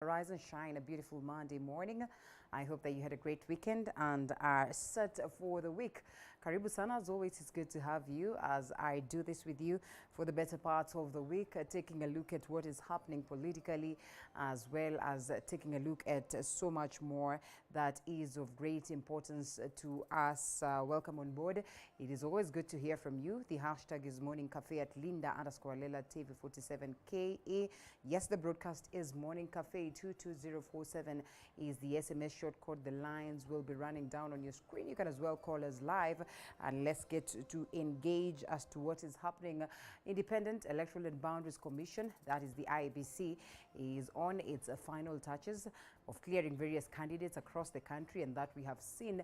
rise and shine a beautiful Monday morning. I hope that you had a great weekend and are set for the week. Karibu sana, as always, it's good to have you as I do this with you for the better part of the week, taking a look at what is happening politically, as well as taking a look at so much more that is of great importance to us. Welcome on board. It is always good to hear from you. The hashtag is Morning Cafe at Linda_Lela TV47KA. Yes, the broadcast is Morning Cafe. 22047 is the SMS short code. The lines will be running down on your screen. You can as well call us live, and let's get to engage as to what is happening. Independent Electoral and Boundaries Commission, that is the IEBC, is on its final touches of clearing various candidates across the country, and that we have seen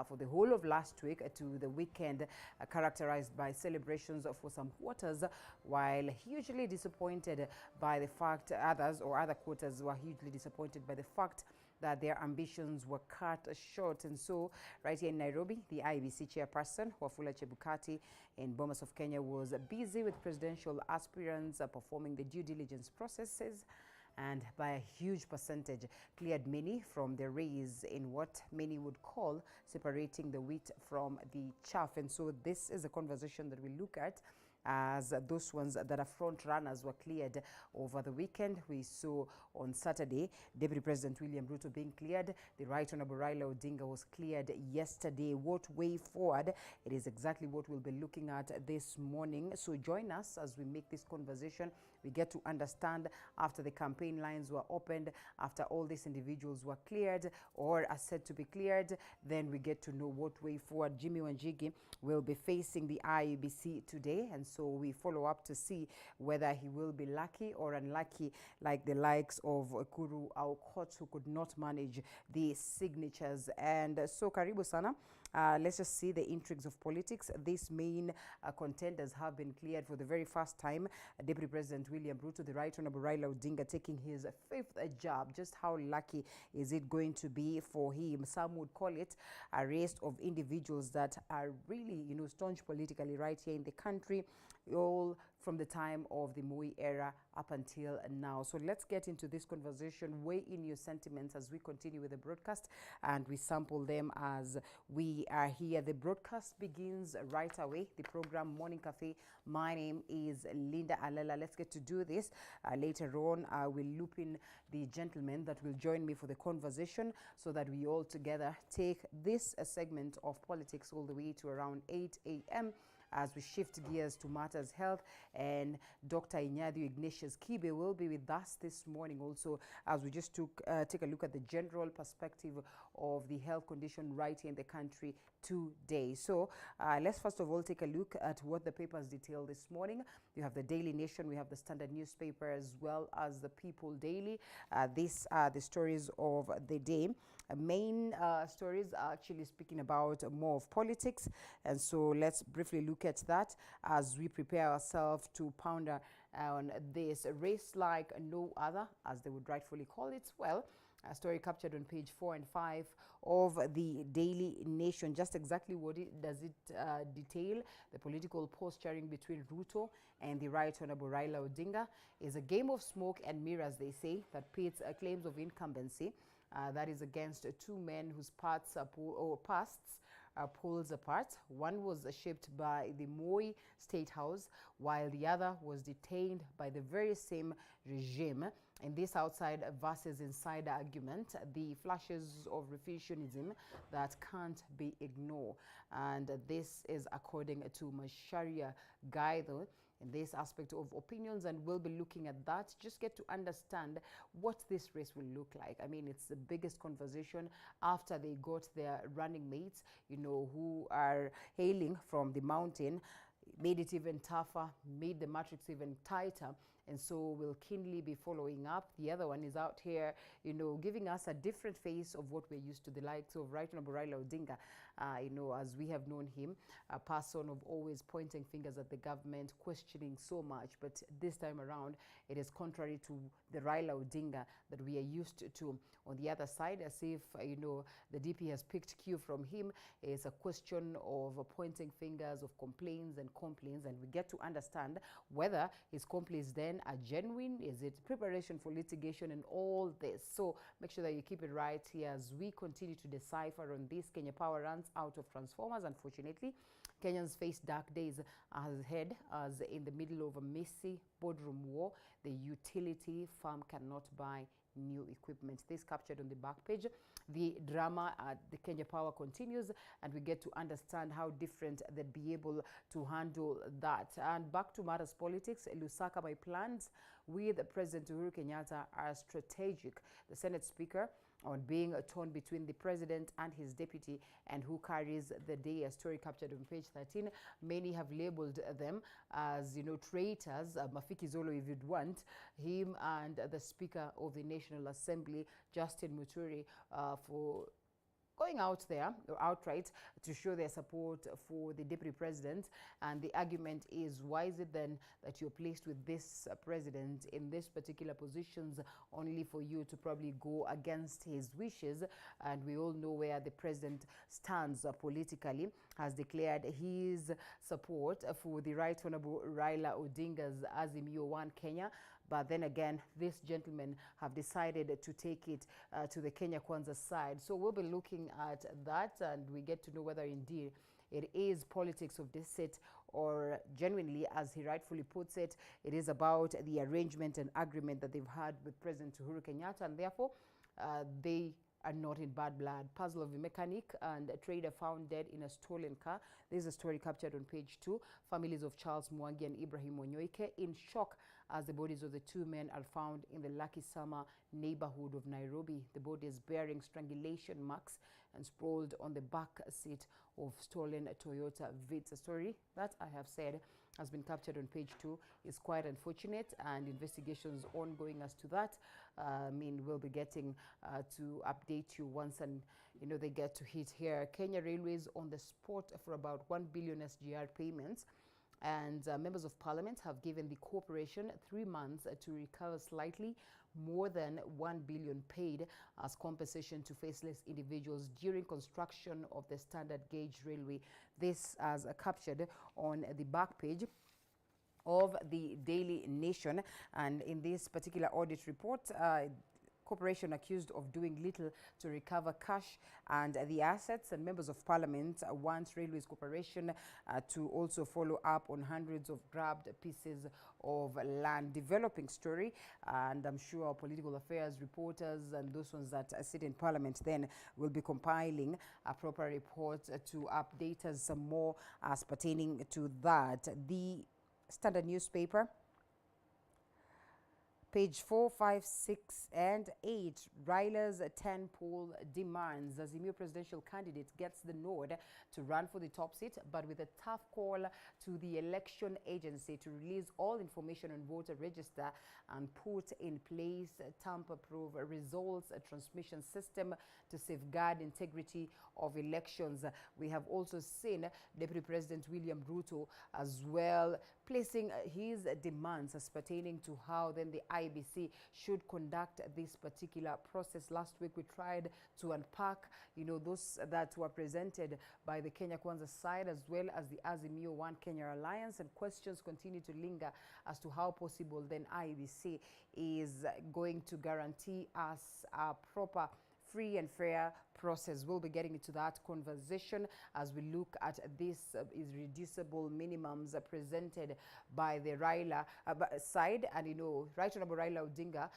for the whole of last week to the weekend, characterized by celebrations for some quarters, while hugely disappointed by the fact other quarters were hugely disappointed by the fact that their ambitions were cut short. And so right here in Nairobi, the IEBC chairperson, Wafula Chebukati, in Bomas of Kenya, was busy with presidential aspirants performing the due diligence processes, and by a huge percentage cleared many from the race in what many would call separating the wheat from the chaff. And so this is a conversation that we look at, as those ones that are front runners were cleared over the weekend. We saw on Saturday Deputy President William Ruto being cleared. The Right Honorable Raila Odinga was cleared yesterday. What way forward? It is exactly what we'll be looking at this morning. So join us as we make this conversation. We get to understand, after the campaign lines were opened, after all these individuals were cleared or are said to be cleared, then we get to know what way forward. Jimmy Wanjigi will be facing the IEBC today, and so we follow up to see whether he will be lucky or unlucky, like the likes of Kuru Aukot, who could not manage the signatures. And so karibu sana. Let's just see the intrigues of politics. These main contenders have been cleared for the very first time. Deputy President William Ruto, the Right Honorable Raila Odinga, taking his fifth job. Just how lucky is it going to be for him? Some would call it a race of individuals that are really, staunch politically right here in the country, all from the time of the Moi era up until now. So let's get into this conversation. Weigh in your sentiments as we continue with the broadcast, and we sample them as we are here. The broadcast begins right away. The program Morning Cafe. My name is Linda Alela. Let's get to do this. Later on, I will loop in the gentlemen that will join me for the conversation, so that we all together take this segment of politics all the way to around 8 a.m. as we shift gears to matters health. And Dr. Inyadu Ignatius Kibe will be with us this morning also, as we just take a look at the general perspective of the health condition right here in the country today. So let's first of all take a look at what the papers detail this morning. You have the Daily Nation, we have the Standard newspaper, as well as the People Daily. These are the stories of the day. Main stories are actually speaking about more of politics, and so let's briefly look at that as we prepare ourselves to ponder on this race like no other, as they would rightfully call it. Well, a story captured on page 4 and 5 of the Daily Nation. Just exactly what does it detail? The political posturing between Ruto and the Right Honorable Raila Odinga is a game of smoke and mirrors, they say, that pits claims of incumbency. That is against two men whose pasts are pulls apart. One was shaped by the Moi State House, while the other was detained by the very same regime. In this outside versus inside argument, the flashes of revisionism that can't be ignored. And this is according to Macharia Gaidho in this aspect of opinions, and we'll be looking at that. Just get to understand what this race will look like. I mean, it's the biggest conversation after they got their running mates, who are hailing from the mountain. Made it even tougher, made the matrix even tighter, and so we'll keenly be following up. The other one is out here, giving us a different face of what we're used to, the likes of Right Honorable Raila Odinga, as we have known him, a person of always pointing fingers at the government, questioning so much, but this time around, it is contrary to the Raila Odinga that we are used to. On the other side, as if, the DP has picked cue from him, it's a question of pointing fingers, of complaints, and we get to understand whether his complice then then a genuine? Is it preparation for litigation and all this? So make sure that you keep it right here as we continue to decipher on this. Kenya Power runs out of transformers, unfortunately. Kenyans face dark days ahead as in the middle of a messy boardroom war. The utility firm cannot buy new equipment. This captured on the back page. The drama at the Kenya Power continues, and we get to understand how different they'd be able to handle that. And back to matters politics, Lusaka, my plans with President Uhuru Kenyatta are strategic. The Senate Speaker on being torn between the president and his deputy and who carries the day, a story captured on page 13. Many have labeled them as, traitors, Mafiki Zolo if you'd want, him and the Speaker of the National Assembly, Justin Muturi, for going out there or outright to show their support for the deputy president. And the argument is, why is it then that you're placed with this president in this particular positions only for you to probably go against his wishes? And we all know where the president stands politically, has declared his support for the Right Honorable Raila Odinga's Azimio One Kenya. But then again, these gentlemen have decided to take it to the Kenya Kwanza side. So we'll be looking at that, and we get to know whether indeed it is politics of this set, or genuinely, as he rightfully puts it, it is about the arrangement and agreement that they've had with President Uhuru Kenyatta, and therefore they are not in bad blood. Puzzle of a mechanic and a trader found dead in a stolen car. There's a story captured on page 2. Families of Charles Mwangi and Ibrahim Onyoike in shock as the bodies of the two men are found in the Lucky Summer neighborhood of Nairobi. The bodies bearing strangulation marks and sprawled on the back seat of stolen Toyota Vitz. A story that I have said has been captured on page 2 is quite unfortunate, and investigations ongoing as to that. We'll be getting to update you once they get to hit here. Kenya Railways on the spot for about 1 billion SGR payments. And members of parliament have given the corporation 3 months to recover slightly more than 1 billion paid as compensation to faceless individuals during construction of the standard gauge railway. This as captured on the back page of the Daily Nation. And in this particular audit report, corporation accused of doing little to recover cash and the assets, and members of parliament want Railways Corporation to also follow up on hundreds of grabbed pieces of land. Developing story, and I'm sure political affairs reporters and those ones that sit in parliament then will be compiling a proper report to update us some more as pertaining to that. The Standard newspaper, page 4, 5, 6, and 8, Raila's 10 poll demands. Azimio presidential candidate gets the nod to run for the top seat, but with a tough call to the election agency to release all information on voter register and put in place tamper-proof results transmission system to safeguard integrity of elections. We have also seen Deputy President William Ruto as well placing his demands as pertaining to how then the IEBC should conduct this particular process. Last week we tried to unpack, those that were presented by the Kenya Kwanza side as well as the Azimio One Kenya Alliance, and questions continue to linger as to how possible then IEBC is going to guarantee us a proper free and fair process. We'll be getting into that conversation as we look at this irreducible minimums presented by the Raila side, and Right Honorable Raila Odinga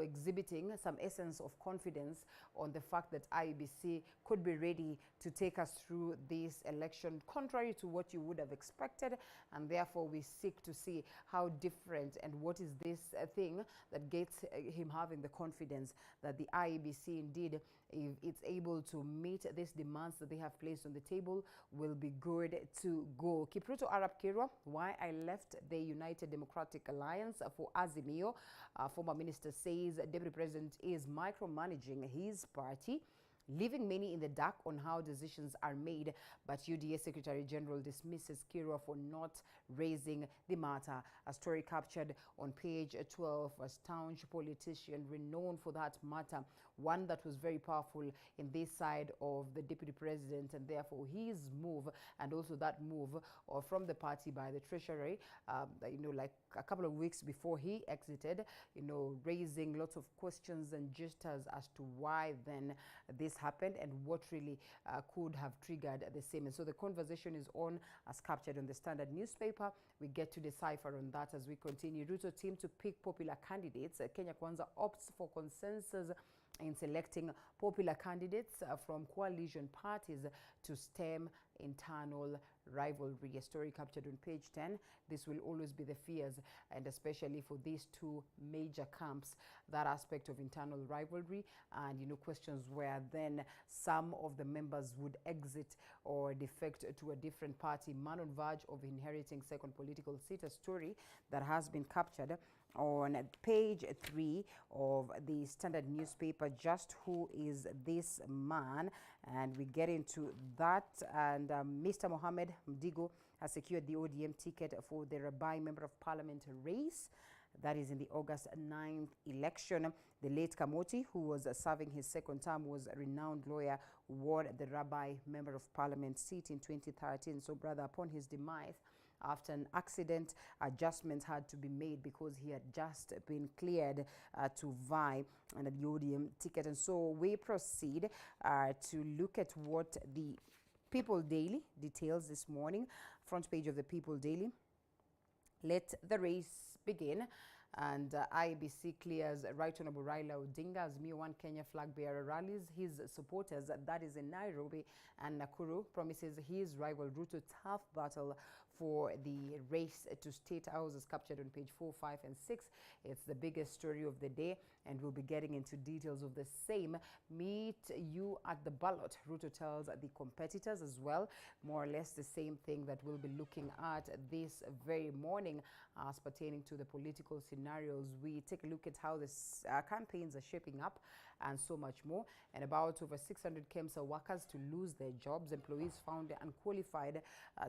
exhibiting some essence of confidence on the fact that IEBC could be ready to take us through this election, contrary to what you would have expected, and therefore we seek to see how different and what is this thing that gets him having the confidence that the IEBC indeed, if it's able to meet these demands that they have placed on the table, will be good to go. Kipruto Arab Kirwa, why I left the United Democratic Alliance for Azimio. Former minister says Deputy President is micromanaging his party. leaving many in the dark on how decisions are made. But UDA Secretary General dismisses Kirwa for not raising the matter. A story captured on page 12, a staunch politician renowned for that matter, one that was very powerful in this side of the deputy president, and therefore his move and also that move from the party by the treasury, like a couple of weeks before he exited, raising lots of questions and gestures as to why then this happened and what really could have triggered the same. And so the conversation is on, as captured on the Standard newspaper. We get to decipher on that as we continue. Ruto team to pick popular candidates. Kenya Kwanza opts for consensus in selecting popular candidates from coalition parties to stem internal rivalry. A story captured on page 10. This will always be the fears, and especially for these two major camps, that aspect of internal rivalry and questions where then some of the members would exit or defect to a different party, man on verge of inheriting second political seat. A story that has been captured on page 3 of the Standard newspaper. Just who is this man? And we get into that. And Mr. Mohammed Mdigo has secured the ODM ticket for the Rabbi Member of Parliament race. That is in the August 9th election. The late Kamoti, who was serving his second term, was a renowned lawyer who won the Rabbi Member of Parliament seat in 2013. So, brother, upon his demise, after an accident, adjustments had to be made because he had just been cleared to vie on the ODM ticket. And so we proceed to look at what the People Daily details this morning. Front page of the People Daily. Let the race begin. And IEBC clears Right Honorable Raila Odinga as Azimio One Kenya flag bearer rallies his supporters, that is in Nairobi and Nakuru, promises his rival Ruto tough battle for the race to State House, is captured on page 4, 5, and 6. It's the biggest story of the day, and we'll be getting into details of the same. Meet you at the ballot, Ruto tells the competitors as well. More or less the same thing that we'll be looking at this very morning as pertaining to the political scenarios. We take a look at how the campaigns are shaping up and so much more. And about over 600 KEMSA workers to lose their jobs. Employees found unqualified,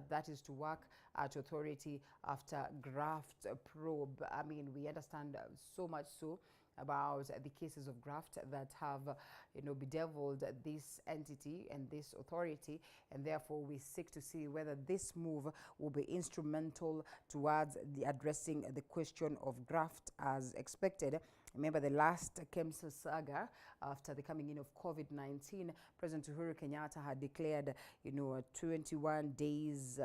that is to work at authority after graft probe. I mean, we understand so much so about the cases of graft that have, bedeviled this entity and this authority, and therefore we seek to see whether this move will be instrumental towards addressing the question of graft as expected. Remember the last KEMSA saga after the coming in of COVID-19, President Uhuru Kenyatta had declared, a 21 days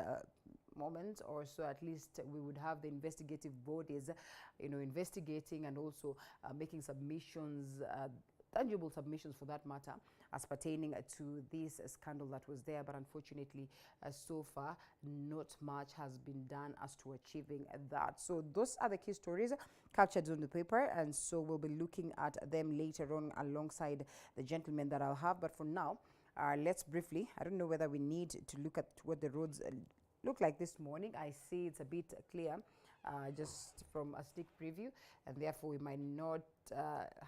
moment or so, at least we would have the investigative bodies, investigating and also making submissions, tangible submissions for that matter, as pertaining to this scandal that was there. But unfortunately, so far, not much has been done as to achieving that. So those are the key stories captured on the paper, and so we'll be looking at them later on alongside the gentlemen that I'll have. But for now, let's briefly, I don't know whether we need to look at what the roads look like this morning. I see it's a bit clear just from a sneak preview, and therefore we might not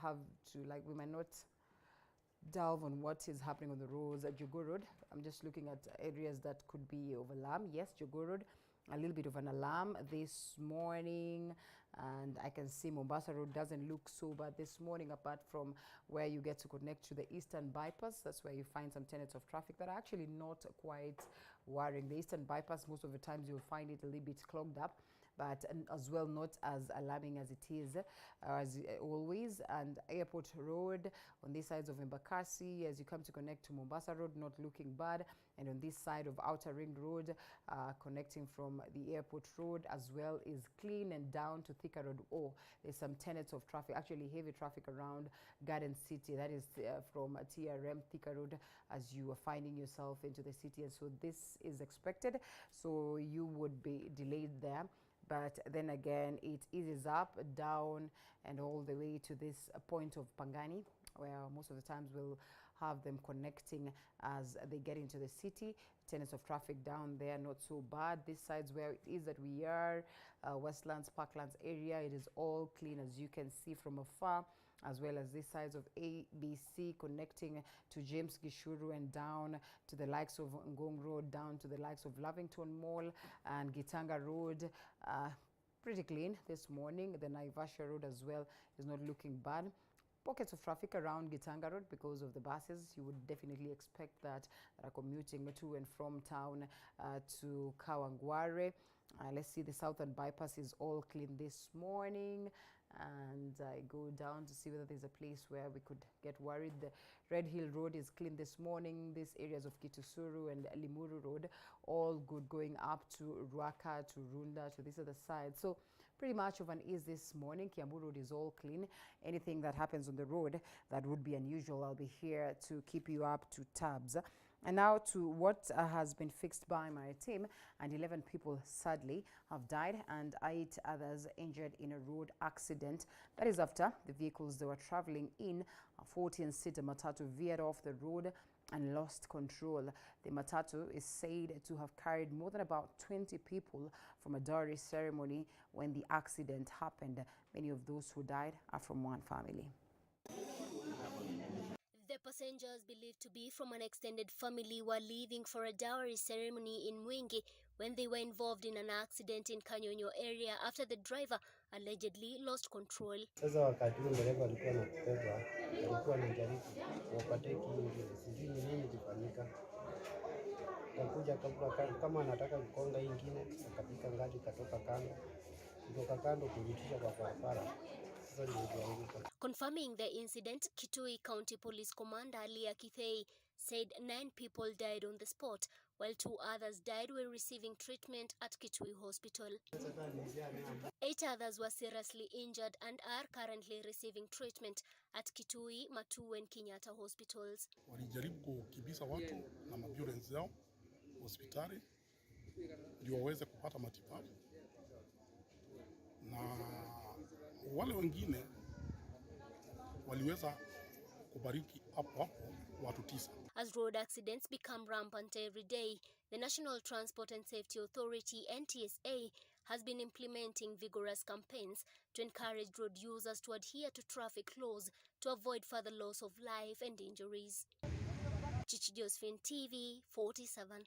have to, we might not delve on what is happening on the roads at Jogoo Road. I'm just looking at areas that could be of alarm. Yes, Jogoo Road, a little bit of an alarm this morning, and I can see Mombasa Road doesn't look so bad this morning, apart from where you get to connect to the Eastern Bypass. That's where you find some tenets of traffic that are actually not quite worrying. The Eastern Bypass, most of the times you'll find it a little bit clogged up, but as well not as alarming as it is as always. And Airport Road on these sides of Embakasi, as you come to connect to Mombasa Road, not looking bad. And on this side of Outer Ring Road, connecting from the Airport Road as well, is clean, and down to Thika Road. Oh, there's some tenets of traffic, actually heavy traffic around Garden City. That is from TRM Thika Road as you are finding yourself into the city. And so this is expected. So you would be delayed there. But then again, it eases up, down, and all the way to this point of Pangani, where most of the times we'll have them connecting as they get into the city. Tenets of traffic down there, not so bad. This side's where it is that we are, Westlands, Parklands area. It is all clean, as you can see from afar. as well as this sides of ABC connecting to James Gishuru and down to the likes of Ngong Road, down to the likes of Lavington Mall and Gitanga Road. Pretty clean this morning. The Naivasha Road as well is not looking bad. Pockets of traffic around Gitanga Road because of the buses. You would definitely expect that are commuting to and from town to Kawangware. Let's see, the Southern Bypass is all clean this morning. And I go down to see whether there's a place where we could get worried. The Red Hill Road is clean this morning. These areas of Kitusuru and Limuru Road, all good, going up to Ruaka, to Runda, to this other side. So pretty much of an ease this morning. Kiambu Road is all clean. Anything that happens on the road that would be unusual, I'll be here to keep you up to tabs. And now to what has been fixed by my team, and 11 people sadly have died and 8 others injured in a road accident. That is after the vehicles they were traveling in, a 14-seater Matatu, veered off the road and lost control. The Matatu is said to have carried more than about 20 people from a dowry ceremony when the accident happened. Many of those who died are from one family. The passengers, believed to be from an extended family, were leaving for a dowry ceremony in Mwingi when they were involved in an accident in Kanyonyo area after the driver allegedly lost control. Sasa wakati huo dereva alikuwa anakubeba, alikuwa anajaribu kuwapate kiingine, sijui ni nini kilifanyika. Kakuja kama anataka kukonga ingine, akapika ngadi katoka kando kurutisha kwa barabara. Confirming the incident, Kitui County Police Commander Leah Kithei said 9 people died on the spot, while 2 others died when receiving treatment at Kitui Hospital. 8 others were seriously injured and are currently receiving treatment at Kitui, Matu and Kenyatta hospitals. Walijaribu kukimbiza watu na ambulance yao hospitali ndio waweze kupata matibabu, na wale wengine waliweza kubariki hapo watu 9. As road accidents become rampant every day, the National Transport and Safety Authority (NTSA) has been implementing vigorous campaigns to encourage road users to adhere to traffic laws to avoid further loss of life and injuries. Chichi Josephine, TV 47.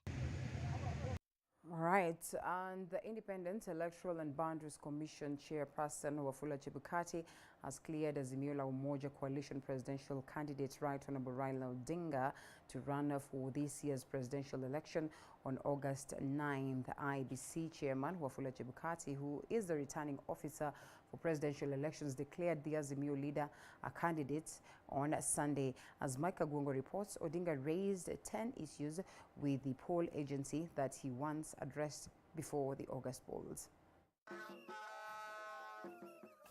Right, and the Independent Electoral and Boundaries Commission Chairperson Wafula Chebukati has cleared Azimio Umoja Coalition presidential candidate Right Honorable Raila Odinga to run for this year's presidential election on August 9th. IBC Chairman Wafula Chebukati, who is the returning officer for presidential elections, declared the Azimio leader a candidate on Sunday. As Mike Agungo reports, Odinga raised 10 issues with the poll agency that he once addressed before the August polls.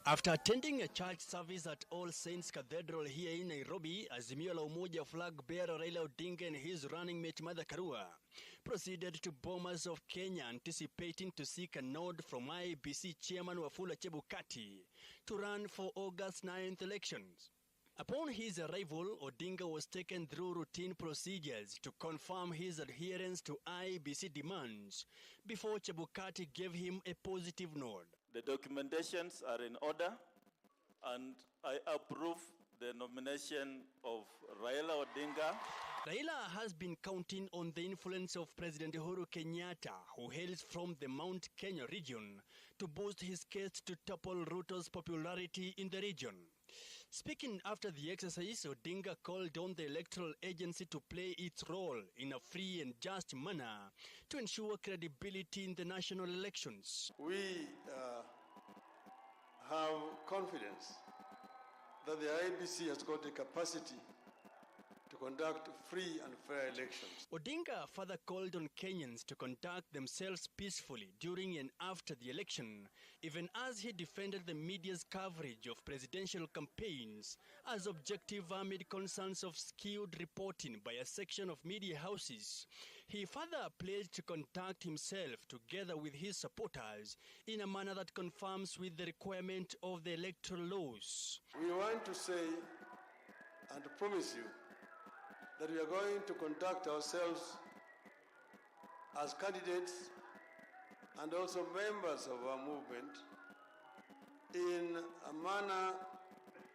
After attending a church service at All Saints Cathedral here in Nairobi, Azimio la Umoja flag bearer Raila Odinga and his running mate Martha Karua proceeded to Bomas of Kenya, anticipating to seek a nod from IBC Chairman Wafula Chebukati to run for August 9th elections. Upon his arrival, Odinga was taken through routine procedures to confirm his adherence to IBC demands before Chebukati gave him a positive nod. The documentations are in order, and I approve the nomination of Raila Odinga. Raila has been counting on the influence of President Uhuru Kenyatta, who hails from the Mount Kenya region, to boost his case to topple Ruto's popularity in the region. Speaking after the exercise, Odinga called on the electoral agency to play its role in a free and just manner to ensure credibility in the national elections. We have confidence that the IBC has got the capacity to conduct free and fair elections. Odinga further called on Kenyans to conduct themselves peacefully during and after the election, even as he defended the media's coverage of presidential campaigns as objective amid concerns of skewed reporting by a section of media houses. He further pledged to conduct himself together with his supporters in a manner that conforms with the requirement of the electoral laws. We want to say and to promise you that we are going to conduct ourselves as candidates and also members of our movement in a manner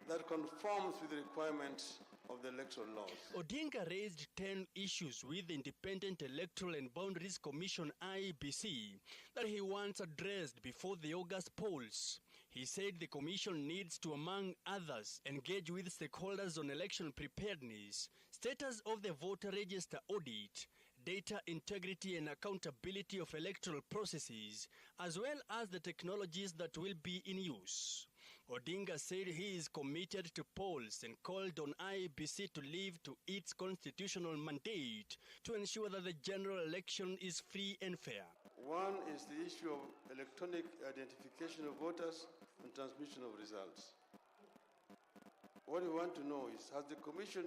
that conforms with the requirements of the electoral laws. Odinga raised 10 issues with the Independent Electoral and Boundaries Commission (IEBC) that he wants addressed before the August polls. He said the commission needs to, among others, engage with stakeholders on election preparedness, status of the voter register audit, data integrity and accountability of electoral processes, as well as the technologies that will be in use. Odinga said he is committed to polls and called on IEBC to live to its constitutional mandate to ensure that the general election is free and fair. One is the issue of electronic identification of voters and transmission of results. What we want to know is, has the Commission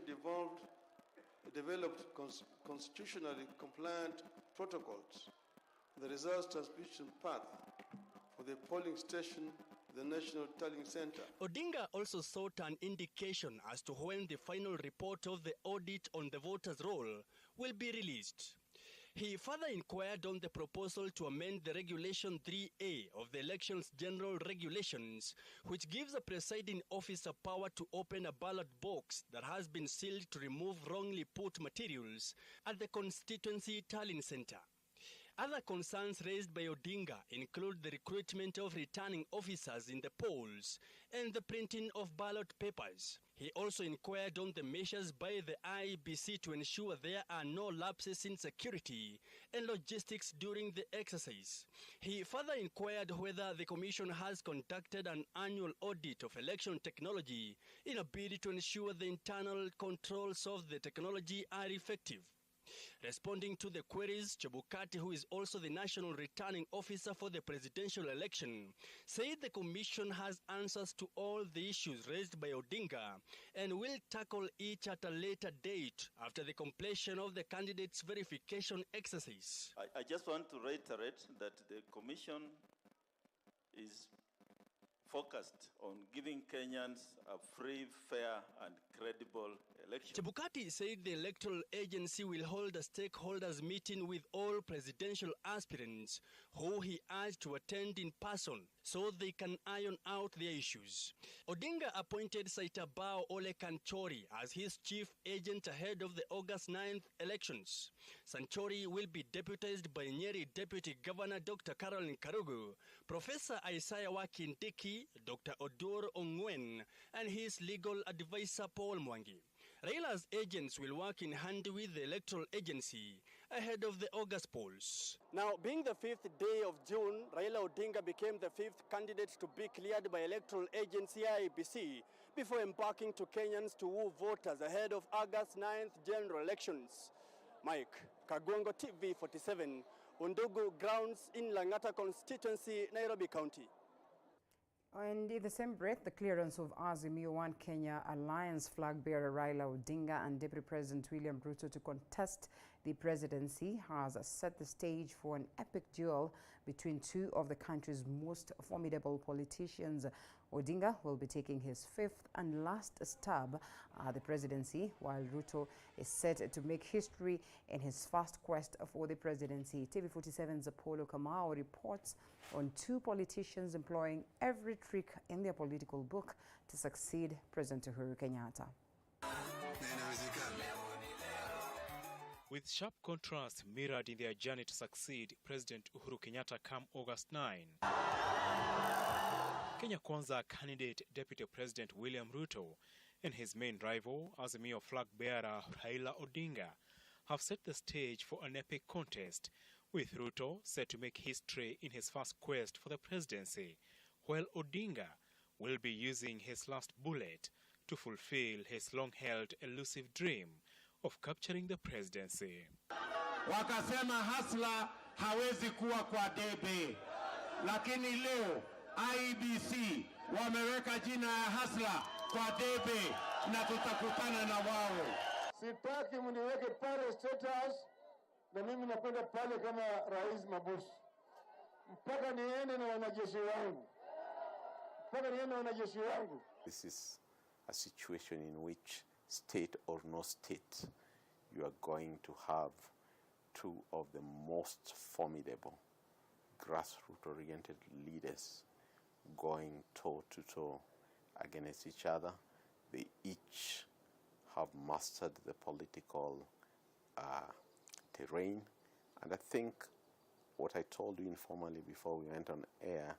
developed constitutionally compliant protocols, the results transmission path for the polling station, the National Tallying Center? Odinga also sought an indication as to when the final report of the audit on the voters' roll will be released. He further inquired on the proposal to amend the Regulation 3A of the Elections General Regulations, which gives a presiding officer power to open a ballot box that has been sealed to remove wrongly put materials at the constituency tallying center. Other concerns raised by Odinga include the recruitment of returning officers in the polls and the printing of ballot papers. He also inquired on the measures by the IEBC to ensure there are no lapses in security and logistics during the exercise. He further inquired whether the Commission has conducted an annual audit of election technology in a bid to ensure the internal controls of the technology are effective. Responding to the queries, Chebukati, who is also the National Returning Officer for the presidential election, said the Commission has answers to all the issues raised by Odinga and will tackle each at a later date after the completion of the candidates' verification exercise. I just want to reiterate that the Commission is focused on giving Kenyans a free, fair, and credible election. Chebukati said the electoral agency will hold a stakeholders meeting with all presidential aspirants who he urged to attend in person so they can iron out their issues. Odinga appointed Saitabao Ole Kanchori as his chief agent ahead of the August 9th elections. Sanchori will be deputized by Nyeri Deputy Governor Dr. Caroline Karugu, Professor Isaiah Wakindiki, Dr. Odur Ongwen, and his legal advisor Paul Mwangi. Raila's agents will work in hand with the electoral agency ahead of the August polls. Now, being the 5th day of June, Raila Odinga became the 5th candidate to be cleared by electoral agency IEBC before embarking to Kenyans to woo voters ahead of August 9th general elections. Mike Kagwango, TV 47, Undugu grounds in Langata constituency, Nairobi County. And in the same breath, the clearance of Azimio One Kenya Alliance flag bearer Raila Odinga and Deputy President William Ruto to contest the presidency has set the stage for an epic duel between two of the country's most formidable politicians. Odinga will be taking his 5th and last stab at the presidency, while Ruto is set to make history in his first quest for the presidency. TV47's Apollo Kamau reports on two politicians employing every trick in their political book to succeed President Uhuru Kenyatta. With sharp contrast mirrored in their journey to succeed President Uhuru Kenyatta come August 9, Kenya Kwanza candidate Deputy President William Ruto and his main rival, Azimio flag bearer Raila Odinga, have set the stage for an epic contest, with Ruto set to make history in his first quest for the presidency, while Odinga will be using his last bullet to fulfill his long-held elusive dream of capturing the presidency. Wakasema hasla hawezi kuwa kwa debe, lakini leo IEBC wameweka jina ya hasla kwa debe na tutakutana na wao. Sitaki mniweke pale State House na mimi nakwenda pale kama rais mabosi. Mpaka niende na wanajeshi wangu. This is a situation in which, state or no state, you are going to have two of the most formidable grassroots-oriented leaders going toe-to-toe against each other They each have mastered the political terrain. And I think what I told you informally before we went on air,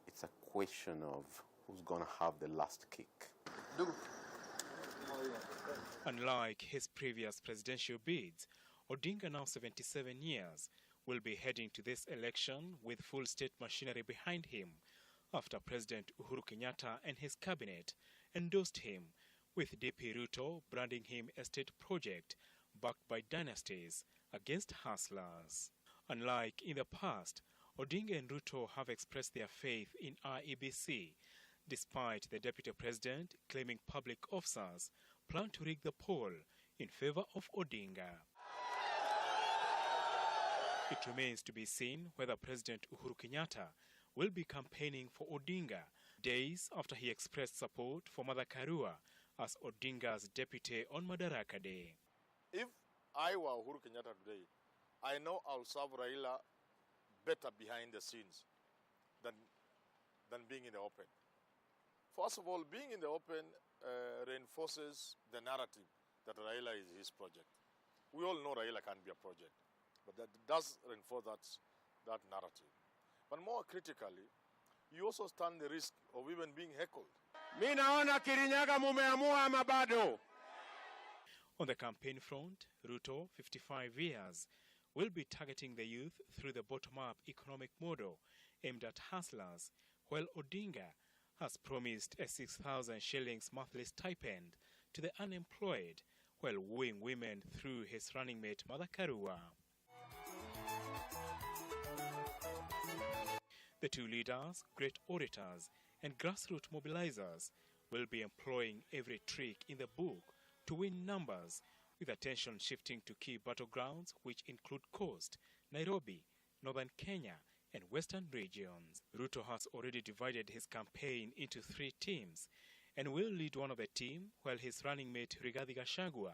it's a question of who's going to have the last kick. Unlike his previous presidential bids, Odinga, now 77 years, will be heading to this election with full state machinery behind him after President Uhuru Kenyatta and his cabinet endorsed him, with DP Ruto branding him a state project backed by dynasties against hustlers. Unlike in the past, Odinga and Ruto have expressed their faith in IEBC, despite the deputy president claiming public officers plan to rig the poll in favor of Odinga. It remains to be seen whether President Uhuru Kenyatta will be campaigning for Odinga days after he expressed support for Mother Karua as Odinga's deputy on Madaraka Day. If I were Uhuru Kenyatta today, I know I'll serve Raila better behind the scenes than being in the open. First of all, being in the open reinforces the narrative that Raila is his project. We all know Raila can't be a project, but that does reinforce that narrative. But more critically, you also stand the risk of even being heckled. Mi naona Kirinyaga mumeamua ama bado? On the campaign front, Ruto, 55 years, will be targeting the youth through the bottom-up economic model aimed at hustlers, while Odinga has promised a 6,000 shillings monthly stipend to the unemployed while wooing women through his running mate Mother Karua. The two leaders, great orators and grassroots mobilizers, will be employing every trick in the book to win numbers, with attention shifting to key battlegrounds which include Coast, Nairobi, Northern Kenya and Western regions. Ruto has already divided his campaign into 3 teams and will lead one of the team, while his running mate Rigathi Gachagua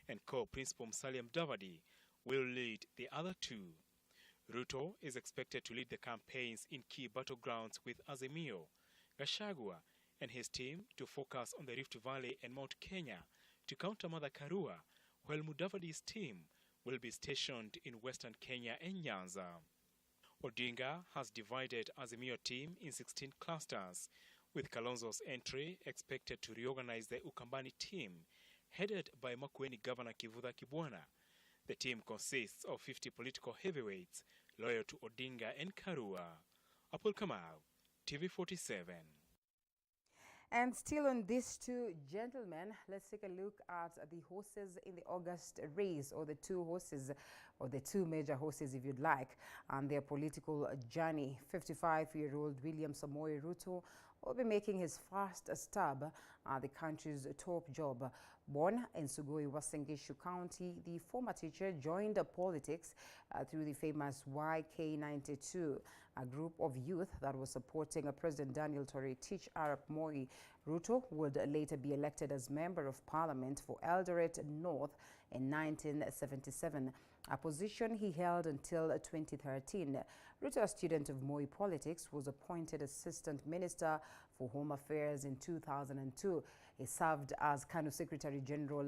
and co-principal Musalia Mudavadi will lead the other 2. Ruto is expected to lead the campaigns in key battlegrounds with Azimio, Gachagua and his team to focus on the Rift Valley and Mount Kenya to counter Mother Karua, while Mudavadi's team will be stationed in Western Kenya and Nyanza. Odinga has divided Azimio team in 16 clusters, with Kalonzo's entry expected to reorganize the Ukambani team, headed by Makueni Governor Kivutha Kibwana. The team consists of 50 political heavyweights loyal to Odinga and Karua. Apul Kamau, TV47. And still on these 2 gentlemen, let's take a look at the horses in the August race, or the 2 horses, or the 2 major horses if you'd like, and their political journey. 55-year-old William Samoei Ruto will be making his first stab at the country's top job. Born in Sugoi, Uasin Gishu County, the former teacher joined politics through the famous YK92, a group of youth that was supporting President Daniel Toroitich Arap Moi. Ruto would later be elected as Member of Parliament for Eldoret North in 1977, a position he held until 2013. Ruto, a student of Moi politics, was appointed Assistant Minister for Home Affairs in 2002. He served as Kano Secretary General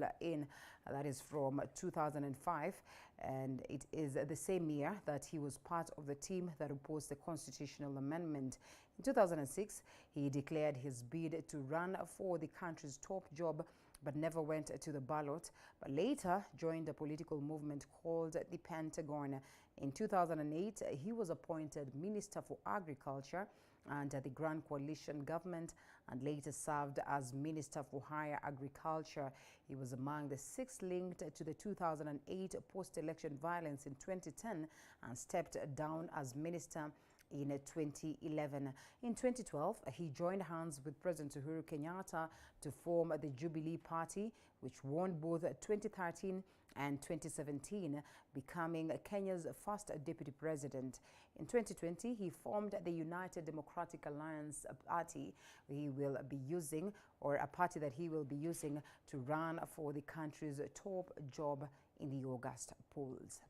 that is from 2005, and it is the same year that he was part of the team that opposed the constitutional amendment. In 2006, he declared his bid to run for the country's top job, but never went to the ballot, but later joined a political movement called the Pentagon. In 2008, he was appointed Minister for Agriculture under the Grand Coalition government and later served as Minister for Higher Agriculture. He was among the 6 linked to the 2008 post-election violence in 2010 and stepped down as Minister in 2011. In 2012, he joined hands with President Uhuru Kenyatta to form the Jubilee Party, which won both 2013 and 2017, becoming Kenya's first deputy president. In 2020, he formed the United Democratic Alliance party he will be using, or a party that he will be using to run for the country's top job in the August polls.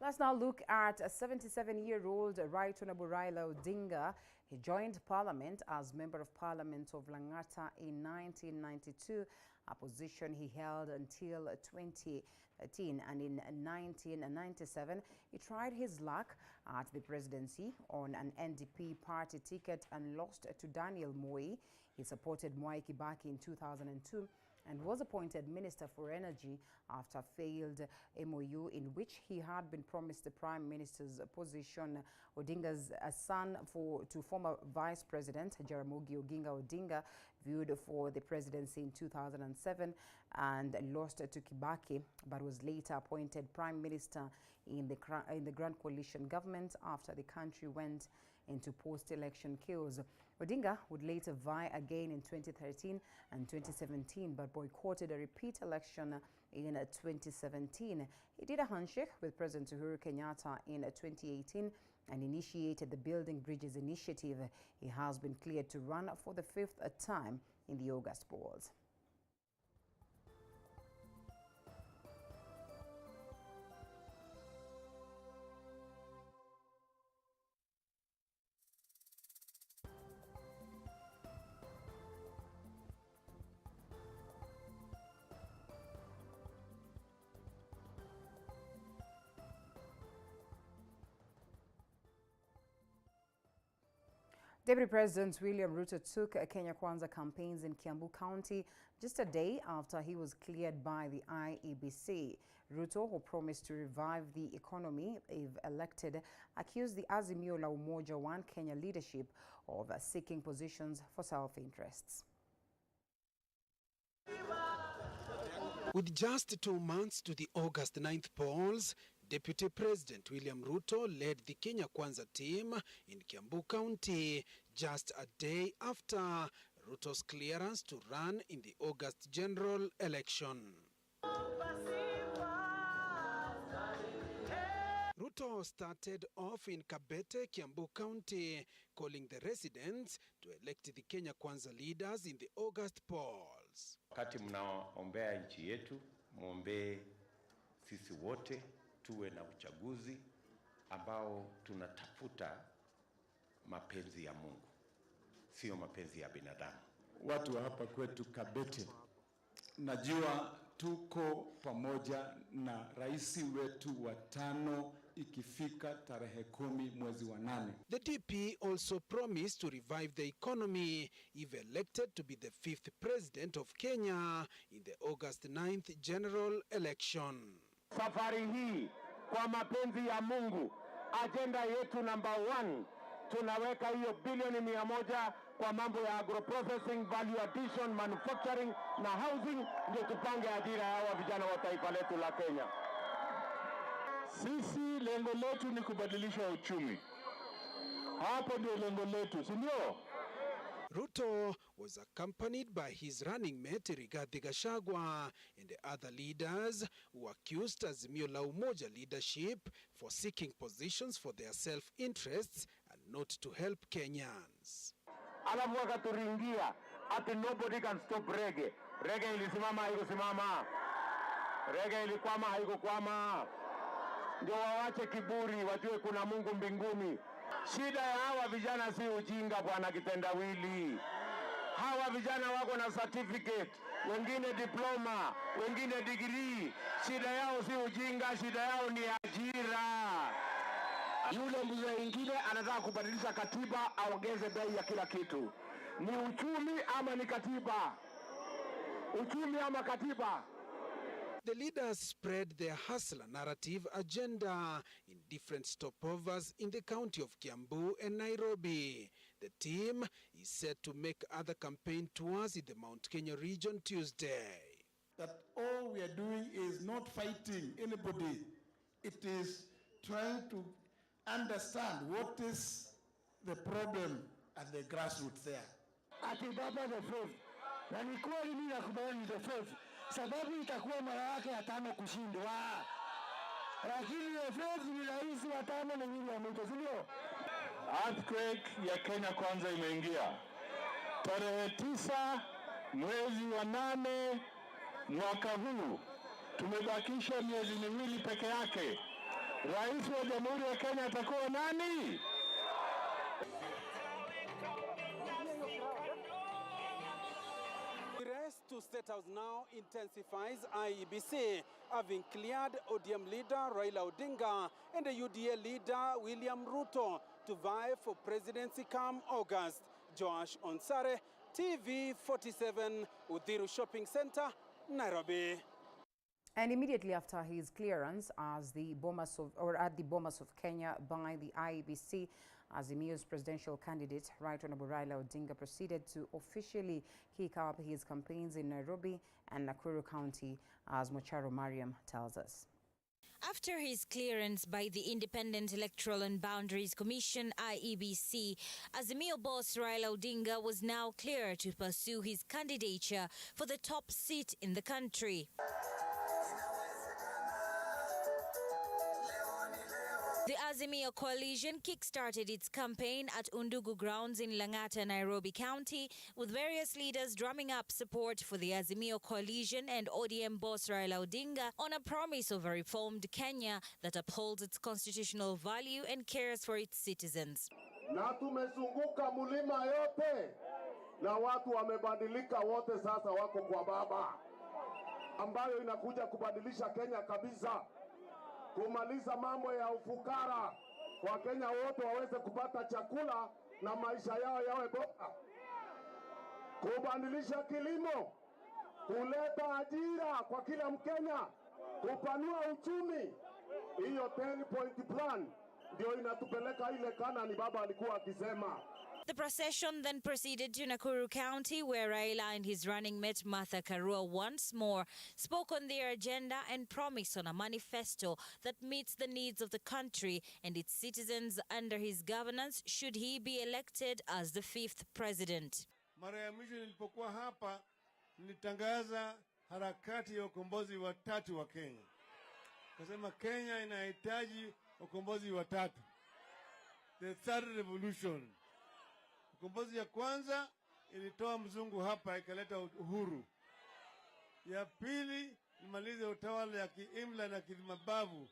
Let's now look at a 77-year-old Right Honorable Raila Odinga. He joined Parliament as Member of Parliament of Lang'ata in 1992, a position he held until 2013. And in 1997, he tried his luck at the presidency on an NDP party ticket and lost to Daniel Moi. He supported Mwai Kibaki in 2002 and was appointed Minister for Energy after a failed MOU in which he had been promised the Prime Minister's position. Odinga's son to former Vice President Jaramogi Odinga viewed for the presidency in 2007 and lost to Kibaki, but was later appointed Prime Minister in the Grand Coalition government after the country went into post-election chaos. Odinga would later vie again in 2013 and 2017, but boycotted a repeat election in 2017. He did a handshake with President Uhuru Kenyatta in 2018 and initiated the Building Bridges initiative. He has been cleared to run for the 5th time in the August polls. Deputy President William Ruto took Kenya Kwanza campaigns in Kiambu County just a day after he was cleared by the IEBC. Ruto, who promised to revive the economy if elected, accused the Azimio la Umoja One Kenya leadership of seeking positions for self-interests. With just 2 months to the August 9th polls, Deputy President William Ruto led the Kenya Kwanza team in Kiambu County just a day after Ruto's clearance to run in the August general election. Ruto started off in Kabete, Kiambu County, calling the residents to elect the Kenya Kwanza leaders in the August polls. Wakati mnaombea nchi yetu, muombe sisi wote tuwe na uchaguzi ambao tunatafuta mapenzi ya Mungu, sio mapenzi ya binadamu. Watu hapa kwetu Kabete, najua tuko pamoja na rais wetu wa 5 ikifika tarehe 10 mwezi wa 8. The DP also promised to revive the economy if elected to be the 5th president of Kenya in the August 9th general election. Safari hii kwa mapenzi ya Mungu, agenda yetu number 1, tunaweka hiyo bilioni 100 kwa mambo ya agroprocessing, value addition, manufacturing na housing, ndio tupange ajira ya hawa vijana wa taifa letu la Kenya. Sisi lengo letu ni kubadilisha uchumi. Hapo ndio lengo letu, si ndio? Ruto was accompanied by his running mate Rigathi Gachagua and the other leaders who accused Azimio la Umoja leadership for seeking positions for their self-interests and not to help Kenyans. Alafu wakaturingia ati nobody can stop reggae. Reggae ilisimama haikusimama. Reggae ilikwama haikukwama. Ndio waache kiburi, wajue kuna Mungu mbinguni. Shida ya hawa vijana si ujinga, bwana kitendawili. Hawa vijana wako na certificate, wengine diploma, wengine degree. Shida yao si ujinga, shida yao ni ajira. Yule mzee mwingine anataka kubadilisha katiba, aongeze bei ya kila kitu. Ni uchumi ama ni katiba? Uchumi ama katiba? The leaders spread their hustler narrative agenda in different stopovers in the county of Kiambu and Nairobi. The team is set to make other campaign tours in the Mount Kenya region Tuesday. That all we are doing is not fighting anybody. It is trying to understand what is the problem at the grassroots there. Ati baba the fifth. Na ni kweli mimi nakubali the fifth. Sababu itakuwa mara yake ya 5 kushindwa. Lakini efezi ni rais wa 5 na nyinyi wa mtu, sio? Earthquake ya Kenya Kwanza imeingia. Tarehe 9 mwezi wa 8 mwaka huu. Tumebakisha miezi 2 peke yake. Rais wa Jamhuri ya Kenya atakuwa nani? The race to State House now intensifies, IEBC having cleared ODM leader Raila Odinga and the UDA leader William Ruto to vie for presidency come August. Joash Onsare, TV 47, Uthiru Shopping Center, Nairobi. And immediately after his clearance as the Bomas of Kenya by the IEBC, Azimio's presidential candidate, Right Honorable Raila Odinga, proceeded to officially kick off his campaigns in Nairobi and Nakuru County, as Mocharo Mariam tells us. After his clearance by the Independent Electoral and Boundaries Commission, IEBC, Azimio boss Raila Odinga was now clear to pursue his candidature for the top seat in the country. The Azimio coalition kick-started its campaign at Undugu grounds in Lang'ata, Nairobi County, with various leaders drumming up support for the Azimio coalition and ODM boss Raila Odinga on a promise of a reformed Kenya that upholds its constitutional value and cares for its citizens. Na tumezunguka mulima yote na watu wamebadilika wote, sasa wako kwa baba, ambayo inakuja kubadilisha Kenya kabisa, kumaliza mambo ya ufukara, Wakenya wote waweze kupata chakula na maisha yao yawe bora, kubadilisha kilimo, kuleta ajira kwa kila Mkenya, kupanua uchumi. Hiyo 10-point plan ndio inatupeleka ile Kanani baba alikuwa akisema. The procession then proceeded to Nakuru County, where Raila and his running mate Martha Karua once more spoke on their agenda and promised on a manifesto that meets the needs of the country and its citizens under his governance should he be elected as the 5th president. Mara ya mwisho nilipokuwa hapa nilitangaza harakati ya ukombozi wa tatu wa Kenya. Kasema Kenya inahitaji ukombozi wa tatu. The third revolution. Ukombozi ya kwanza ilitoa mzungu hapa ikaleta uhuru. Ya pili imalize utawala ya kiimla na kimabavu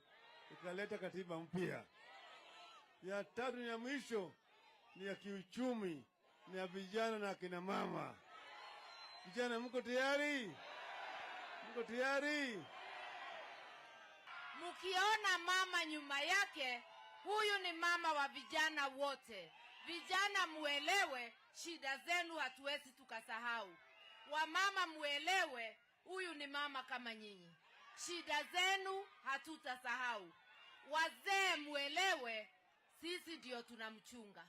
ikaleta katiba mpya. Ya tatu ya mwisho ni ya kiuchumi, ni ya vijana na kina mama. Vijana mko tayari? Mko tayari? Mukiona mama nyuma yake, huyu ni mama wa vijana wote. Vijana muelewe, shida zenu hatuwezi tukasahau. Wamama muelewe, huyu ni mama kama nyinyi. Shida zenu hatutasahau. Wazee muelewe, sisi ndio tunamchunga.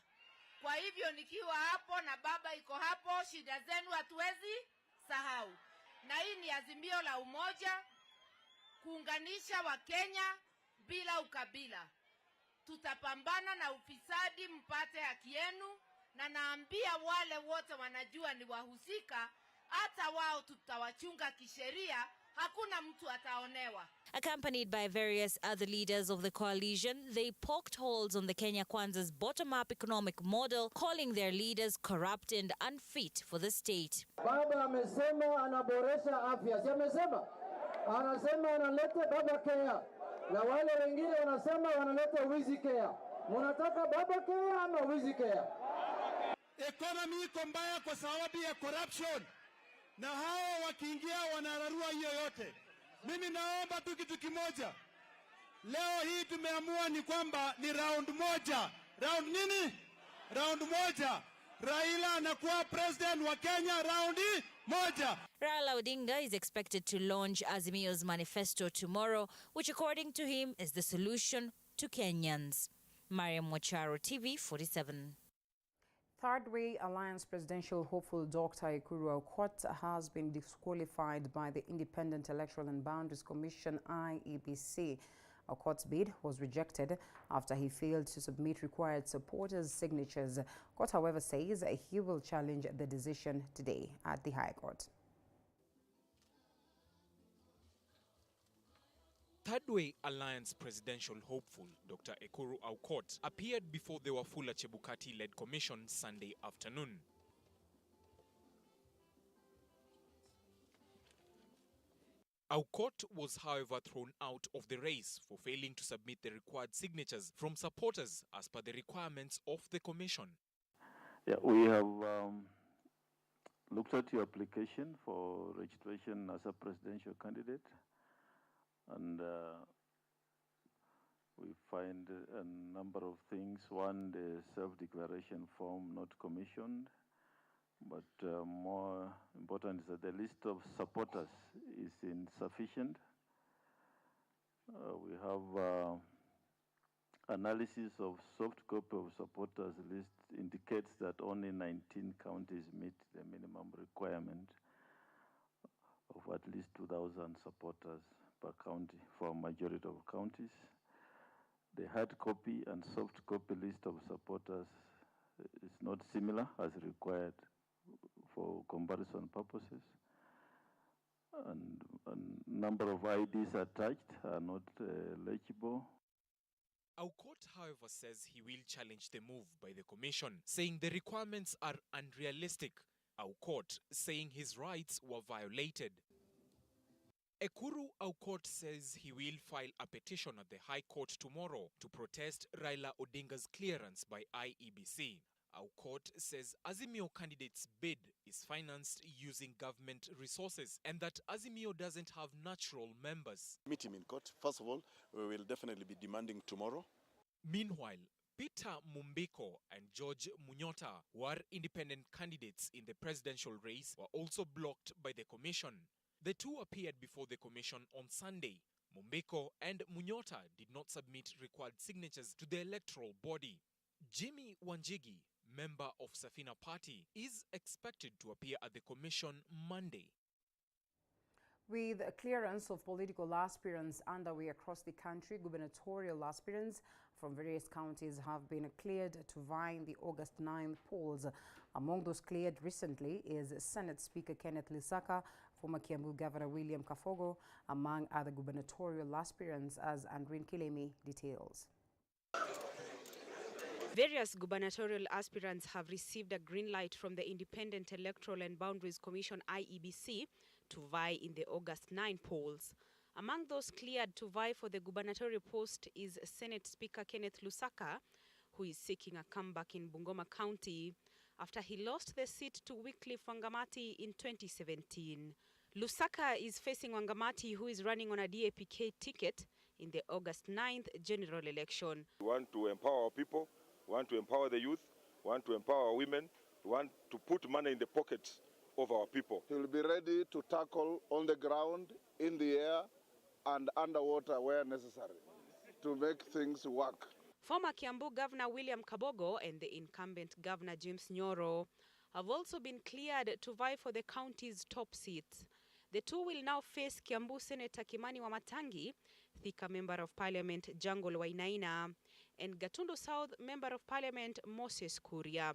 Kwa hivyo nikiwa hapo na baba iko hapo, shida zenu hatuwezi sahau. Na hii ni azimio la umoja, kuunganisha Wakenya bila ukabila. Tutapambana na ufisadi mpate haki yenu, na naambia wale wote wanajua ni wahusika, hata wao tutawachunga kisheria, hakuna mtu ataonewa. Accompanied by various other leaders of the coalition, they poked holes on the Kenya Kwanza's bottom-up economic model, calling their leaders corrupt and unfit for the state. Baba amesema anaboresha afya. Si amesema? Anasema analeta baba care. Na wale wengine wanasema wanaleta wizi care. Munataka baba care ama wizi care? Economy iko mbaya kwa sababu ya corruption. Na hao wakiingia wanararua hiyo yote. Mimi naomba tu kitu kimoja. Leo hii tumeamua ni kwamba ni round moja. Round nini? Round moja. Raila anakuwa president wa Kenya round moja. Raila Odinga is expected to launch Azimio's manifesto tomorrow, which according to him is the solution to Kenyans. Mariam Mocharo, TV 47. Third Way Alliance presidential hopeful Dr. Ekuru Aukot has been disqualified by the Independent Electoral and Boundaries Commission, IEBC. Aukot's bid was rejected after he failed to submit required supporters' signatures. Aukot, however, says he will challenge the decision today at the High Court. Third Way Alliance presidential hopeful Dr. Ekuru Aukot appeared before the Wafula Chebukati-led commission Sunday afternoon. Aukot was, however, thrown out of the race for failing to submit the required signatures from supporters as per the requirements of the commission. Yeah, we have looked at your application for registration as a presidential candidate, and we find a number of things. One, the self-declaration form not commissioned, but more important is that the list of supporters is insufficient. We have analysis of soft copy of supporters list indicates that only 19 counties meet the minimum requirement of at least 2,000 supporters per county for a majority of counties. The hard copy and soft copy list of supporters is not similar as required for comparison purposes. And number of IDs attached are not legible. Aukot, however, says he will challenge the move by the commission, saying the requirements are unrealistic. Aukot saying his rights were violated. Ekuru Aukot says he will file a petition at the High Court tomorrow to protest Raila Odinga's clearance by IEBC. Aukot says Azimio candidate's bid is financed using government resources and that Azimio doesn't have natural members. Meet him in court. First of all, we will definitely be demanding tomorrow. Meanwhile, Peter Mumbiko and George Munyota, who are independent candidates in the presidential race, were also blocked by the commission. The two appeared before the commission on Sunday. Mumbiko and Munyota did not submit required signatures to the electoral body. Jimmy Wanjigi, member of Safina Party, is expected to appear at the commission Monday. With clearance of political aspirants underway across the country, gubernatorial aspirants from various counties have been cleared to vie in the August 9th polls. Among those cleared recently is Senate Speaker Kenneth Lusaka, former Kiambu Governor William Kafogo, among other gubernatorial aspirants, as Andrin Kilemi details. Various gubernatorial aspirants have received a green light from the Independent Electoral and Boundaries Commission IEBC to vie in the August 9 polls. Among those cleared to vie for the gubernatorial post is Senate Speaker Kenneth Lusaka, who is seeking a comeback in Bungoma County after he lost the seat to Wycliffe Wangamati in 2017. Lusaka is facing Wangamati, who is running on a DAPK ticket in the August 9th general election. We want to empower our people. We want to empower the youth, we want to empower our women, we want to put money in the pockets of our people. He will be ready to tackle on the ground, in the air, and underwater where necessary to make things work. Former Kiambu Governor William Kabogo and the incumbent Governor James Nyoro have also been cleared to vie for the county's top seats. The two will now face Kiambu Senator Kimani Wamatangi, Thika Member of Parliament Jungle Wainaina, and Gatundu South Member of Parliament Moses Kuria.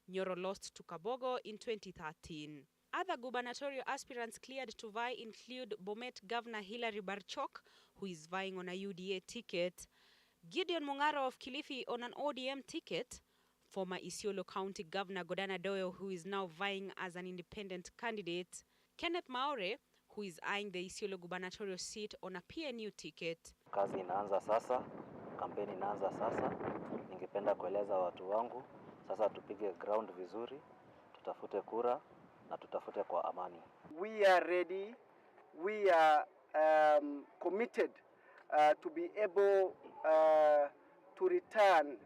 Nyoro lost to Kabogo in 2013. Other gubernatorial aspirants cleared to vie include Bomet Governor Hilary Barchok, who is vying on a UDA ticket, Gideon Mungaro of Kilifi on an ODM ticket, former Isiolo County Governor Godana Doyo, who is now vying as an independent candidate, Kenneth Maore, who is eyeing the Isiolo gubernatorial seat on a PNU ticket. Kazi inaanza sasa, kampeni inaanza sasa. Ningependa kueleza watu wangu, sasa tupige ground vizuri, tutafute kura na tutafute kwa amani. We are ready, we are committed to be able to return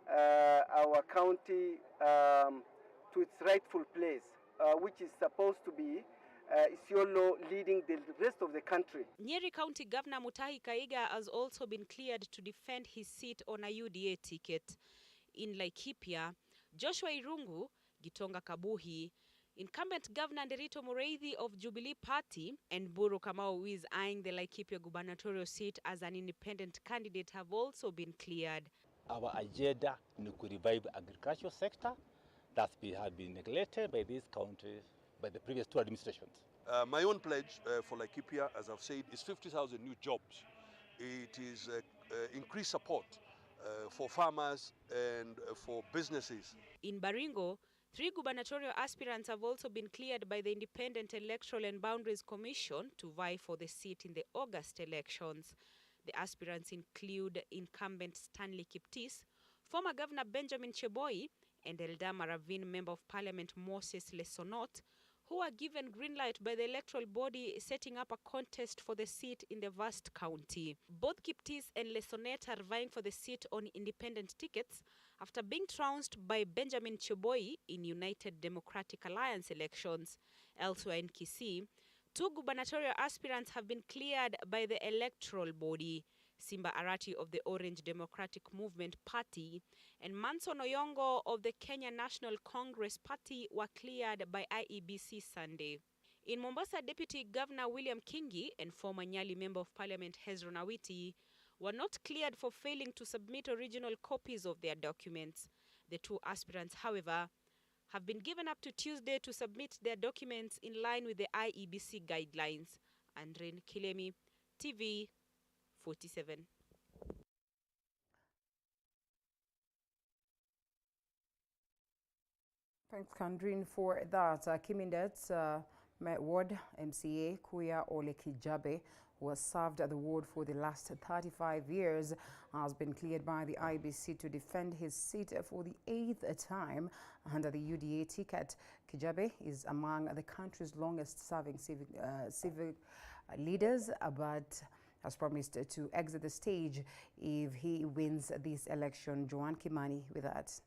our county to its rightful place, which is supposed to be Isiolo leading the rest of the country. Nyeri County Governor Mutahi Kaiga has also been cleared to defend his seat on a UDA ticket. In Laikipia, Joshua Irungu, Gitonga Kabuhi, incumbent Governor Nderito Mureithi of Jubilee Party, and Buru Kamau, who is eyeing the Laikipia gubernatorial seat as an independent candidate, have also been cleared. Our agenda is to revive agricultural sector that has been neglected by these countries by the previous two administrations. My own pledge for Laikipia, as I've said, is 50,000 new jobs. It is increased support for farmers and for businesses. In Baringo, 3 gubernatorial aspirants have also been cleared by the Independent Electoral and Boundaries Commission to vie for the seat in the August elections. The aspirants include incumbent Stanley Kiptis, former Governor Benjamin Cheboy, and Eldama Ravine Member of Parliament Moses Lesonot, who are given green light by the electoral body setting up a contest for the seat in the vast county. Both Kiptis and Lesonet are vying for the seat on independent tickets after being trounced by Benjamin Cheboy in United Democratic Alliance elections. Elsewhere in Kisii, 2 gubernatorial aspirants have been cleared by the electoral body. Simba Arati of the Orange Democratic Movement Party and Manson Oyongo of the Kenya National Congress Party were cleared by IEBC Sunday. In Mombasa, Deputy Governor William Kingi and former Nyali Member of Parliament Hezron Awiti were not cleared for failing to submit original copies of their documents. The 2 aspirants, however, have been given up to Tuesday to submit their documents in line with the IEBC guidelines. Andrin Kilemi, TV 47. Thanks, Kandrin, for that. Kimindet's ward MCA Kuya Ole Kijabe, who has served the ward for the last 35 years, has been cleared by the IBC to defend his seat for the 8th time under the UDA ticket. Kijabe is among the country's longest-serving civic leaders, but has promised to exit the stage if he wins this election. Joanne Kimani with that.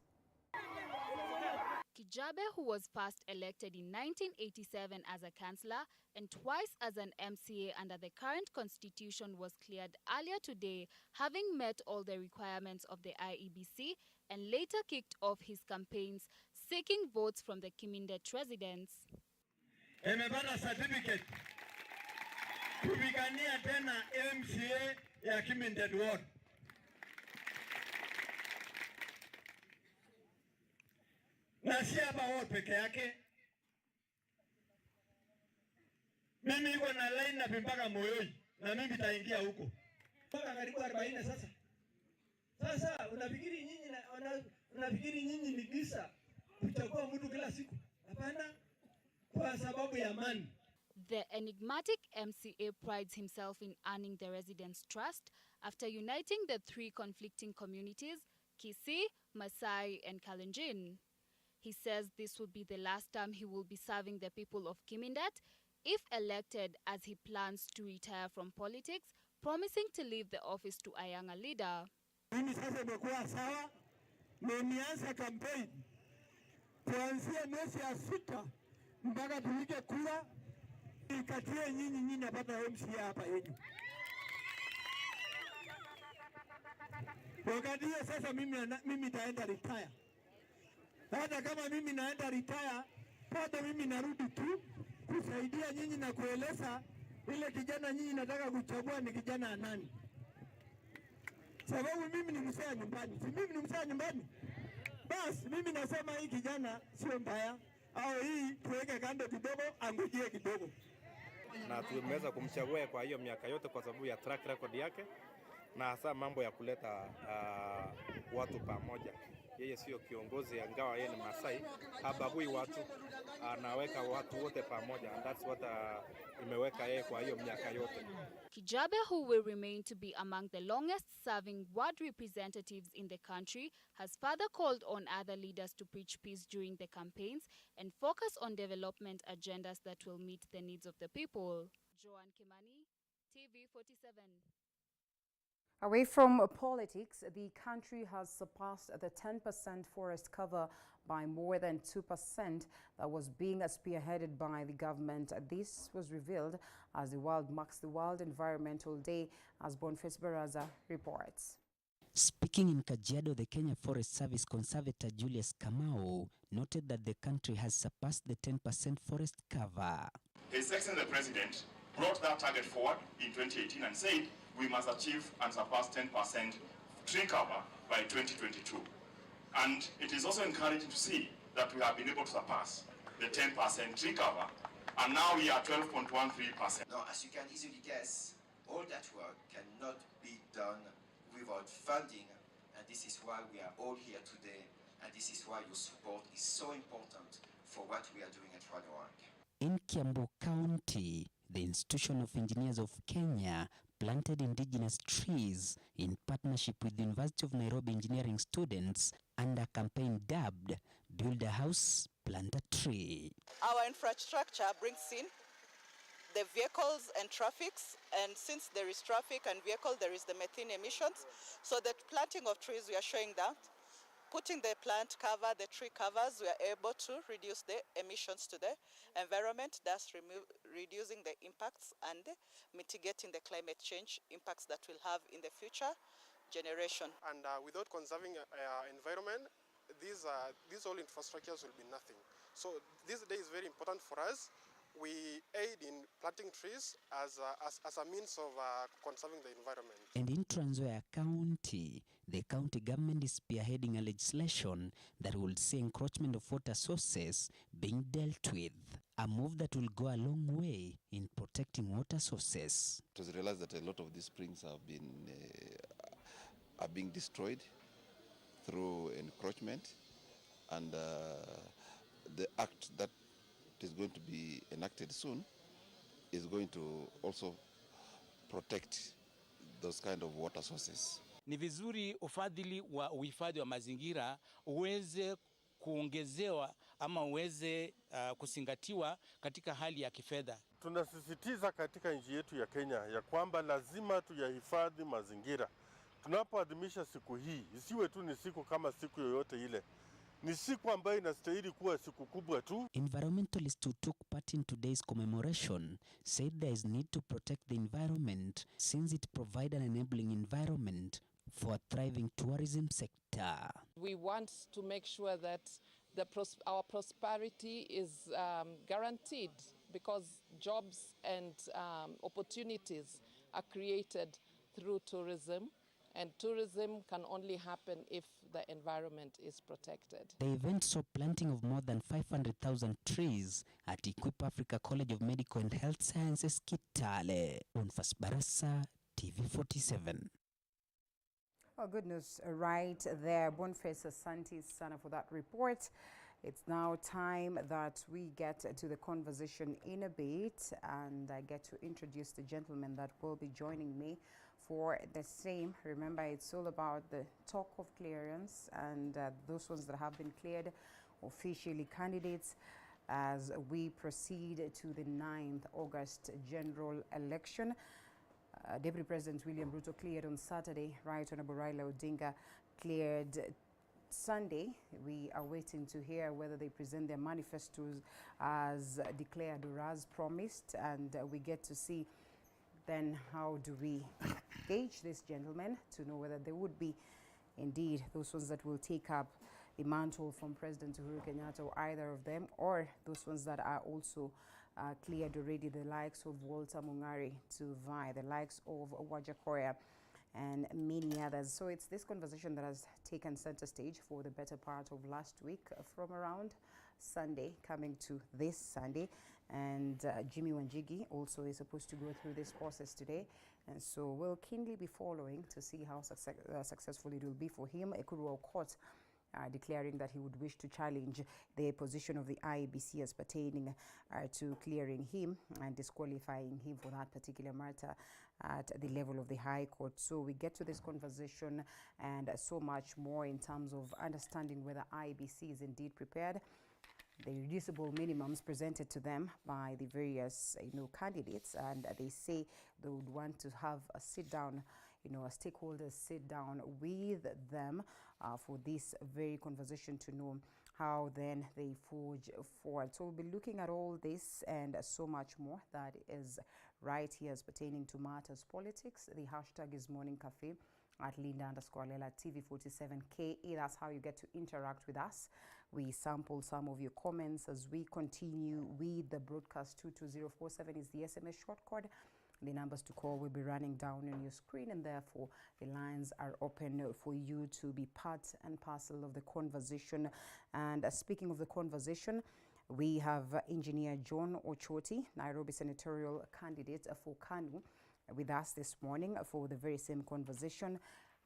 Kijabe, who was first elected in 1987 as a councillor and twice as an MCA under the current constitution, was cleared earlier today, having met all the requirements of the IEBC, and later kicked off his campaigns, seeking votes from the Kimindet residents. Nimepata certificate kupigania tena MCA ya Kimindet ward. Na si hapa ward peke yake. Mimi niko na line na mpaka Moyoi na mimi nitaingia huko. Mpaka karibu 40 sasa. Sasa unafikiri nyinyi ni gisa kuchagua mtu kila siku? Hapana, kwa sababu ya amani. The enigmatic MCA prides himself in earning the residents' trust after uniting the 3 conflicting communities, Kisii, Masai, and Kalenjin. He says this will be the last time he will be serving the people of Kimindet if elected, as he plans to retire from politics, promising to leave the office to a younger leader. Mimi sasa nimekuwa sawa, na nianza campaign kuanzia mwezi ya 6 mpaka tupige kura. Nikatie nyinyi napata MCA hapa yenu. Wakati hiyo sasa mimi nitaenda retire. Hata kama mimi naenda retire, bado mimi narudi tu kusaidia nyinyi na kueleza ile kijana nyinyi nataka kuchagua ni kijana nani. Sababu mimi ni mzee nyumbani. Si mimi ni mzee nyumbani. Basi mimi nasema hii kijana sio mbaya, au hii tuweke kando kidogo, angojee kidogo. Na tumeweza kumchagua kwa hiyo miaka yote kwa sababu ya track record yake na hasa mambo ya kuleta watu pamoja. Yeye sio kiongozi, ingawa yeye ni Masai, habagui watu, anaweka watu wote pamoja, and that's what imeweka yeye kwa hiyo miaka yote. Kijabe, who will remain to be among the longest-serving ward representatives in the country, has further called on other leaders to preach peace during the campaigns and focus on development agendas that will meet the needs of the people. Joanne Kimani, TV 47. Away from politics, the country has surpassed the 10% forest cover by more than 2% that was being spearheaded by the government. This was revealed as the world marks the World Environmental Day, as Boniface Baraza reports. Speaking in Kajiado, the Kenya Forest Service Conservator Julius Kamau noted that the country has surpassed the 10% forest cover. His Excellency the President brought that target forward in 2018 and said we must achieve and surpass 10% tree cover by 2022. And it is also encouraging to see that we have been able to surpass the 10% tree cover, and now we are 12.13%. Now, as you can easily guess, all that work cannot be done without funding, and this is why we are all here today And this is why your support is so important for what we are doing at Radio 1. In Kiambu County, the Institution of Engineers of Kenya planted indigenous trees in partnership with the University of Nairobi engineering students under a campaign dubbed Build a House, Plant a Tree. Our infrastructure brings in the vehicles and traffics, and since there is traffic and vehicle, there is the methane emissions. So the planting of trees, we are showing that. Putting the plant cover, the tree covers, we are able to reduce the emissions to the environment, thus reducing the impacts and mitigating the climate change impacts that we'll have in the future generation. And without conserving environment, these all infrastructures will be nothing. So this day is very important for us. We aid in planting trees as a means of conserving the environment. And in Trans Nzoia County, the county government is spearheading a legislation that will see encroachment of water sources being dealt with, a move that will go a long way in protecting water sources. It was realized that a lot of these springs are being destroyed through encroachment, and the act that is going to be enacted soon is going to also protect those kind of water sources. Ni vizuri ufadhili wa uhifadhi wa mazingira uweze kuongezewa ama uweze kusingatiwa katika hali ya kifedha. Tunasisitiza katika nchi yetu ya Kenya ya kwamba lazima tuyahifadhi mazingira. Tunapoadhimisha siku hii, isiwe tu ni siku kama siku yoyote ile. Ni siku ambayo inastahili kuwa siku kubwa tu. Environmentalists who took part in today's commemoration said there is need to protect the environment since it provides an enabling environment for a thriving tourism sector. We want to make sure that our prosperity is guaranteed, because jobs and opportunities are created through tourism. And tourism can only happen if the environment is protected. The event saw planting of more than 500,000 trees at Equip Africa College of Medical and Health Sciences, Kitale. Bonfas Barasa, TV47. Oh, good news right there. Boniface Asante Sana for that report. It's now time that we get to the conversation in a bit, and I get to introduce the gentleman that will be joining me for the same. Remember, it's all about the talk of clearance and those ones that have been cleared, officially candidates, as we proceed to the 9th August general election. Deputy President William Ruto cleared on Saturday. Right Honorable Raila Odinga cleared Sunday. We are waiting to hear whether they present their manifestos as declared or as promised, and we get to see then how do we gauge this gentleman to know whether there would be indeed those ones that will take up the mantle from President Uhuru Kenyatta, or either of them, or those ones that are also cleared already, the likes of Walter Mungari to vie, the likes of Wajakoya, and many others. So it's this conversation that has taken center stage for the better part of last week, from around Sunday coming to this Sunday. And Jimmy Wanjigi also is supposed to go through this process today. And so we'll keenly be following to see how successful it will be for him. Ekuru Court declaring that he would wish to challenge the position of the IEBC as pertaining to clearing him and disqualifying him for that particular matter at the level of the High Court. So we get to this conversation and so much more in terms of understanding whether IEBC is indeed prepared. The reducible minimums presented to them by the various candidates, and they say they would want to have a sit down, a stakeholders sit down with them for this very conversation to know how then they forge forward. So we'll be looking at all this and so much more that is right here as pertaining to matters politics. The hashtag is Morning Cafe at Linda_Lela TV47KA. That's how you get to interact with us. We sample some of your comments as we continue with the broadcast. 22047 is the SMS short code. The numbers to call will be running down on your screen, and therefore the lines are open for you to be part and parcel of the conversation. And speaking of the conversation, we have Engineer John Ochoti, Nairobi senatorial candidate for KANU, with us this morning for the very same conversation.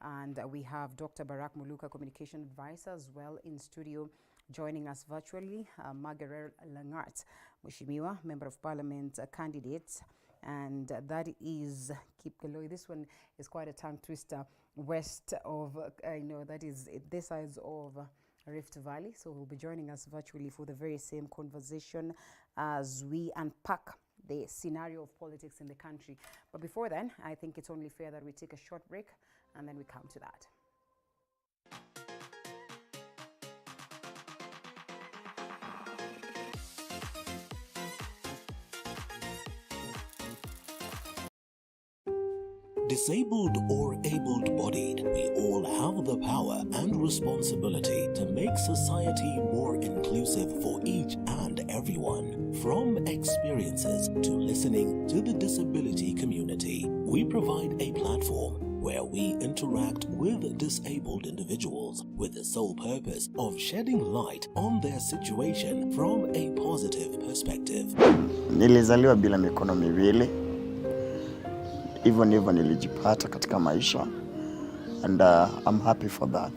And we have Dr. Barak Muluka, Communication Advisor, as well in studio. Joining us virtually, Margaret Langart, Mheshimiwa, Member of Parliament candidate. And that is Kipkeloi. This one is quite a tongue twister. West of, that is this side of Rift Valley. So he'll be joining us virtually for the very same conversation as we unpack the scenario of politics in the country. But before then, I think it's only fair that we take a short break and then we come to that. Disabled or able-bodied, we all have the power and responsibility to make society more inclusive for each and everyone. From experiences to listening to the disability community, we provide a platform where we interact with disabled individuals with the sole purpose of shedding light on their situation from a positive perspective. Nilizaliwa bila mikono miwili. Hivyo nilijipata katika maisha, and I'm happy for that.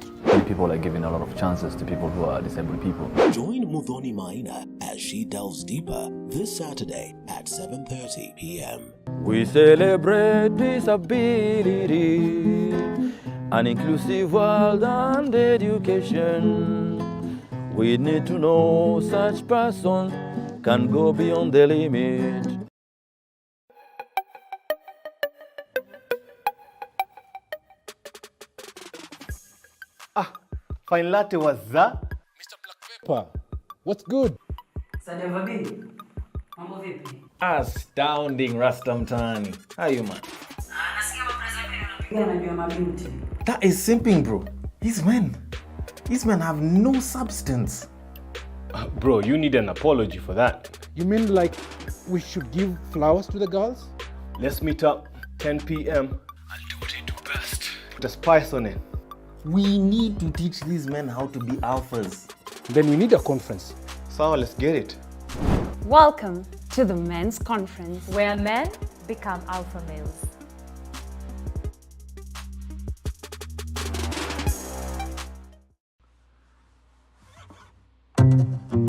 People are giving a lot of chances to people who are disabled people. Join Muthoni Maina as she delves deeper this Saturday at 7:30 p.m. We celebrate disability, an inclusive world and education. We need to know such person can go beyond the limit. Fine latte was that? Mr. Black Pepper, what's good? Sadevabi, mambo vipi? Astounding Rasta mtaani. How are you, man? Nasikia mapreza unapigana mabinti. That is simping, bro. These men have no substance. Bro, you need an apology for that. You mean like we should give flowers to the girls? Let's meet up 10 p.m. I'll do what I do best. Put a spice on it. We need to teach these men how to be alphas. Then we need a conference. So let's get it. Welcome to the Men's Conference, where men become alpha males.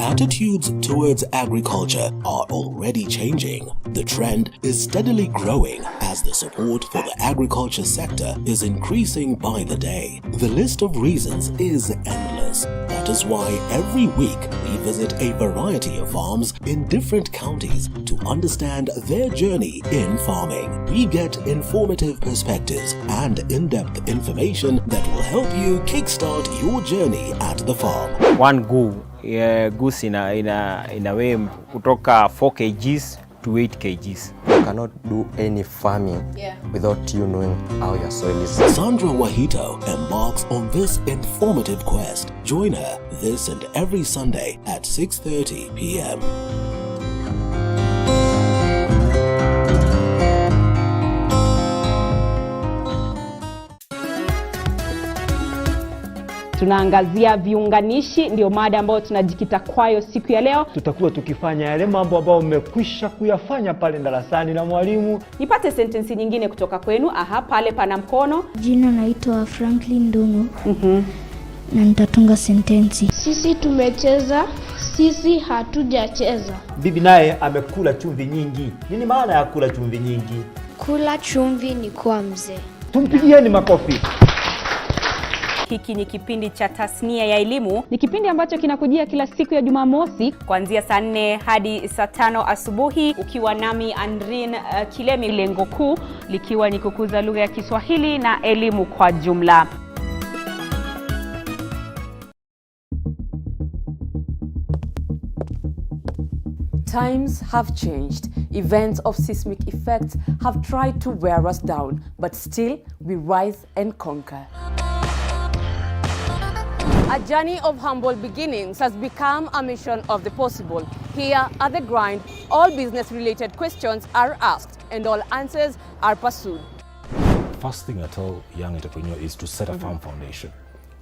Attitudes towards agriculture are already changing. The trend is steadily growing as the support for the agriculture sector is increasing by the day. The list of reasons is endless. That is why every week we visit a variety of farms in different counties to understand their journey in farming. We get informative perspectives and in-depth information that will help you kickstart your journey at the farm. One goose weigh kutoka 4 kgs to 8 kgs. You cannot do any farming without you knowing how your soil is. Sandra Wahito embarks on this informative quest. Join her this and every Sunday at 6:30 p.m. Tunaangazia viunganishi, ndio mada ambayo tunajikita kwayo siku ya leo. Tutakuwa tukifanya yale mambo ambayo mmekwisha kuyafanya pale darasani na mwalimu. Nipate sentensi nyingine kutoka kwenu. Pale pana mkono. Jina naitwa Franklin Ndungu. Na nitatunga sentensi. Sisi tumecheza, sisi hatujacheza. Bibi naye amekula chumvi nyingi. Nini maana ya kula chumvi nyingi? Kula chumvi ni kuwa mzee. Tumpigieni makofi. Hiki ni kipindi cha tasnia ya elimu. Ni kipindi ambacho kinakujia kila siku ya Jumamosi kuanzia saa 4 hadi saa 5 asubuhi, ukiwa nami Andrin Kilemi, lengo kuu likiwa ni kukuza lugha ya Kiswahili na elimu kwa jumla. Times have changed. Events of seismic effects have tried to wear us down, but still we rise and conquer. A journey of humble beginnings has become a mission of the possible. Here at The Grind, all business-related questions are asked and all answers are pursued. First thing I tell young entrepreneurs is to set a firm foundation,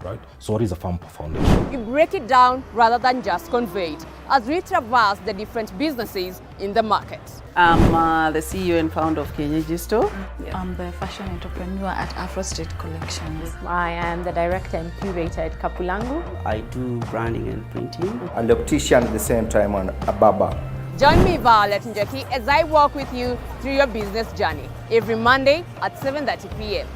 right? So what is a farm foundation? You break it down rather than just convey it as we traverse the different businesses in the market. I'm the CEO and founder of Kenyeji Store. I'm the fashion entrepreneur at Afro Street Collections. I am the director and curator at Kapulangu. I do branding and printing. And the optician at the same time on BAMBA. Join me, Violet Njeki, as I walk with you through your business journey every Monday at 7:30 p.m.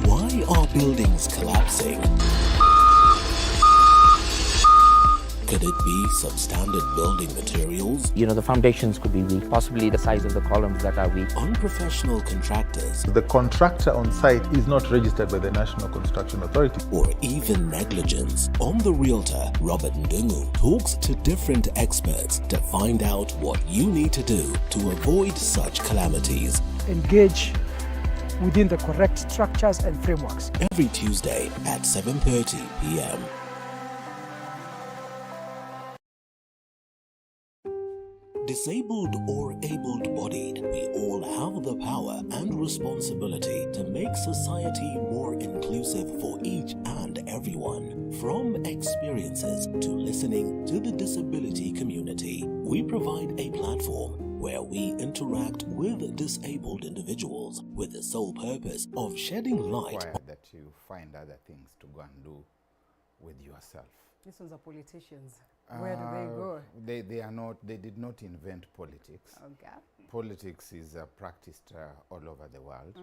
Why are buildings collapsing? Could it be substandard building materials? You know, the foundations could be weak, possibly the size of the columns that are weak. Unprofessional contractors? The contractor on site is not registered by the National Construction Authority. Or even negligence? On The Realtor, Robert Ndungu talks to different experts to find out what you need to do to avoid such calamities. Engage within the correct structures and frameworks. Every Tuesday at 7:30 p.m. Disabled or able-bodied, we all have the power and responsibility to make society more inclusive for each and everyone. From experiences to listening to the disability community, we provide a platform where we interact with disabled individuals with the sole purpose of shedding light on that you find other things to go and do with yourself. These ones are politicians. Where do they go? They are not. They did not invent politics. Okay. Politics is practiced all over the world.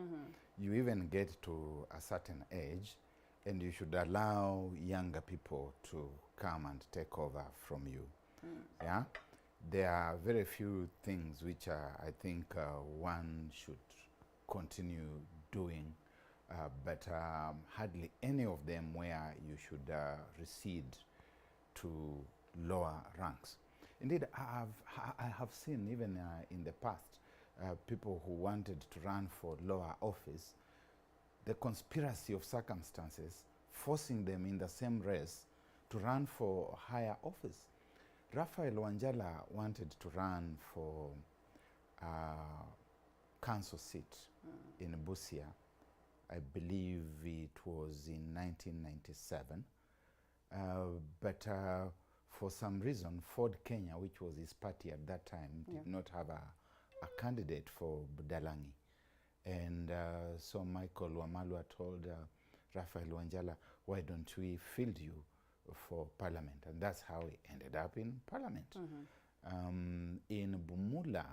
You even get to a certain age, and you should allow younger people to come and take over from you. Yeah, there are very few things which I think one should continue doing, but hardly any of them where you should recede to lower ranks. Indeed, I have seen even in the past people who wanted to run for lower office, the conspiracy of circumstances forcing them in the same race to run for higher office. Rafael Wanjala wanted to run for council seat in Busia. I believe it was in 1997. But for some reason, Ford Kenya, which was his party at that time, did not have a candidate for Budalangi. And so Michael Wamalwa told Rafael Wanjala, why don't we field you for parliament? And that's how he ended up in parliament. In Bumula,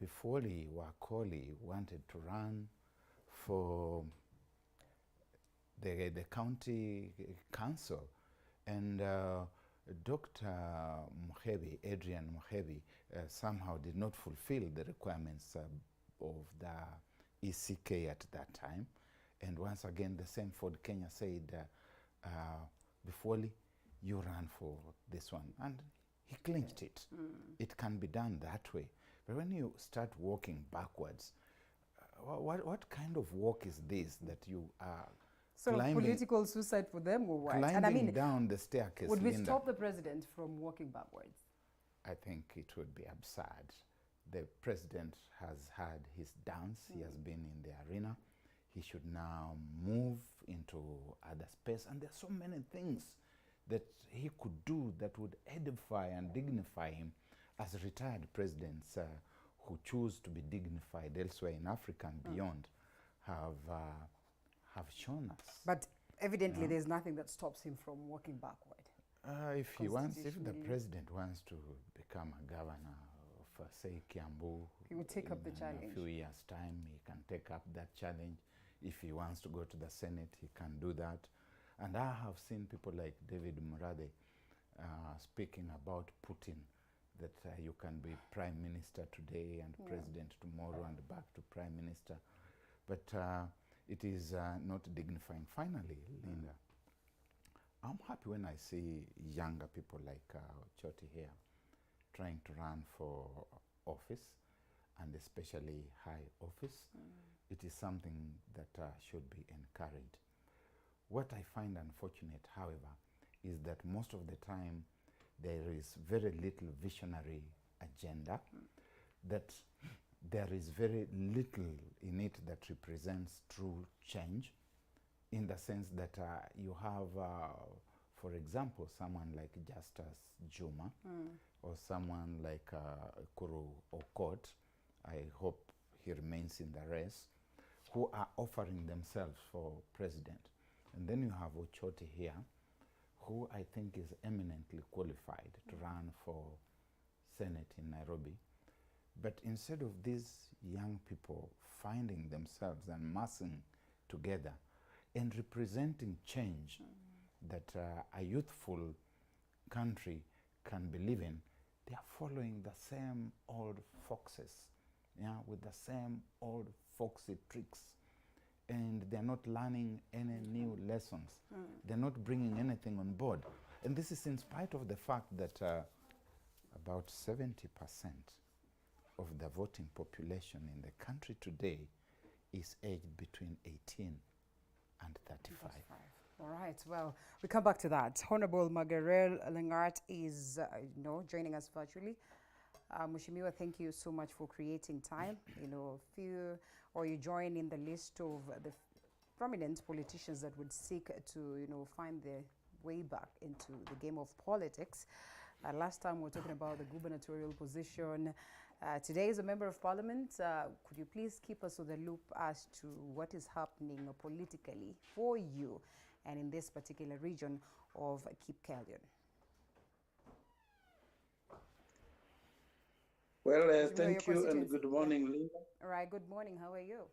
Bifoli Wakoli wanted to run for the county council, and Dr. Muhebi, Adrian Muhebi, somehow did not fulfill the requirements of the ECK at that time. And once again, the same Ford Kenya said, Bifoli, you run for this one. And he clinched it. It can be done that way. But when you start walking backwards, what kind of walk is this that you are So political suicide for them or what? Climbing And I mean, down the staircase. Would we Linda, stop the president from walking backwards? I think it would be absurd. The president has had his dance. He has been in the arena. He should now move into other space. And there are so many things that he could do that would edify and dignify him, as retired presidents who choose to be dignified elsewhere in Africa and beyond have shown us. But evidently there's nothing that stops him from walking backward. If the president wants to become a governor of, say, Kiambu, he will take up the challenge. In a few years' time, he can take up that challenge. If he wants to go to the Senate, he can do that. And I have seen people like David Murade speaking about Putin, that you can be prime minister today and president tomorrow and back to prime minister. But it is not dignifying. Finally, Linda, I'm happy when I see younger people like Choti here trying to run for office, and especially high office. It is something that should be encouraged. What I find unfortunate, however, is that most of the time there is very little visionary agenda, that there is very little in it that represents true change, in the sense that you have, for example, someone like Justice Juma, or someone like Kuru Okot, I hope he remains in the race, who are offering themselves for president. And then you have Ochoti here, who I think is eminently qualified to run for Senate in Nairobi. But instead of these young people finding themselves and massing together and representing change that a youthful country can believe in, they are following the same old foxes, yeah, with the same old foxy tricks. And they're not learning any new lessons. They're not bringing anything on board. And this is in spite of the fact that about 70% of the voting population in the country today is aged between 18 and 35. All right, well, we come back to that. Honorable Margaret Lengart is joining us virtually. Mheshimiwa, thank you so much for creating time. You join in the list of the prominent politicians that would seek to, find their way back into the game of politics. Last time we were talking about the gubernatorial position. Today is a member of parliament. Could you please keep us on the loop as to what is happening politically for you and in this particular region of Kipkelion? Well, thank you and good morning, Linda. All right, good morning. How are you?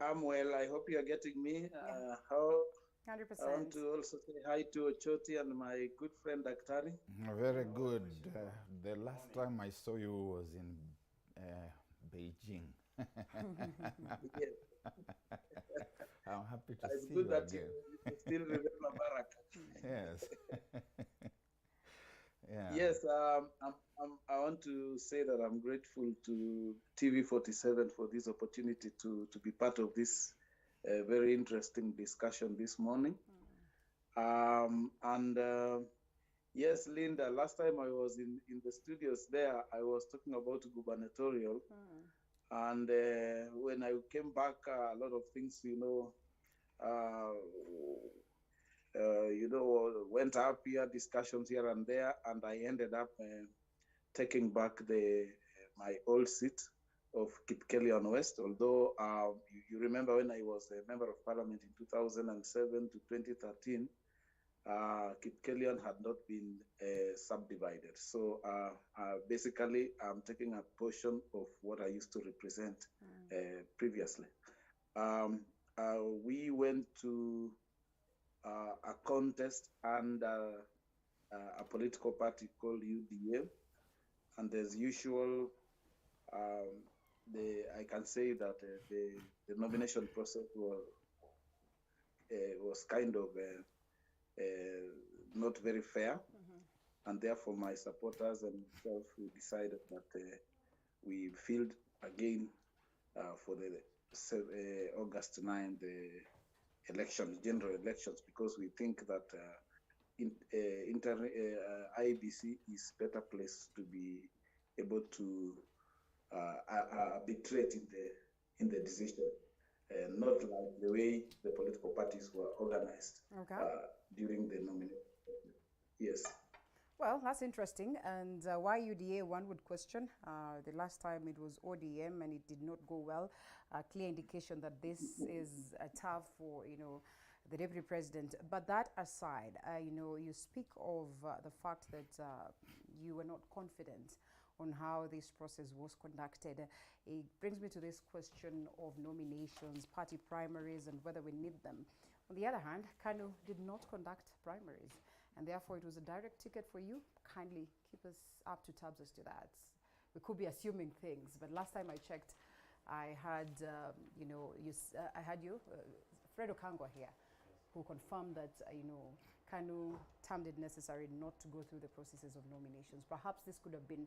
I'm well. I hope you are getting me. Yeah. 100%. I want to also say hi to Ochoti and my good friend Daktari. Very good. The last time I saw you was in Beijing. Yes. I'm happy to it's see good you that again. you still remember Barak. Yes. Yeah. Yes, I want to say that I'm grateful to TV47 for this opportunity to be part of this very interesting discussion this morning. Yes, Linda, last time I was in the studios there, I was talking about gubernatorial. And when I came back, a lot of things, went up here, discussions here and there, and I ended up taking back my old seat of Kipkelion West. Although you remember when I was a member of parliament in 2007 to 2013, Kipkelion had not been subdivided. So basically, I'm taking a portion of what I used to represent previously. We went to a contest under a political party called UDA, and as usual, I can say that the nomination process was kind of not very fair, and therefore my supporters and myself, we decided that we filled again for the August 9, the general elections, because we think that IBC is better placed to be able to arbitrate in the decision, not like the way the political parties were organized during the nomination. Yes. Well, that's interesting. And why UDA, one would question. The last time it was ODM and it did not go well. A clear indication that this is tough for, the deputy president. But that aside, you speak of the fact that you were not confident on how this process was conducted. It brings me to this question of nominations, party primaries, and whether we need them. On the other hand, Kanu did not conduct primaries, and therefore it was a direct ticket for you. Kindly keep us up to tabs as to that. We could be assuming things, but last time I checked, I had, I had you, Fred Okangwa here, who confirmed that, Kanu termed it necessary not to go through the processes of nominations. Perhaps this could have been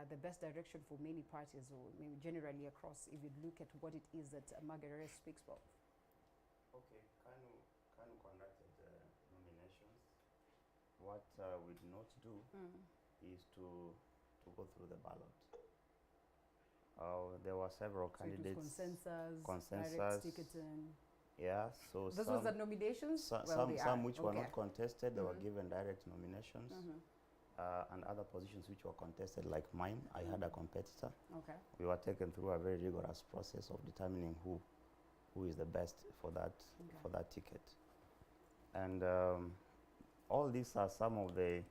the best direction for many parties, or maybe generally across, if you look at what it is that Margaret speaks about. Okay, Kanu conducted nominations. what we did not do is to go through the ballot. There were several candidates. Consensus, direct ticketing. Yeah, so this was the nominations? Some which were not contested, they were given direct nominations. And other positions which were contested, like mine, I had a competitor. Okay. We were taken through a very rigorous process of determining who is the best for that ticket. And all these are some of the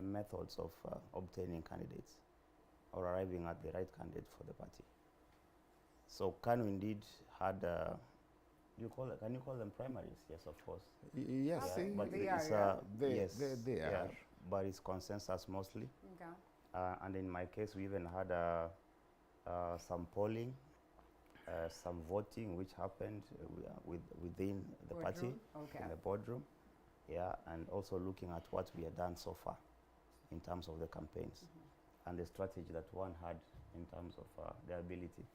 methods of obtaining candidates or arriving at the right candidate for the party. So KANU indeed had, can you call them primaries? Yes, of course. Yes, yeah, but they are. Are. But it's consensus mostly. Okay. And in my case, we even had some polling, some voting, which happened within the party, in the boardroom. Yeah, and also looking at what we had done so far in terms of the campaigns and the strategy that one had in terms of their ability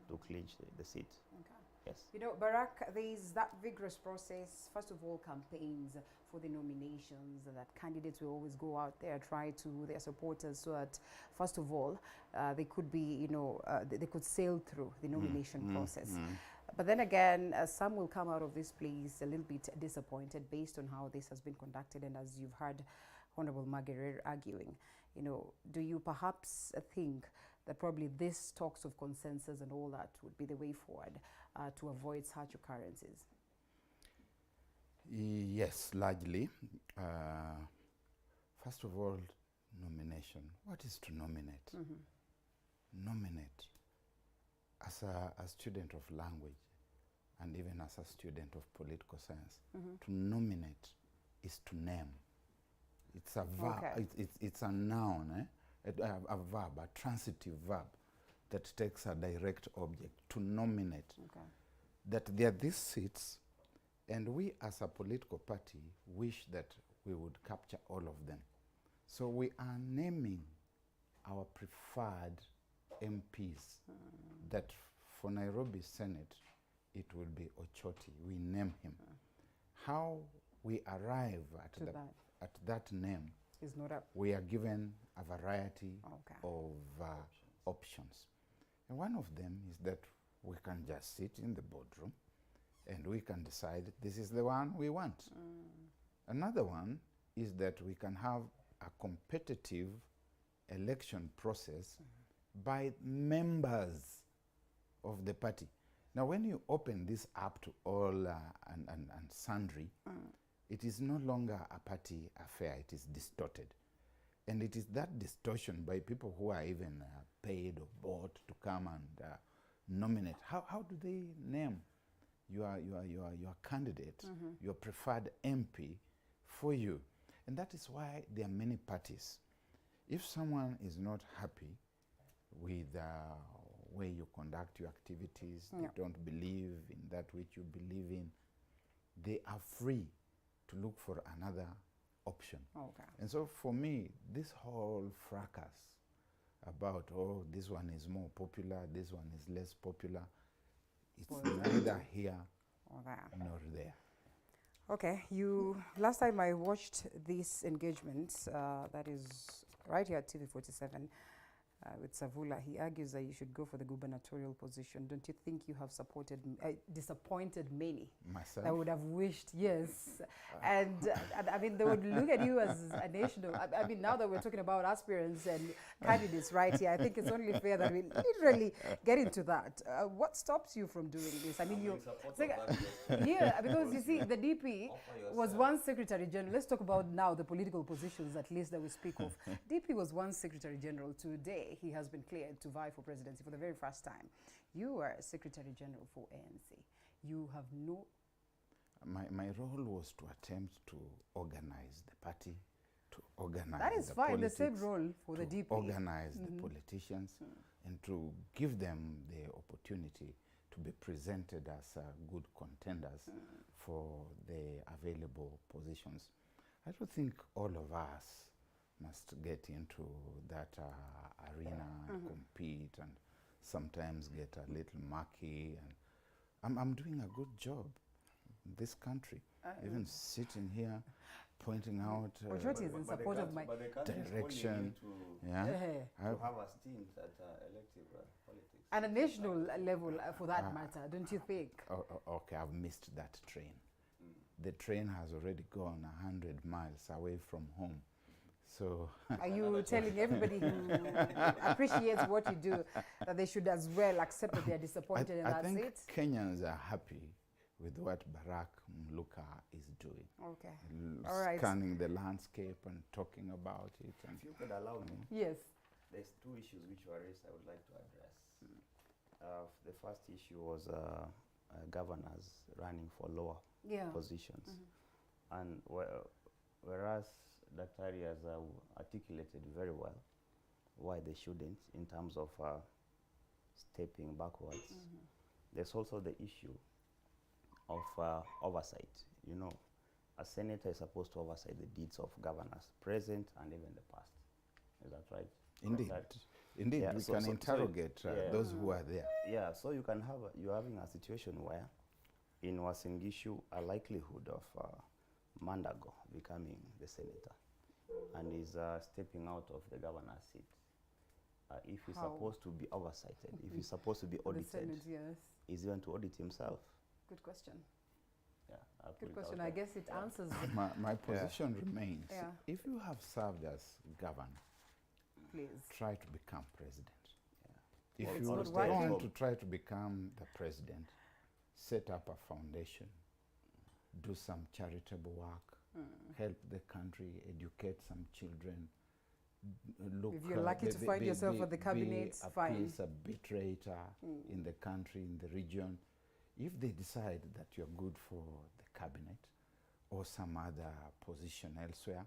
to clinch the seat. Okay. Yes. You know, Barack, there's that vigorous process, first of all, campaigns for the nominations, that candidates will always go out there, try to their supporters, so that, first of all, they could be, you know, they could sail through the nomination process. But then again, some will come out of this place a little bit disappointed based on how this has been conducted, and as you've heard Honorable Margaret arguing, you know, do you perhaps think that probably this talks of consensus and all that would be the way forward to avoid such occurrences? Yes, largely. First of all, nomination. What is to nominate? Nominate. As a student of language, and even as a student of political science, to nominate is to name. It's a verb. It's a noun, a verb, a transitive verb that takes a direct object. To nominate. That there are these seats, and we as a political party wish that we would capture all of them. So we are naming our preferred MPs that for Nairobi Senate, it will be Ochoti. We name him. How we arrive at that name is not up. We are given a variety of options. And one of them is that we can just sit in the boardroom and we can decide this is the one we want. Another one is that we can have a competitive election process by members of the party. Now, when you open this up to all and sundry, it is no longer a party affair, it is distorted. And it is that distortion by people who are even paid or bought to come and nominate. How do they name your candidate, your preferred MP for you? And that is why there are many parties. If someone is not happy with the way you conduct your activities, they don't believe in that which you believe in, they are free to look for another option. And so for me, this whole fracas about, oh, this one is more popular, this one is less popular, it's neither here nor there. Okay, last time I watched this engagement, that is right here at TV47, with Savula, he argues that you should go for the gubernatorial position. Don't you think you have disappointed many? Myself? I would have wished, yes. And I mean, they would look at you as a national. I mean, now that we're talking about aspirants and candidates right here, I think it's only fair that we literally get into that. What stops you from doing this? I mean, yeah, because you see, the DP was once Secretary General. Let's talk about now the political positions, at least, that we speak of. DP was once Secretary General. Today, he has been cleared to vie for presidency for the very first time. You are Secretary General for ANC. You have no... My role was to attempt to organize the party, to organize that is the fine, politics, the same role for the DP. Organize the politicians and to give them the opportunity to be presented as good contenders for the available positions. I don't think all of us must get into that arena and compete and sometimes get a little murky. And I'm doing a good job in this country. Even sitting here, pointing out Ochoti is in support of my direction. Yeah, to have a stint at elective politics. And a national level, for that matter, don't you think? Okay, I've missed that train. The train has already gone 100 miles away from home. So are you telling everybody who appreciates what you do that they should as well accept that they are disappointed and that's it? I think Kenyans are happy with what Barack Mluka is doing. Okay. All right. Scanning the landscape and talking about it. And if you could allow me. Yes. There's two issues which were raised I would like to address. The first issue was governors running for lower positions. And whereas Daktari has articulated very well why they shouldn't in terms of stepping backwards, there's also the issue of oversight. You know, a senator is supposed to oversight the deeds of governors, present and even the past. Is that right? Indeed. Indeed, we can interrogate those who are there. Yeah, so you can have, you're having a situation where in Uasin Gishu, a likelihood of Mandago becoming the senator and is stepping out of the governor's seat. If he's supposed to be oversighted, if he's supposed to be audited, Senate, is he going to audit himself? Good question. Yeah, good question. I guess it answers. My position remains. If you have served as governor, please try to become president. If you want to try to become the president, set up a foundation, do some charitable work, help the country, educate some children. Look, if you're lucky to find yourself at the cabinet, fine. Be a arbitrator in the country, in the region. If they decide that you're good for the cabinet or some other position elsewhere,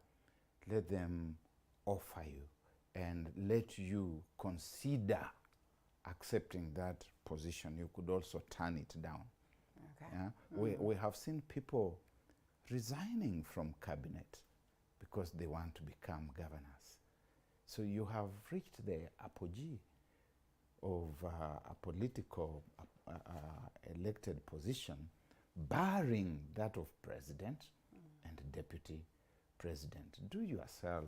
let them offer you and let you consider accepting that position. You could also turn it down. Okay. Yeah? We have seen people resigning from cabinet because they want to become governors. So you have reached the apogee of a political elected position, barring that of president and deputy president. Do yourself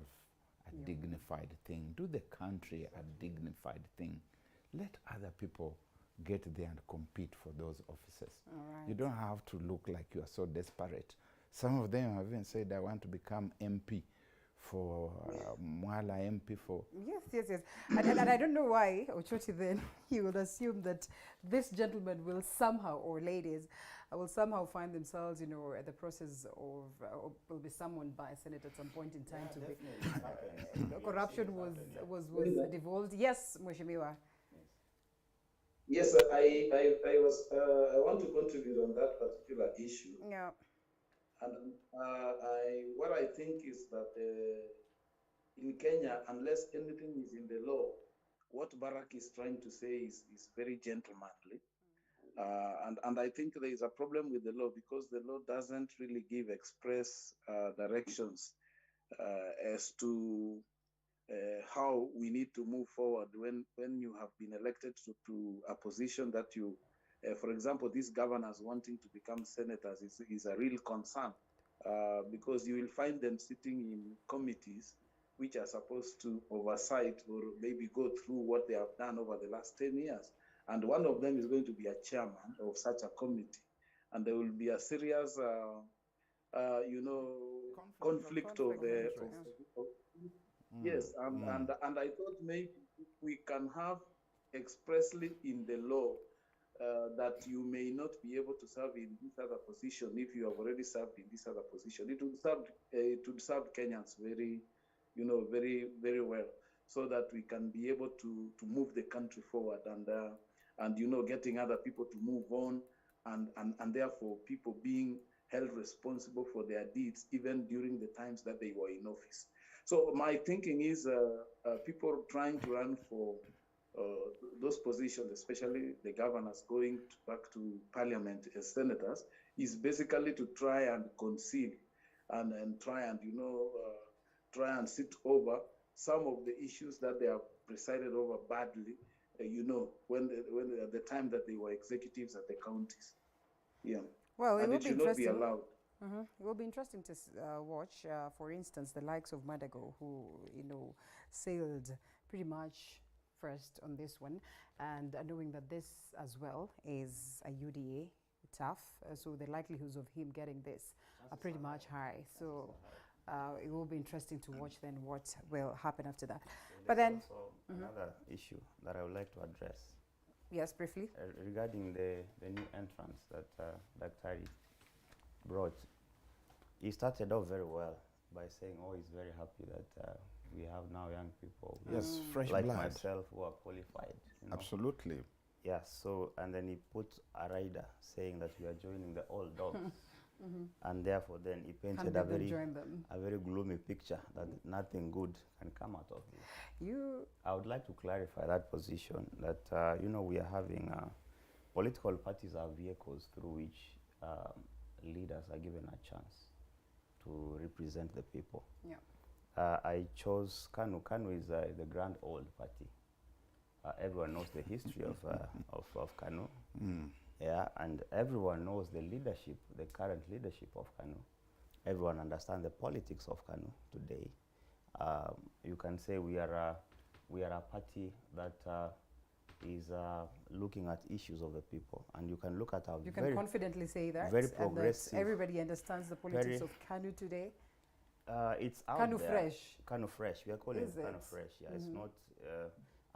a dignified thing. Do the country a dignified thing. Let other people get there and compete for those offices. Right. You don't have to look like you are so desperate. Some of them have even said, I want to become MP for Mwala MP for... Yes. And I don't know why, Ochoti then, he would assume that this gentleman will somehow, or ladies, will somehow find themselves, you know, at the process of, will be summoned by a Senate at some point in time to be... corruption was divulged. Yes, Mheshimiwa. Yes, I want to contribute on that particular issue. Yeah. And what I think is that in Kenya, unless anything is in the law, what Barack is trying to say is very gentlemanly. And I think there is a problem with the law because the law doesn't really give express directions as to how we need to move forward when you have been elected to a position that you, for example, these governors wanting to become senators is a real concern because you will find them sitting in committees which are supposed to oversight or maybe go through what they have done over the last 10 years. And one of them is going to be a chairman of such a committee. And there will be a serious, conflict of yes, and I thought maybe we can have expressly in the law that you may not be able to serve in this other position if you have already served in this other position. It would serve Kenyans very, very, very well, so that we can be able to move the country forward and getting other people to move on and therefore people being held responsible for their deeds even during the times that they were in office. So my thinking is people trying to run for those positions, especially the governors going back to parliament as senators, is basically to try and conceal and try and try and sit over some of the issues that they have presided over badly. When at the time that they were executives at the counties. Yeah. Well, and it should not be allowed. It will be interesting to watch, for instance, the likes of Madago, who, sailed pretty much first on this one, and knowing that this as well is a UDA tough, so the likelihoods of him getting this are pretty much high. So it will be interesting to watch then what will happen after that. But then also another issue that I would like to address. Yes, briefly. Regarding the new entrance that Dr. brought. He started off very well by saying, oh, he's very happy that we have now young people. Yes, fresh like blood. myself who are qualified. Absolutely. Yeah, so, and then he put a rider saying that we are joining the old dogs. And therefore then he painted a very gloomy picture that nothing good can come out of this. I would like to clarify that position that, we are having political parties are vehicles through which leaders are given a chance to represent the people. Yeah. I chose KANU. KANU is the grand old party. Everyone knows the history of KANU. Yeah, and everyone knows the leadership, the current leadership of KANU. Everyone understands the politics of KANU today. You can say we are a party that is looking at issues of the people, and you can look at our You can confidently say that, very progressive, and that everybody understands the politics of KANU today. It's out KANU there. Fresh. KANU Fresh. We are calling it KANU Fresh. Yeah, it's not.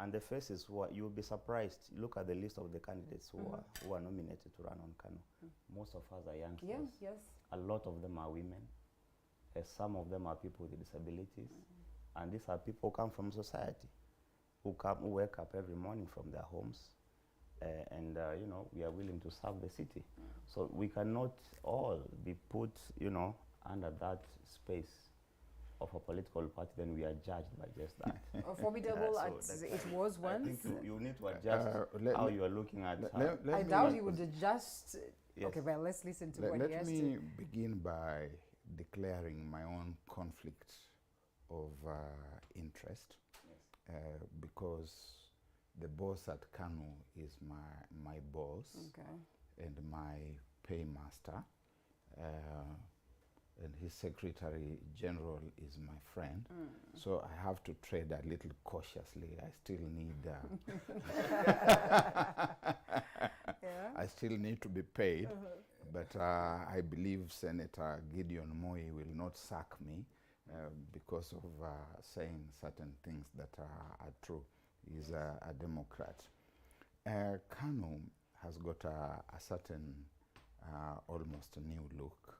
And the faces you will be surprised. Look at the list of the candidates who are nominated to run on KANU. Most of us are youngsters. Yes. A lot of them are women. Some of them are people with disabilities, and these are people who come from society, who wake up every morning from their homes, and we are willing to serve the city. So we cannot all be put, under that space of a political party, then we are judged by just that. Formidable as it was once. I think you need to adjust how you are looking at I doubt you would adjust. Yes. Okay, well, let's listen to what he has to. Let me begin by declaring my own conflict of interest, because the boss at KANU is my boss and my paymaster. And his secretary general is my friend, so I have to tread a little cautiously. I still need, I still need to be paid, but I believe Senator Gideon Moi will not sack me because of saying certain things that are true. He's a Democrat. KANU has got a certain almost new look,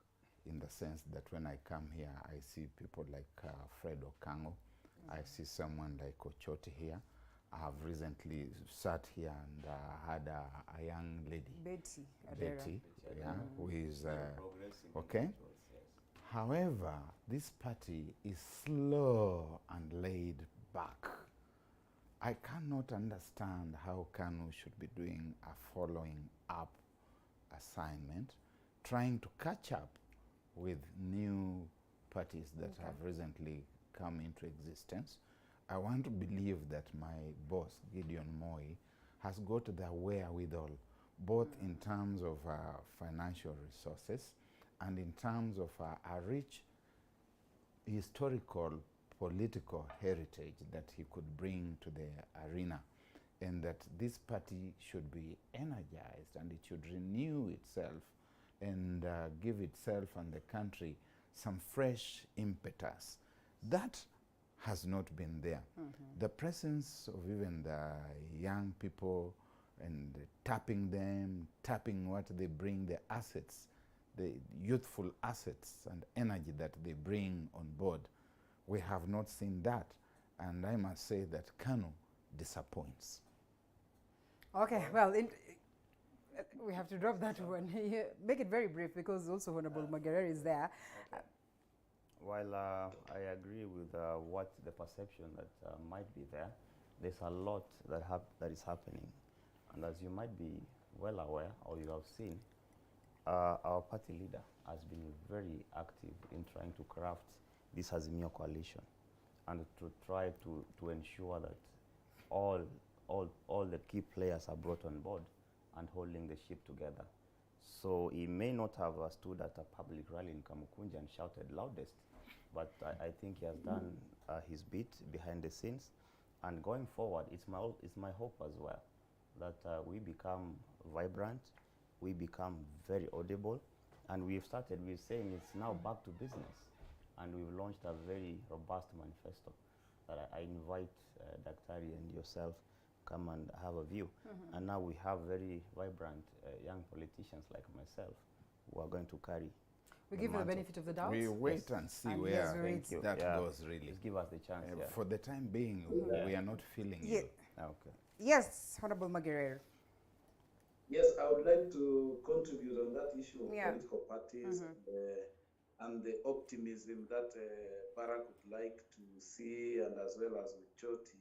in the sense that when I come here, I see people like Fred Okango. I see someone like Ochoti here. I have recently sat here and had a young lady, Betty, who is okay. However, this party is slow and laid back. I cannot understand how KANU should be doing a following up assignment, trying to catch up with new parties that have recently come into existence. I want to believe that my boss, Gideon Moi, has got the wherewithal, both in terms of financial resources and in terms of a rich historical political heritage that he could bring to the arena, and that this party should be energized and it should renew itself and give itself and the country some fresh impetus. That has not been there. The presence of even the young people and tapping them, tapping what they bring, the assets, the youthful assets and energy that they bring on board, we have not seen that. And I must say that KANU disappoints. Okay, well, we have to drop that one. Make it very brief, because also Honorable Magarere is there. While I agree with what the perception that might be there, there's a lot that is happening. And as you might be well aware, or you have seen, our party leader has been very active in trying to craft this Azimio coalition and to try to ensure that all the key players are brought on board and holding the ship together. So he may not have stood at a public rally in Kamukunji and shouted loudest, but I think he has done his bit behind the scenes. And going forward, it's my hope as well that we become vibrant, we become very audible, and we've started with saying it's now back to business. And we've launched a very robust manifesto that I invite Daktari and yourself come and have a view. And now we have very vibrant young politicians like myself who are going to carry. We give you the benefit of the doubt. We wait and see where that goes really. Just give us the chance. For the time being, we are not feeling you. Okay. Yes, Honorable Maguire. Yes, I would like to contribute on that issue of political parties and the optimism that Barack would like to see, and as well as with Choti.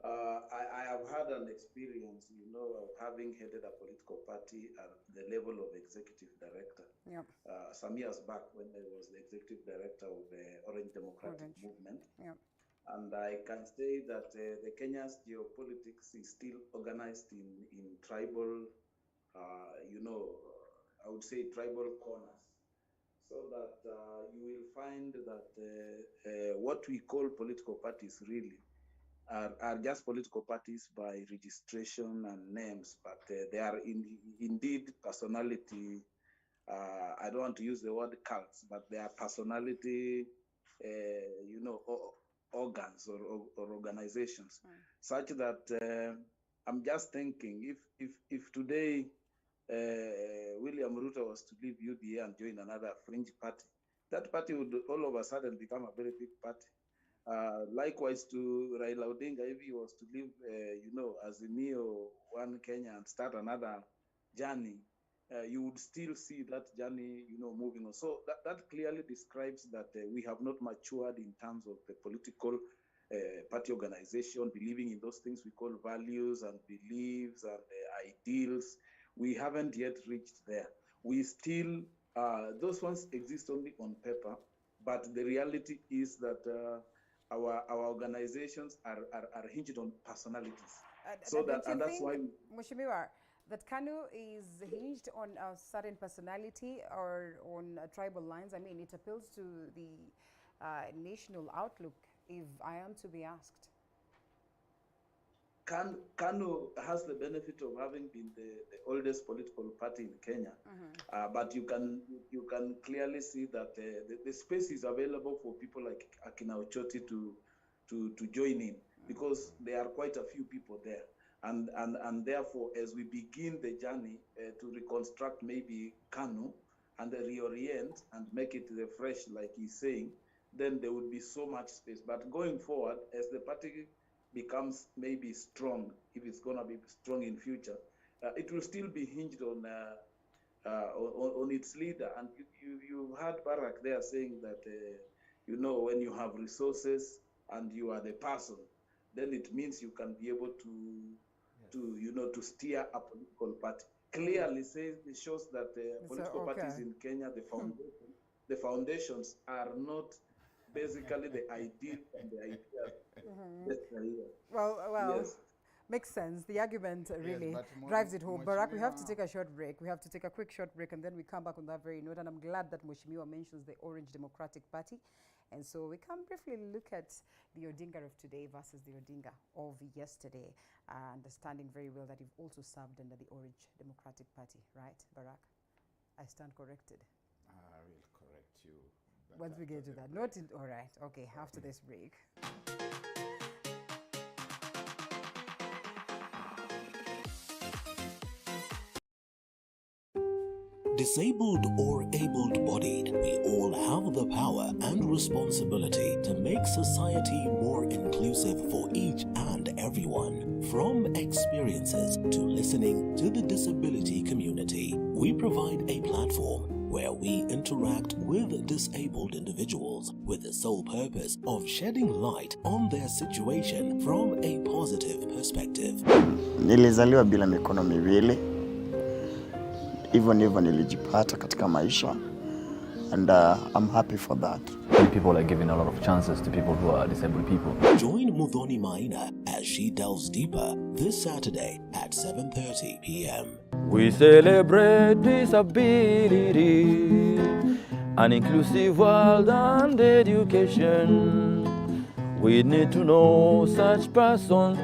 I have had an experience, of having headed a political party at the level of executive director. Some years back when I was the executive director of the Orange Democratic Movement. And I can say that the Kenya's geopolitics is still organized in tribal, I would say tribal corners. So that you will find that what we call political parties really are just political parties by registration and names, but they are indeed personality. I don't want to use the word cults, but they are personality, organs or organizations, such that I'm just thinking if today William Ruto was to leave UDA and join another fringe party, that party would all of a sudden become a very big party. Likewise to Raila Odinga, if he was to leave, Azimio One Kenya and start another journey, you would still see that journey, moving on. So that clearly describes that we have not matured in terms of the political party organization, believing in those things we call values and beliefs and ideals. We haven't yet reached there. We still, those ones exist only on paper, but the reality is that our organizations are hinged on personalities. And that's why, Mheshimiwa, that KANU is hinged on a certain personality or on tribal lines. I mean, it appeals to the national outlook, if I am to be asked. KANU has the benefit of having been the oldest political party in Kenya, but you can clearly see that the space is available for people like Akina Ochoti to join in, because there are quite a few people there, and therefore as we begin the journey to reconstruct maybe KANU and reorient and make it fresh, like he's saying, then there would be so much space. But going forward, as the party becomes maybe strong, if it's going to be strong in future, it will still be hinged on its leader. And you heard Barack there saying that, when you have resources and you are the person, then it means you can be able to steer a political party. Clearly it shows that political parties in Kenya, the foundations are not basically the ideal and the idea. Well, yes. Makes sense. The argument really drives it home. Barack, we have to take a short break. We have to take a quick short break, and then we come back on that very note. And I'm glad that Mheshimiwa mentions the Orange Democratic Party. And so we can briefly look at the Odinga of today versus the Odinga of yesterday, understanding very well that you've also served under the Orange Democratic Party, right, Barack? I stand corrected. I will correct you. Once we get to that. Noted. All right. Okay. After this break. Disabled or able-bodied, we all have the power and responsibility to make society more inclusive for each and everyone. From experiences to listening to the disability community, we provide a platform where we interact with disabled individuals with the sole purpose of shedding light on their situation from a positive perspective. Nilizaliwa bila mikono miwili. Hivyo ndivyo nilijipata katika maisha. and I'm happy for that. People are giving a lot of chances to people who are disabled people. Join Muthoni Maina as she delves deeper this Saturday at 7:30 p.m. We celebrate disability, an inclusive world and education. We need to know such person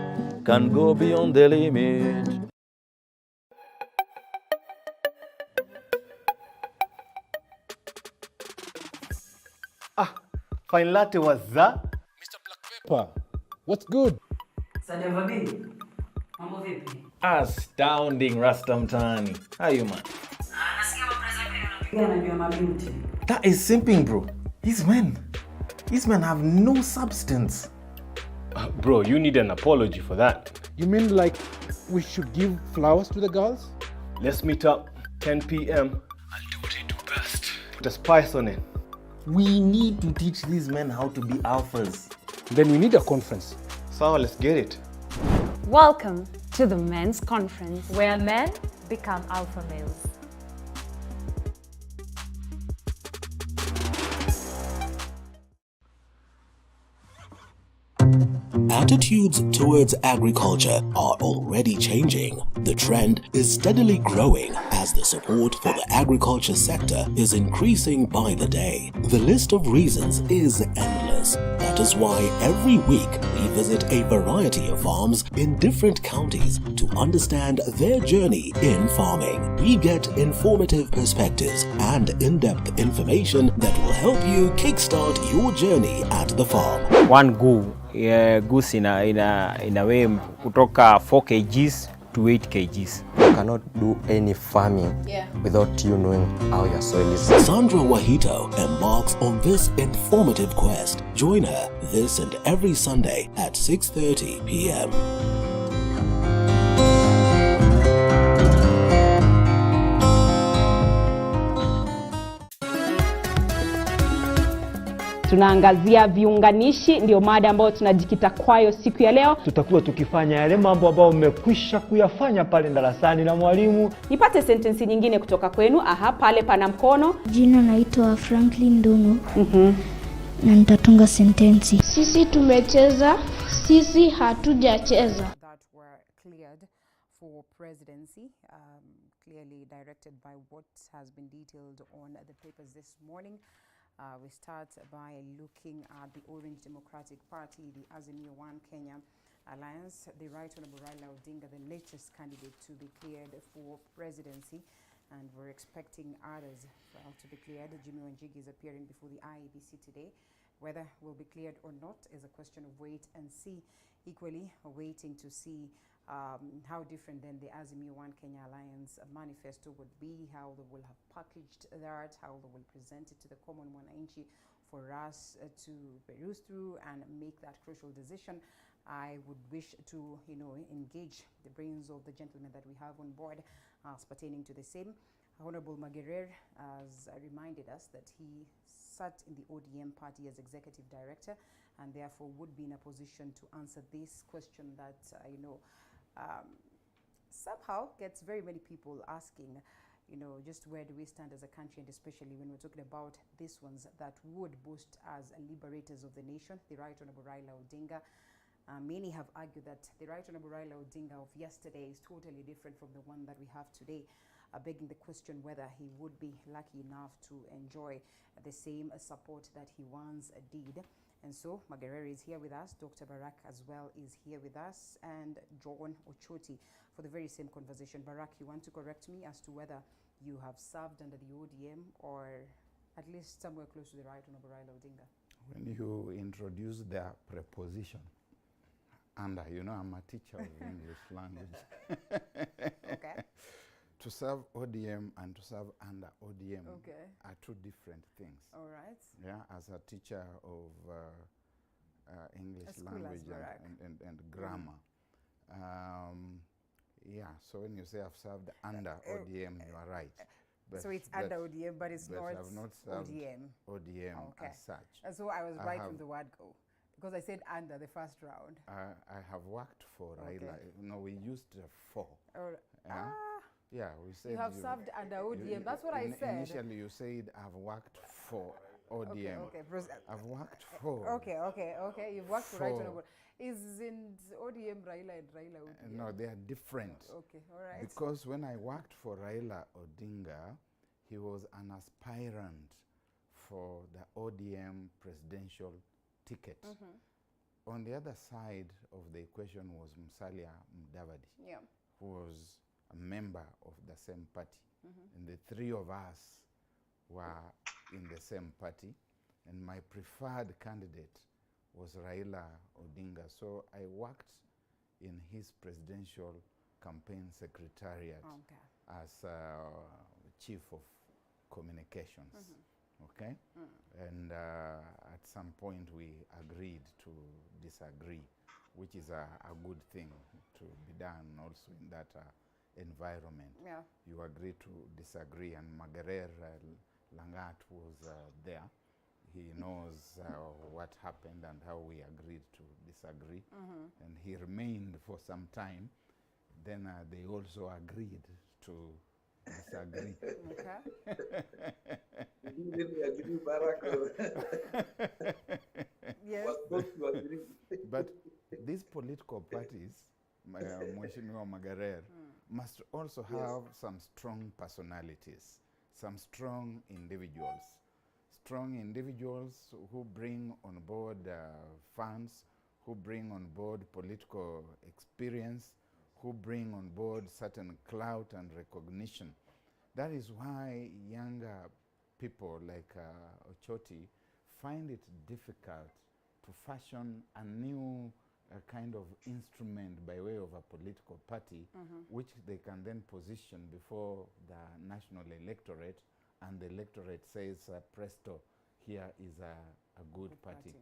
can go beyond the limit. Fine latte was that? What's good? Astounding, Rastamtani. How you, man? That is simping, bro. These men have no substance. Bro, you need an apology for that. You mean like we should give flowers to the girls? Let's meet up 10 p.m. I'll do what I do best. Put a spice on it. We need to teach these men how to be alphas. Then we need a conference. So let's get it. Welcome to the Men's Conference, where men become alpha males. Attitudes towards agriculture are already changing. The trend is steadily growing as the support for the agriculture sector is increasing by the day. The list of reasons is endless. That is why every week we visit a variety of farms in different counties to understand their journey in farming. We get informative perspectives and in-depth information that will help you kickstart your journey at the farm. One goose inaweigh kutoka 4 kgs to 8 kgs. You cannot do any farming without you knowing how your soil is. Sandra Wahito embarks on this informative quest. Join her this and every Sunday at 6:30 p.m. Tunaangazia viunganishi, ndio mada ambayo tunajikita kwayo siku ya leo. Tutakuwa tukifanya yale mambo ambayo mmekwisha kuyafanya pale darasani na mwalimu. Nipate sentensi nyingine kutoka kwenu. Pale pana mkono. Jina naitwa Franklin Ndungu. Na nitatunga sentensi. Sisi tumecheza, sisi hatujacheza. That were cleared for presidency, clearly directed by what has been detailed on the papers this morning. We start by looking at the Orange Democratic Party, the Azimio Kenya Alliance, the Right Honorable Raila Odinga, the latest candidate to be cleared for presidency, and we're expecting others to be cleared. Jimmy Wanjigi is appearing before the IEBC today. Whether will be cleared or not is a question of wait and see. Equally, waiting to see how different then the Azimio Kenya Alliance manifesto would be, how they will have packaged that, how they will present it to the common mwananchi for us to peruse through and make that crucial decision. I would wish to, engage the brains of the gentlemen that we have on board pertaining to the same. Honorable Magerer has reminded us that he sat in the ODM party as executive director and therefore would be in a position to answer this question that, somehow gets very many people asking, just where do we stand as a country, and especially when we're talking about these ones that would boast as liberators of the nation, the Right Honorable Raila Odinga. Many have argued that the Right Honorable Raila Odinga of yesterday is totally different from the one that we have today, begging the question whether he would be lucky enough to enjoy the same support that he once did. And so Magerere is here with us, Dr. Barak as well is here with us, and John Ochoti for the very same conversation. Barak, you want to correct me as to whether you have served under the ODM or at least somewhere close to the Right Honorable Raila Odinga? When you introduce the preposition, under, I'm a teacher of English language. Okay. To serve ODM and to serve under ODM are two different things. All right. Yeah, as a teacher of English language and grammar. Yeah, so when you say I've served under ODM, you are right. But so it's under ODM, but it's not ODM. ODM as such. And so I was right from the word go, because I said under the first round. I have worked for Raila. We used 4. Yeah, we said you have served under ODM. That's what I said. Initially, you said I've worked for ODM. Okay. I've worked for. Okay. You've worked for Right Honorable. Isn't ODM Raila and Raila Odinga? No, they are different. Okay, all right. Because when I worked for Raila Odinga, he was an aspirant for the ODM presidential ticket. On the other side of the equation was Musalia Mudavadi, who was a member of the same party. And the three of us were in the same party. And my preferred candidate was Raila Odinga. So I worked in his presidential campaign secretariat as chief of communications. Okay? And at some point we agreed to disagree, which is a good thing to be done also in that environment. You agree to disagree, and Magarer Langat was there. He knows what happened and how we agreed to disagree. And he remained for some time. Then they also agreed to disagree. Yes. But these political parties, Mheshimiwa Magarer, must also have some strong personalities, some strong individuals. Strong individuals who bring on board funds, who bring on board political experience, who bring on board certain clout and recognition. That is why younger people like Ochoti find it difficult to fashion a new kind of instrument by way of a political party, which they can then position before the national electorate, and the electorate says, presto, here is a good party.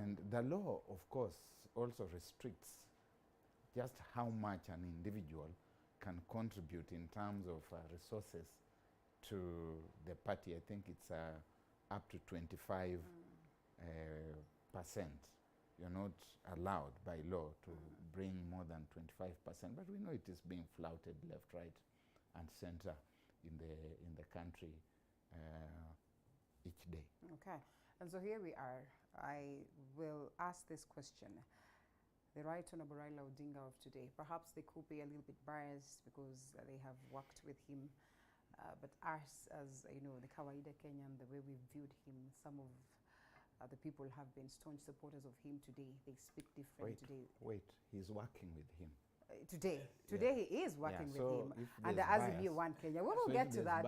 And the law, of course, also restricts just how much an individual can contribute in terms of resources to the party. I think it's up to 25%. You're not allowed by law to bring more than 25%, but we know it is being flouted left, right, and center in the country each day. Okay, and so here we are. I will ask this question. The Right Honorable Raila Odinga of today, perhaps they could be a little bit biased because they have worked with him, but us as, you know, the Kawaida Kenyan, the way we've viewed him, some of the people have been staunch supporters of him today. They speak different today. Wait, he's working with him. Today he is working with him under Azimio One Kenya. We will get to that.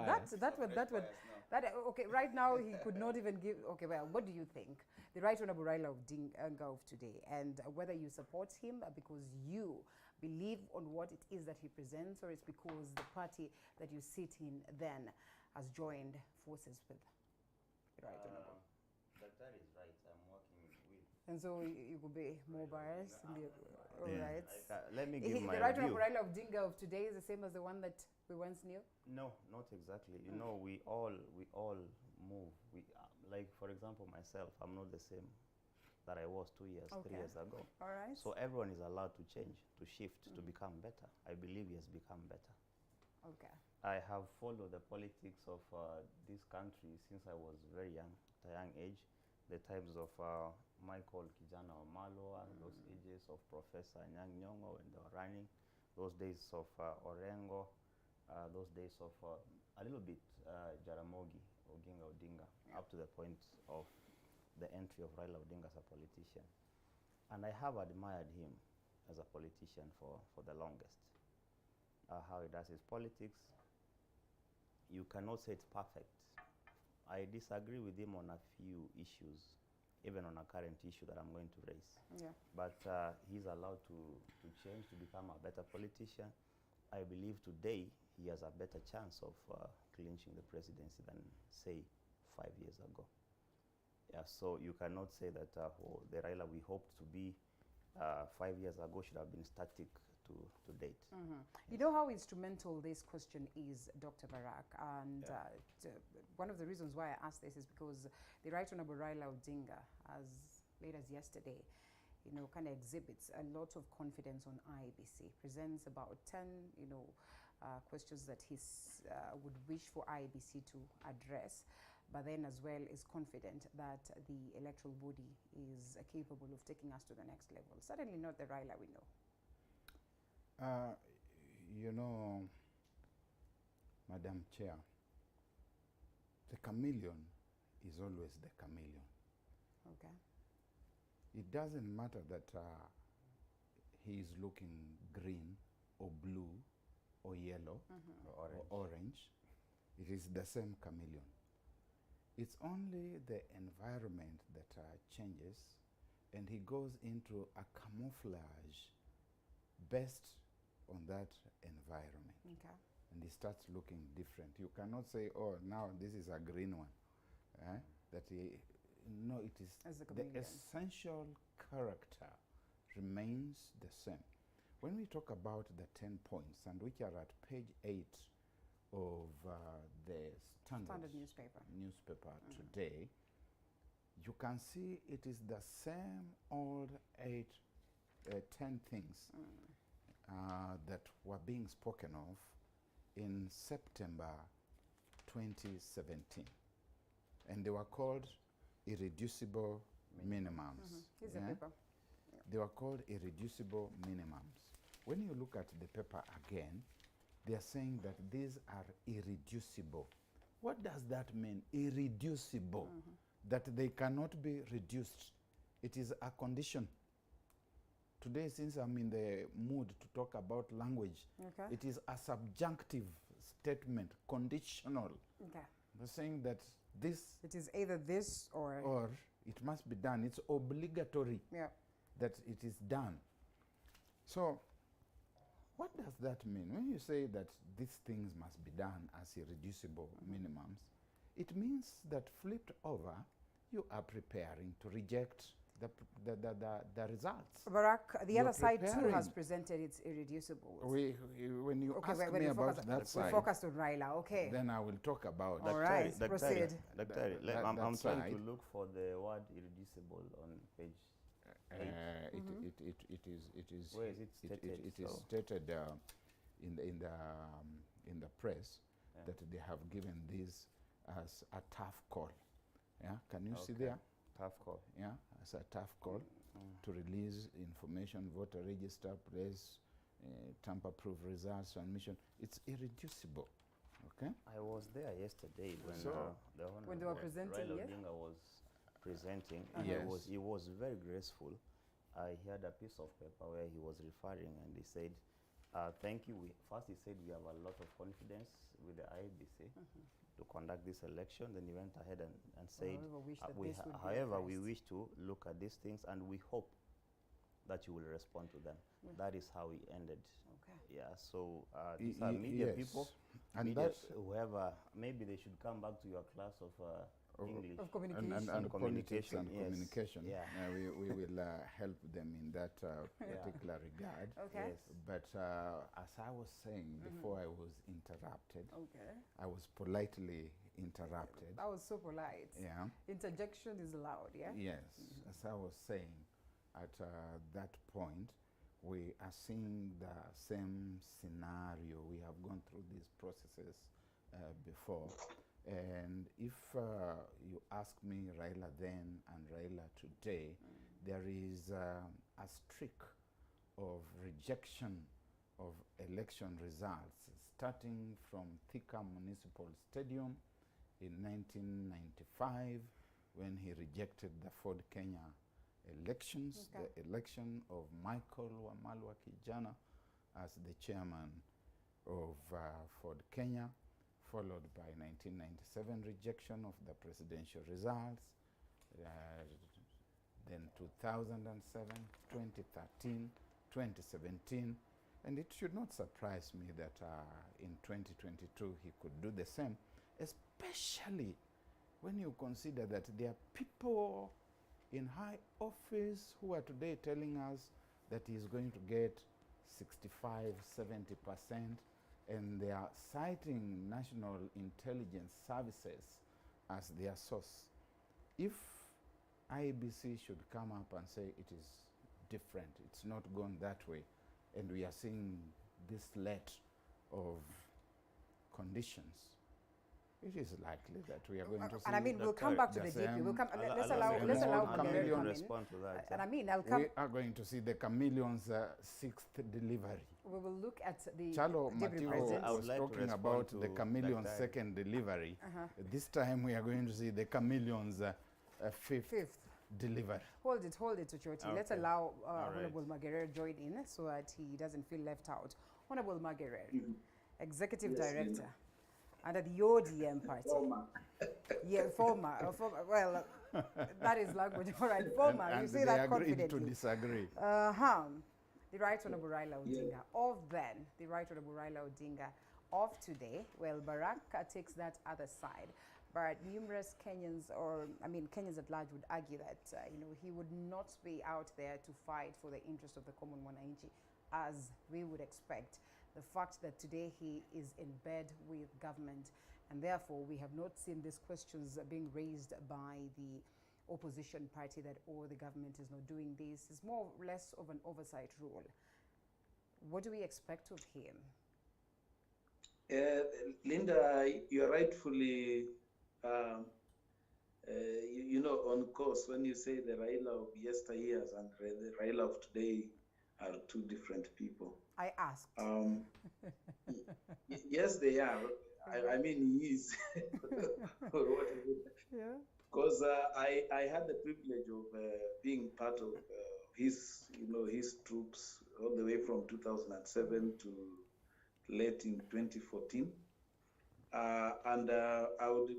Okay, right now he could not even give. Okay, well, what do you think? The Right Honorable Raila Odinga of today, and whether you support him because you believe on what it is that he presents, or it's because the party that you sit in then has joined forces with the Right Honorable. That is right. I'm working with. And so you could be more biased. All right. Let me give my The Right view. Honorable Raila Odinga of today is the same as the one that we once knew? No, not exactly. You know, we all move. Like, for example, myself, I'm not the same that I was 2 years, 3 years ago. All right. So everyone is allowed to change, to shift, to become better. I believe he has become better. Okay. I have followed the politics of this country since I was very young, at a young age. The times of Michael Kijana Omalo, and those ages of Professor Nyang' Nyong'o when they were running, those days of Orengo, those days of a little bit Jaramogi Oginga Odinga, up to the point of the entry of Raila Odinga as a politician. And I have admired him as a politician for the longest. How he does his politics, you cannot say it's perfect. I disagree with him on a few issues, even on a current issue that I'm going to raise. Yeah. But he's allowed to change, to become a better politician. I believe today he has a better chance of clinching the presidency than, say, 5 years ago. Yeah, so you cannot say that the Raila we hoped to be 5 years ago should have been static to date. You know how instrumental this question is, Dr. Barak, and one of the reasons why I asked this is because the Right Honorable Raila Odinga, as late as yesterday, you know, kind of exhibits a lot of confidence on IEBC, presents about 10, you know, questions that he would wish for IEBC to address, but then as well is confident that the electoral body is capable of taking us to the next level. Certainly not the Raila we know. You know, Madam Chair, the chameleon is always the chameleon. Okay. It doesn't matter that he is looking green or blue or yellow or orange. It is the same chameleon. It's only the environment that changes, and he goes into a camouflage based on that environment. Okay. And he starts looking different. You cannot say, oh, now this is a green one. That he, no, it is the essential character remains the same. When we talk about the 10 points, and which are at page 8 of the Standard newspaper today, you can see it is the same old 10 things that were being spoken of in September 2017. And they were called irreducible minimums. Here's the paper. They were called irreducible minimums. When you look at the paper again, they are saying that these are irreducible. What does that mean, irreducible? That they cannot be reduced. It is a condition. Today, since I'm in the mood to talk about language, it is a subjunctive statement, conditional. Okay. They're saying that this... It is either this or... Or it must be done. It's obligatory that it is done. So, what does that mean? When you say that these things must be done as irreducible minimums, it means that flipped over, you are preparing to reject the results. Barack, the other side too has presented its irreducible. When you ask me about that side, we focused on Raila, okay. Then I will talk about all right, proceed. I'm trying to look for the word irreducible on page 8. It is. Where is it stated? It is stated in the press that they have given this as a tough call. Yeah, can you see there? Tough call. Yeah, as a tough call to release information, voter register, place, tamper-proof results, transmission. It's irreducible. Okay. I was there yesterday when when they were presenting. Raila Odinga was presenting. He was very graceful. I heard a piece of paper where he was referring, and he said, "Thank you." First, he said we have a lot of confidence with the IEBC to conduct this election. Then he went ahead and said, however, we wish to look at these things, and we hope that you will respond to them. That is how he ended. Okay. Yeah. So these are media people, and media, whoever, maybe they should come back to your class of English, of communication, and communication, and communication. Yeah. We will help them in that particular regard. Okay. Yes. But as I was saying before, I was interrupted. Okay. I was politely interrupted. That was so polite. Yeah. Interjection is allowed. Yeah. Yes. As I was saying, at that point, we are seeing the same scenario. We have gone through these processes before. And if you ask me, Raila then and Raila today, there is a streak of rejection of election results, starting from Thika Municipal Stadium in 1995, when he rejected the Ford Kenya elections, the election of Michael Wamalwa Kijana as the chairman of Ford Kenya, followed by 1997 rejection of the presidential results, then 2007, 2013, 2017, and it should not surprise me that in 2022 he could do the same, especially when you consider that there are people in high office who are today telling us that he's going to get 65, 70%, and they are citing National Intelligence Services as their source. If IEBC should come up and say it is different, it's not gone that way, and we are seeing this sleight of conditions, it is likely that we are going to see. And I mean, we'll come back to the DP. We'll come. Let's allow Magere to come in. To that, and I mean, I'll come. We are going to see the chameleon's sixth delivery. We will look at the Chalo deputy Matio president. was talking about the chameleon's second delivery. This time we are going to see the chameleon's fifth delivery. Hold it, Uchoti. Okay. Let's allow All right. Honorable Magere join in so that he doesn't feel left out. Honorable Magere, Executive Director under the ODM party. Former. Well, that is language. All right, former. And you say that confidently. to disagree. The Right Honorable Raila Odinga. Of then, the Right Honorable Raila Odinga. Of today, well, Baraka takes that other side. But numerous Kenyans, Kenyans at large would argue that, he would not be out there to fight for the interest of the common mwananchi, as we would expect. The fact that today he is in bed with government, and therefore we have not seen these questions being raised by the opposition party that, the government is not doing this, is more or less of an oversight role. What do we expect of him? Linda, you're rightfully, on course when you say the Raila of yesteryears and the Raila of today are two different people. I asked. Yes, they are. I mean, he is. Yeah. Because I had the privilege of being part of his troops all the way from 2007 to late in 2014, and I would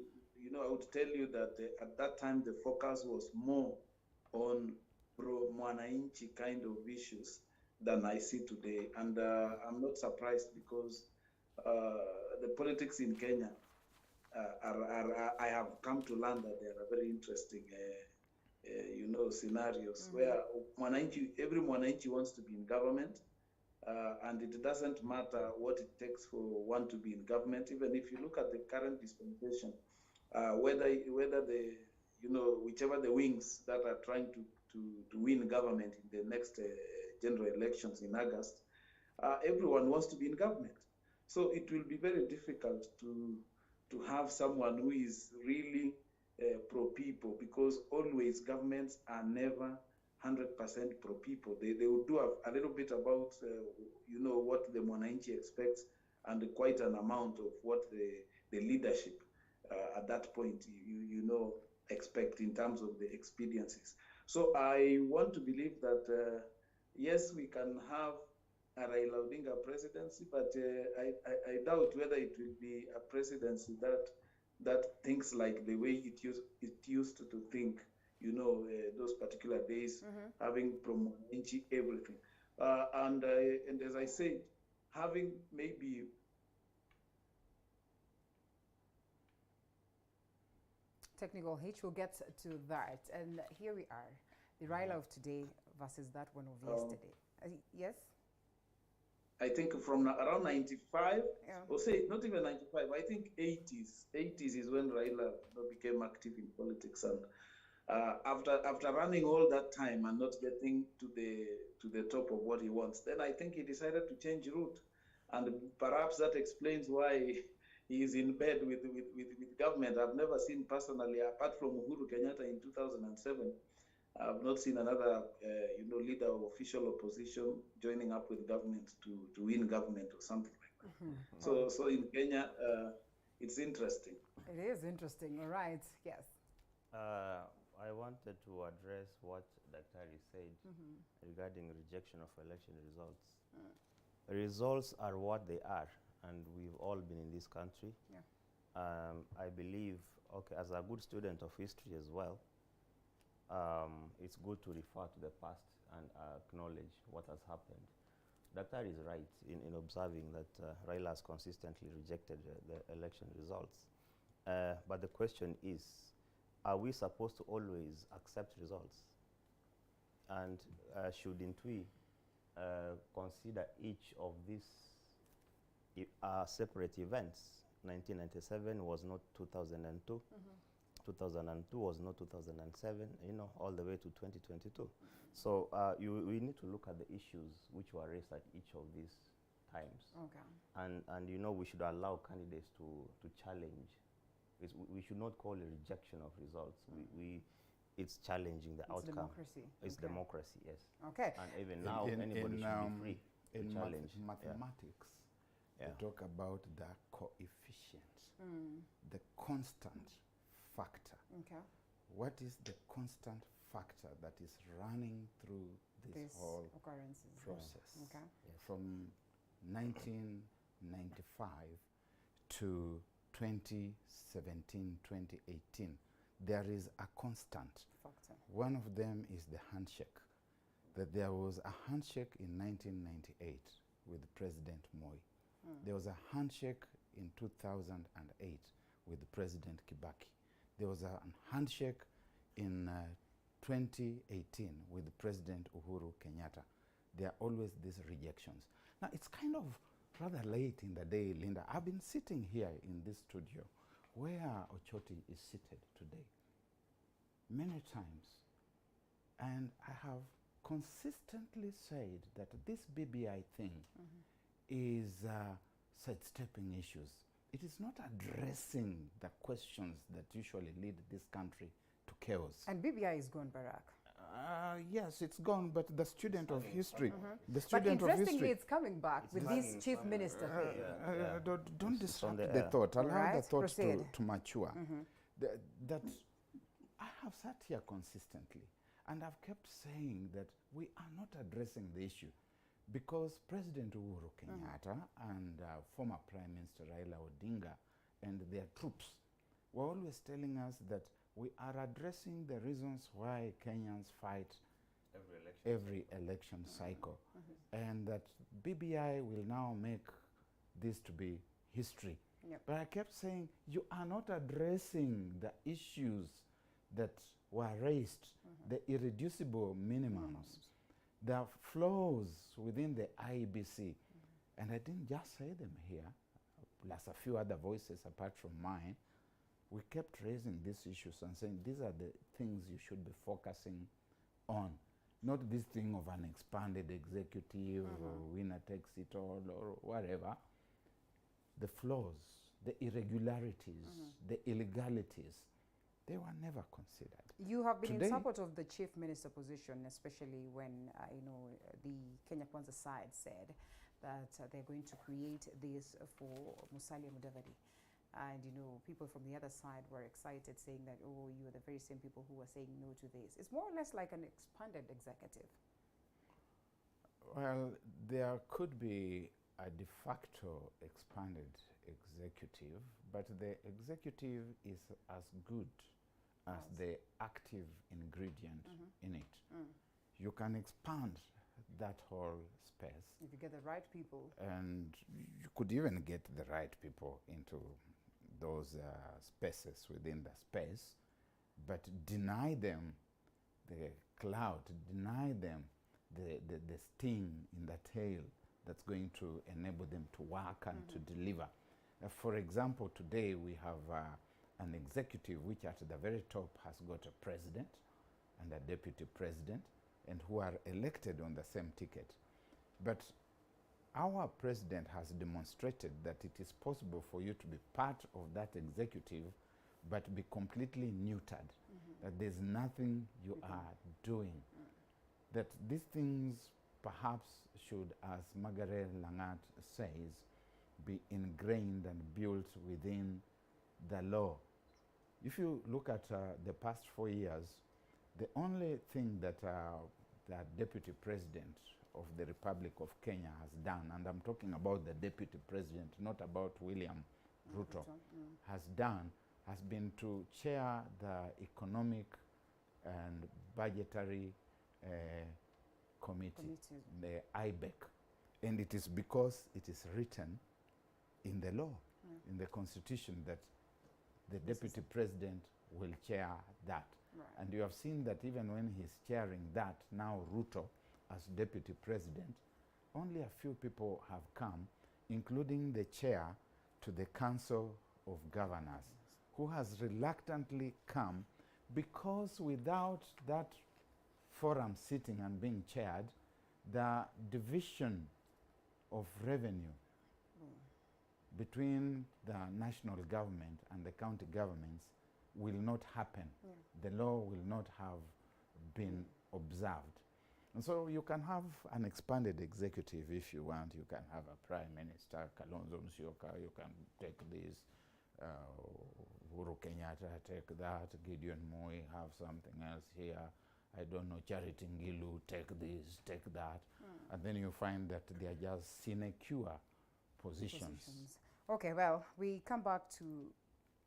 tell you that at that time the focus was more on pro-mwananchi kind of issues than I see today, and I'm not surprised because the politics in Kenya I have come to learn that they are very interesting, scenarios where every mwananchi wants to be in government, and it doesn't matter what it takes for one to be in government. Even if you look at the current dispensation, whether the whichever the wings that are trying to win government in the next general elections in August, everyone wants to be in government. So it will be very difficult to have someone who is really pro-people, because always governments are never 100% pro-people. They will do a little bit about, what the mwananchi expects, and quite an amount of what the leadership at that point, expect in terms of the expediencies. So I want to believe that, yes, we can have a Raila Odinga presidency, but I doubt whether it will be a presidency that thinks like the way it used to think, those particular days, having pro-mwananchi everything. And as I said, having maybe technical hitch, we'll get to that. And here we are, the Raila of today versus that one of yesterday. Yes? I think from around 95, or say not even 95, I think 80s. 80s is when Raila became active in politics, and after running all that time and not getting to the top of what he wants, then I think he decided to change route, and perhaps that explains why he is in bed with government. I've never seen personally, apart from Uhuru Kenyatta in 2007. I've not seen another, leader of official opposition joining up with government to win government or something like that. So in Kenya, it's interesting. It is interesting. All right. Yes. I wanted to address what Dr. said regarding rejection of election results. Results are what they are, and we've all been in this country. Yeah. I believe, as a good student of history as well, it's good to refer to the past and acknowledge what has happened. Dr. is right in observing that Raila has consistently rejected the election results. But the question is, are we supposed to always accept results? And shouldn't we consider each of these separate events? 1997 was not 2002. 2002 was not 2007, all the way to 2022. So we need to look at the issues which were raised at each of these times. Okay. And you know, we should allow candidates to challenge. We should not call it rejection of results. It's challenging the outcome. Democracy. It's democracy, yes. Okay. And even now, anybody should be free to challenge. Mathematics, they talk about the coefficient, the constant factor. Okay. What is the constant factor that is running through this whole process? Okay. Yes. From 1995 to 2017, 2018, there is a constant factor. One of them is the handshake. That there was a handshake in 1998 with President Moi. There was a handshake in 2008 with President Kibaki. There was a handshake in 2018 with President Uhuru Kenyatta. There are always these rejections. Now, it's kind of rather late in the day, Linda. I've been sitting here in this studio where Ochoti is seated today many times, and I have consistently said that this BBI thing is sidestepping issues. It is not addressing the questions that usually lead this country to chaos. And BBI is gone, Barack. Yes, it's gone, but the student of history, the But student of interestingly, history, it's coming back with this chief minister thing. don't disrupt the thought. Allow the thought to mature. That I have sat here consistently, and I've kept saying that we are not addressing the issue because President Uhuru Kenyatta and former Prime Minister Raila Odinga and their troops were always telling us that we are addressing the reasons why Kenyans fight every election cycle, and that BBI will now make this to be history. But I kept saying, you are not addressing the issues that were raised, the irreducible minimums, the flaws within the IEBC. And I didn't just say them here, plus a few other voices apart from mine. We kept raising these issues and saying these are the things you should be focusing on, not this thing of an expanded executive or winner takes it all or whatever. The flaws, the irregularities, the illegalities, they were never considered. You have been Today, in support of the chief minister position, especially when the Kenya Kwanza side said that they're going to create this for Musalia Mudavadi. And, people from the other side were excited, saying that, oh, you are the very same people who are saying no to this. It's more or less like an expanded executive. Well, there could be a de facto expanded executive, but the executive is as good as the active ingredient in it. You can expand that whole space. If you get the right people. And you could even get the right people into those spaces within the space, but deny them the clout, deny them the sting in the tail that's going to enable them to work and to deliver. For example, today we have an executive which at the very top has got a president and a deputy president, and who are elected on the same ticket. But our president has demonstrated that it is possible for you to be part of that executive but be completely neutered, that there's nothing you are doing. That these things perhaps should, as Margaret Langat says, be ingrained and built within the law. If you look at the past 4 years, the only thing that the deputy president of the Republic of Kenya has done, and I'm talking about the deputy president, not about William Ruto, has done, has been to chair the Economic and Budgetary Committee, the IBEC. And it is because it is written in the law, in the constitution, that the deputy president will chair that. And you have seen that even when he's chairing that, now Ruto, as deputy president, only a few people have come, including the chair to the Council of Governors, who has reluctantly come because without that forum sitting and being chaired, the division of revenue between the national government and the county governments will not happen. The law will not have been observed. And so you can have an expanded executive if you want. You can have a prime minister, Kalonzo Musyoka, you can take this, Uhuru Kenyatta take that, Gideon Moi have something else here, I don't know, Charity Ngilu take this, take that. And then you find that they are just sinecure positions. Okay, well, we come back to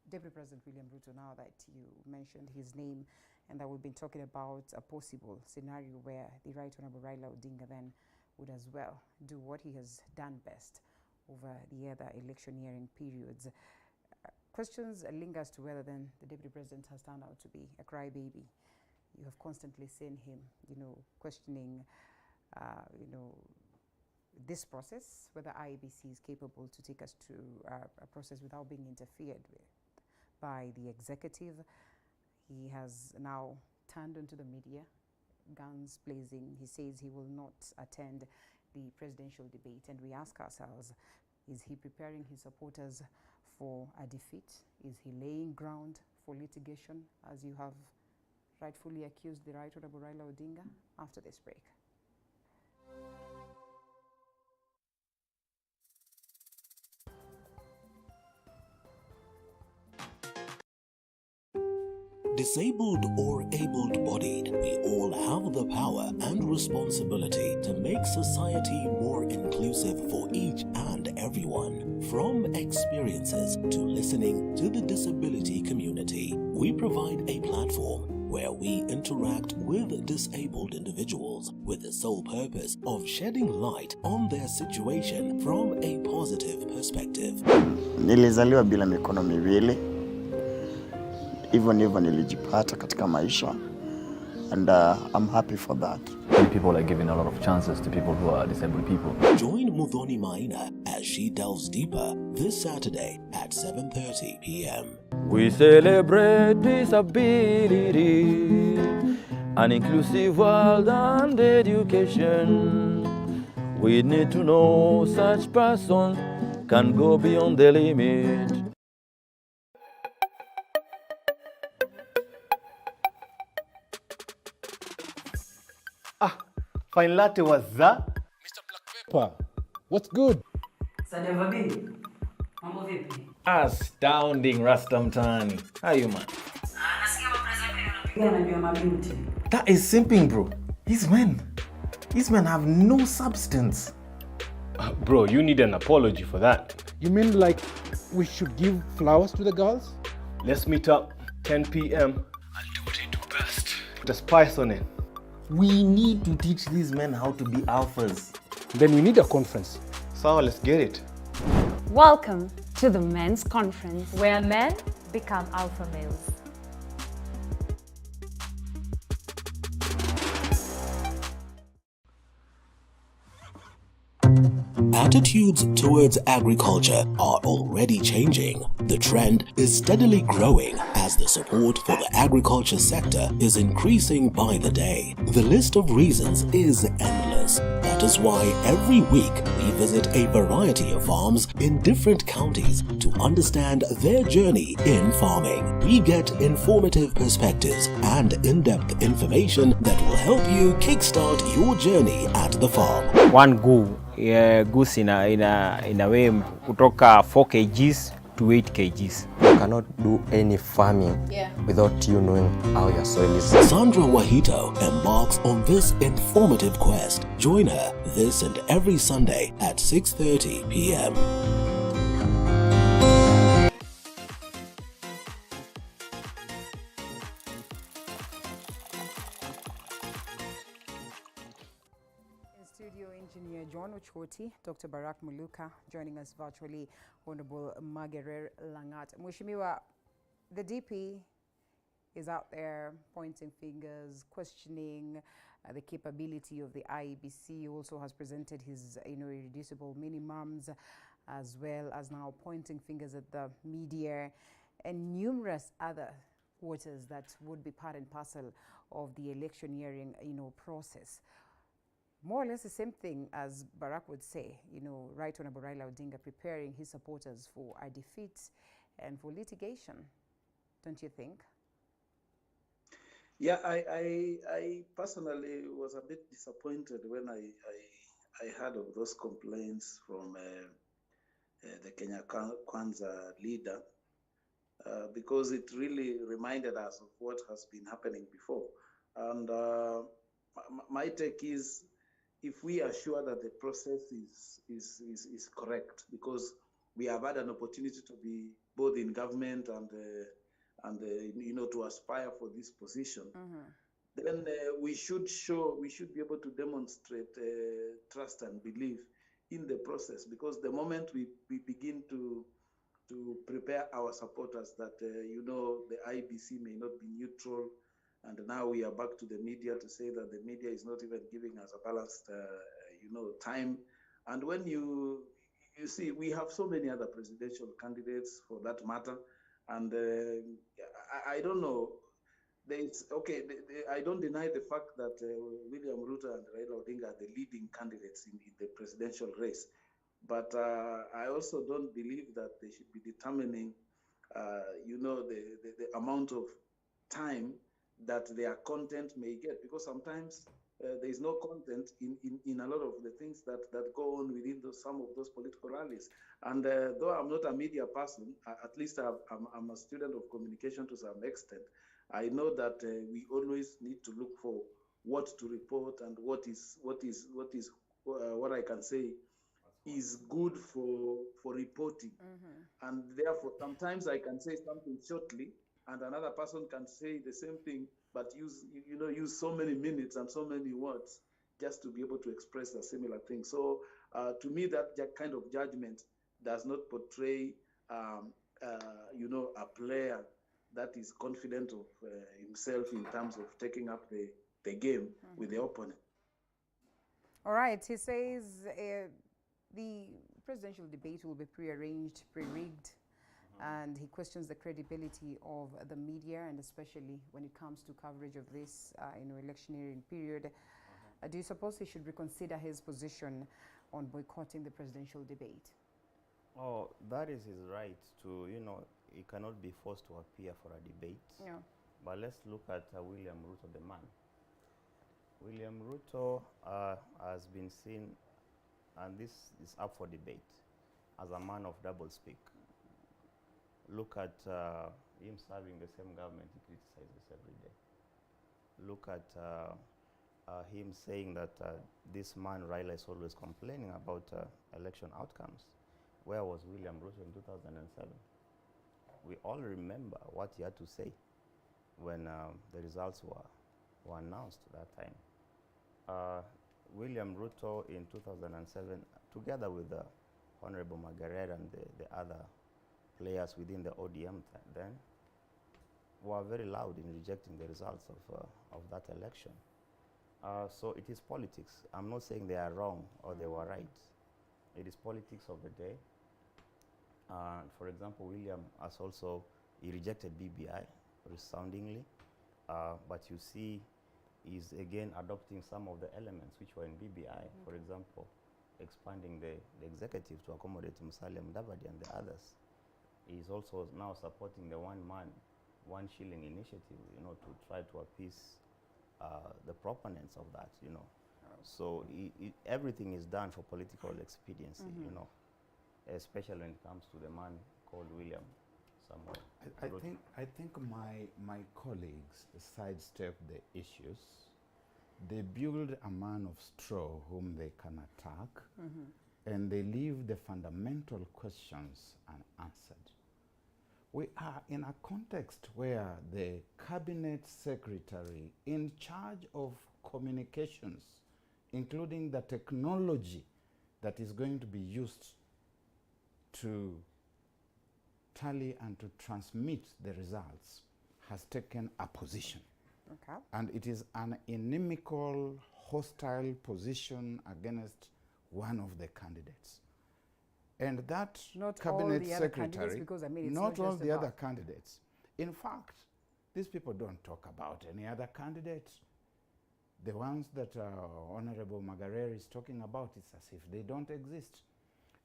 Deputy President William Ruto now that you mentioned his name, and that we've been talking about a possible scenario where the Right Honorable Raila Odinga then would as well do what he has done best over the other electioneering periods. Questions linger as to whether then the Deputy President has turned out to be a crybaby. You have constantly seen him, questioning, this process, whether IEBC is capable to take us to a process without being interfered with by the executive. He has now turned onto the media, guns blazing. He says he will not attend the presidential debate. And we ask ourselves, is he preparing his supporters for a defeat? Is he laying ground for litigation, as you have rightfully accused the Right Honorable Raila Odinga? After this break. Disabled or able-bodied, we all have the power and responsibility to make society more inclusive for each and everyone. From experiences to listening to the disability community, we provide a platform where we interact with disabled individuals with the sole purpose of shedding light on their situation from a positive perspective. Nilizaliwa bila mikono miwili. Hivyo nilijipata katika maisha, and I'm happy for that. Many people are giving a lot of chances to people who are disabled people. Join Muthoni Maina as she delves deeper this Saturday at 7:30 p.m. We celebrate disability, an inclusive world and education. We need to know such person can go beyond the limit. Fine latte was that? Mr. Black Pepper, what's good? Astounding, Rastamtani. How are you, man? That is simping, bro. These men have no substance. Bro, you need an apology for that. You mean like we should give flowers to the girls? Let's meet up 10 p.m. I'll do what I do best. Put a spice on it. We need to teach these men how to be alphas. Then we need a conference. So let's get it. Welcome to the Men's Conference, where men become alpha males. Attitudes towards agriculture are already changing. The trend is steadily growing as the support for the agriculture sector is increasing by the day. The list of reasons is endless. That is why every week we visit a variety of farms in different counties to understand their journey in farming. We get informative perspectives and in-depth information that will help you kickstart your journey at the farm. One goose inaweigh kutoka 4 kgs to 8 kgs. You cannot do any farming without you knowing how your soil is. Sandra Wahito embarks on this informative quest. Join her this and every Sunday at 6:30 p.m. Studio engineer John Ochoti, Dr. Barak Muluka, joining us virtually, Honorable Margaret Langat. Mheshimiwa, the DP is out there pointing fingers, questioning the capability of the IEBC. He also has presented his irreducible minimums, as well as now pointing fingers at the media and numerous other quarters that would be part and parcel of the electioneering process. more or less the same thing as Barack would say, you know, Right Honorable Raila Odinga preparing his supporters for a defeat and for litigation, don't you think? Yeah, I personally was a bit disappointed when I heard of those complaints from the Kenya Kwanza leader, because it really reminded us of what has been happening before. And my take is, if we are sure that the process is correct, because we have had an opportunity to be both in government and you know, to aspire for this position, then we should be able to demonstrate trust and belief in the process, because the moment we begin to prepare our supporters that you know, the IBC may not be neutral, and now we are back to the media to say that the media is not even giving us a balanced you know, time. And when you see, we have so many other presidential candidates for that matter, and I don't know. I don't deny the fact that William Ruto and Raila Odinga are the leading candidates in the presidential race. But I also don't believe that they should be determining, you know, the amount of time that their content may get, because sometimes there is no content in a lot of the things that go on within some of those political rallies. And though I'm not a media person, at least I'm a student of communication to some extent. I know that we always need to look for what to report and what I can say is good for reporting. And therefore, sometimes I can say something shortly, and another person can say the same thing, but use so many minutes and so many words just to be able to express a similar thing. So to me, that kind of judgment does not portray you know, a player that is confident of himself in terms of taking up the game with the opponent. All right, he says the presidential debate will be pre-arranged, pre-rigged, and he questions the credibility of the media, and especially when it comes to coverage of this electioneering period. Do you suppose he should reconsider his position on boycotting the presidential debate? Oh, that is his right to, you know, he cannot be forced to appear for a debate. Yeah. But let's look at William Ruto, the man. William Ruto has been seen, and this is up for debate, as a man of double speak. Look at him serving the same government he criticizes every day. Look at him saying that this man, Raila, is always complaining about election outcomes. Where was William Ruto in 2007? We all remember what he had to say when the results were announced that time. William Ruto in 2007, together with Honorable Margaret and the other players within the ODM then, were very loud in rejecting the results of that election. So it is politics. I'm not saying they are wrong or they were right. It is politics of the day. For example, William has also, he rejected BBI resoundingly, but you see he's again adopting some of the elements which were in BBI. For example, expanding the executive to accommodate Musalia Mudavadi and the others. He's also now supporting the one man, one shilling initiative, you know, to try to appease the proponents of that, you know. So everything is done for political expediency, you know, especially when it comes to the man called William Samuel. I think my colleagues sidestep the issues. They build a man of straw whom they can attack, and they leave the fundamental questions unanswered. We are in a context where the cabinet secretary in charge of communications, including the technology that is going to be used to tally and to transmit the results, has taken a position. Okay. And it is an inimical, hostile position against one of the candidates. And that not cabinet all the other secretary, because, I mean, it's not all just the about other candidates. In fact, these people don't talk about any other candidate. The ones that Honorable Magarer is talking about, it's as if they don't exist.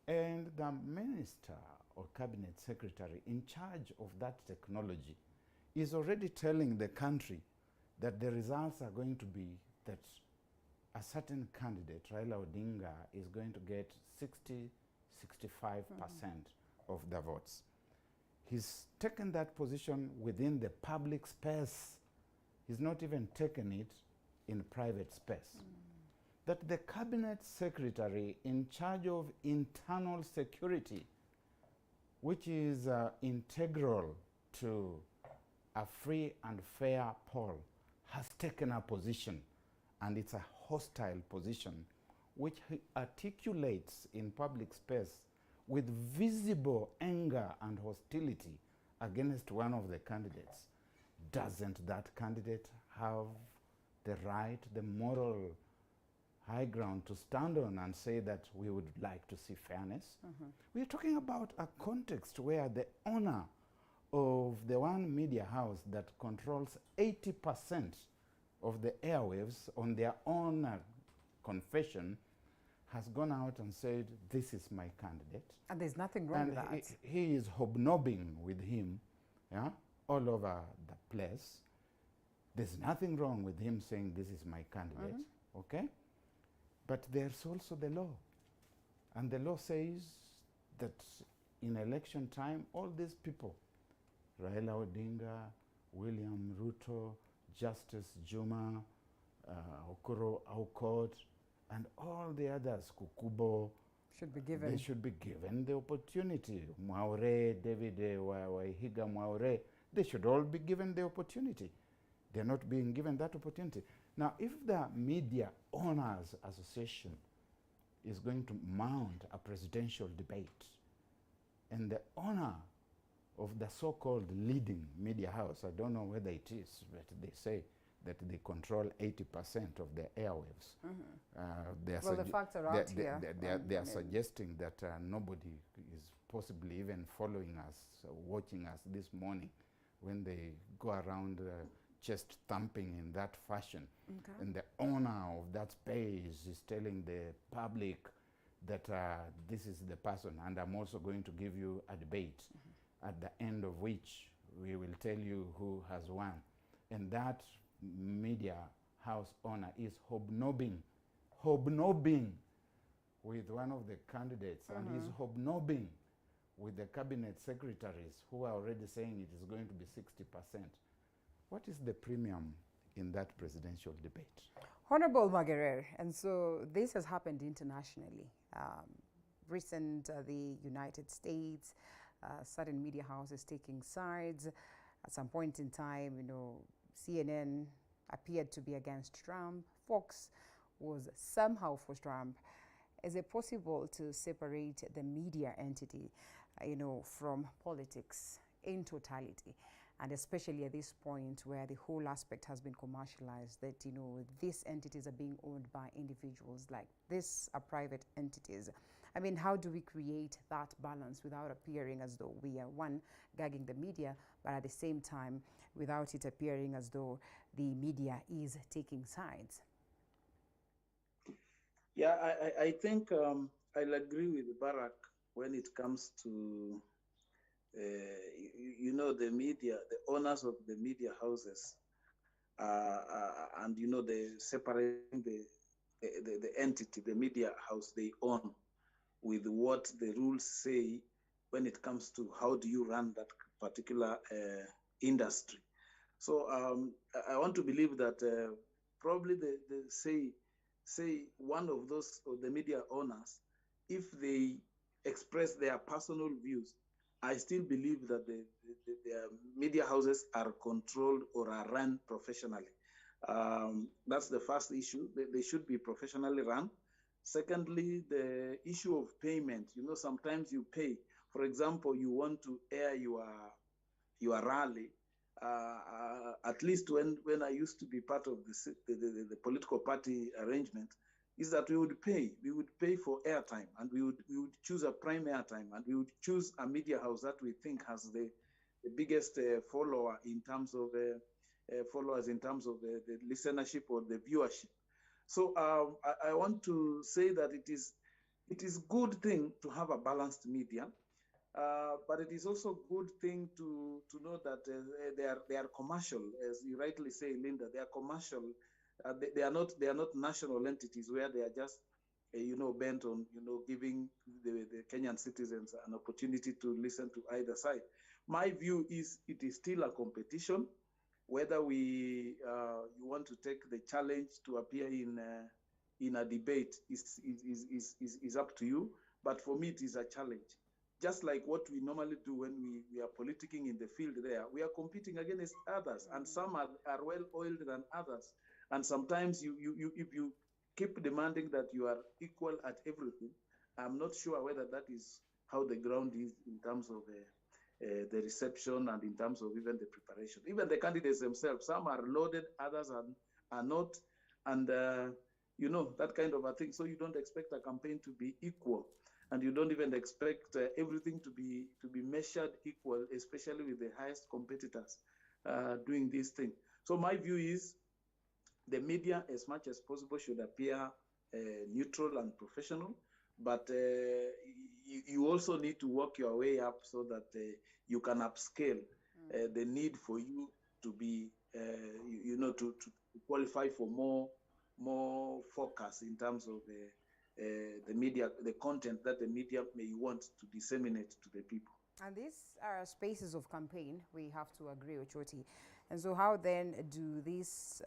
And the minister or cabinet secretary in charge of that technology is already telling the country that the results are going to be that a certain candidate, Raila Odinga, is going to get 65% of the votes. He's taken that position within the public space. He's not even taken it in private space. That the cabinet secretary in charge of internal security, which is integral to a free and fair poll, has taken a position, and it's a hostile position, which he articulates in public space with visible anger and hostility against one of the candidates. Doesn't that candidate have the right, the moral high ground to stand on and say that we would like to see fairness? We're talking about a context where the owner of the one media house that controls 80% of the airwaves on their own confession has gone out and said, this is my candidate. And there's nothing wrong with that. He is hobnobbing with him, yeah, all over the place. There's nothing wrong with him saying, this is my candidate, okay? But there's also the law. And the law says that in election time, all these people, Raila Odinga, William Ruto, Justice Juma, Okoro Aukot, and all the others, Kukubo, should be given. They should be given the opportunity. Mwaure, David Waihiga Mwaure, they should all be given the opportunity. They're not being given that opportunity. Now, if the Media Owners Association is going to mount a presidential debate, and the owner of the so-called leading media house, I don't know whether it is, but they say that they control 80% of the airwaves. Well, the facts are out here. They are suggesting that nobody is possibly even following us, watching us this morning when they go around chest thumping in that fashion. And the owner of that space is telling the public that this is the person, and I'm also going to give you a debate at the end of which we will tell you who has won. And that media house owner is hobnobbing with one of the candidates, and he's hobnobbing with the cabinet secretaries who are already saying it is going to be 60%. What is the premium in that presidential debate? Honorable Magarer, and so this has happened internationally. Recent, the United States, certain media houses taking sides. At some point in time, you know, CNN appeared to be against Trump. Fox was somehow for Trump. Is it possible to separate the media entity, you know, from politics in totality? And especially at this point where the whole aspect has been commercialized, that, you know, these entities are being owned by individuals, like these are private entities. I mean, how do we create that balance without appearing as though we are, one, gagging the media, but at the same time, without it appearing as though the media is taking sides? Yeah, I think I'll agree with Barack when it comes to you know, the media, the owners of the media houses, and you know, the separating the entity, the media house they own, with what the rules say when it comes to how do you run that particular industry. So I want to believe that probably say one of those, or the media owners, if they express their personal views, I still believe that the media houses are controlled or are run professionally. That's the first issue. They should be professionally run. Secondly, the issue of payment. You know, sometimes you pay. For example, you want to air your rally. At least when I used to be part of the political party arrangement, is that we would pay. We would pay for airtime, and we would choose a prime airtime, and we would choose a media house that we think has the biggest follower in terms of followers in terms of the listenership or the viewership. So I want to say that it is good thing to have a balanced media, but it is also good thing to know that they are commercial, as you rightly say, Linda. They are commercial. They are not national entities where they are just bent on giving the Kenyan citizens an opportunity to listen to either side. My view is it is still a competition. Whether you want to take the challenge to appear in a debate is up to you. But for me, it is a challenge. Just like what we normally do when we are politicking in the field there, we are competing against others, and some are well-oiled than others. And sometimes if you keep demanding that you are equal at everything, I'm not sure whether that is how the ground is in terms of the reception and in terms of even the preparation. Even the candidates themselves, some are loaded, others are not, and that kind of a thing. So you don't expect a campaign to be equal, and you don't even expect everything to be measured equal, especially with the highest competitors doing this thing. So my view is the media, as much as possible, should appear neutral and professional, but you also need to work your way up so that you can upscale the need for you to be, to qualify for more focus in terms of the media, the content that the media may want to disseminate to the people. And these are spaces of campaign, we have to agree with Choti. And so how then do these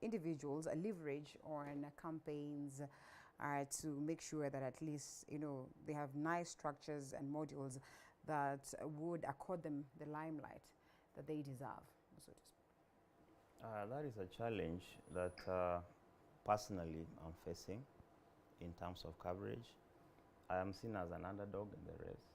individuals leverage on campaigns to make sure that at least, they have nice structures and modules that would accord them the limelight that they deserve, so to speak? That is a challenge that personally I'm facing in terms of coverage. I am seen as an underdog in the race.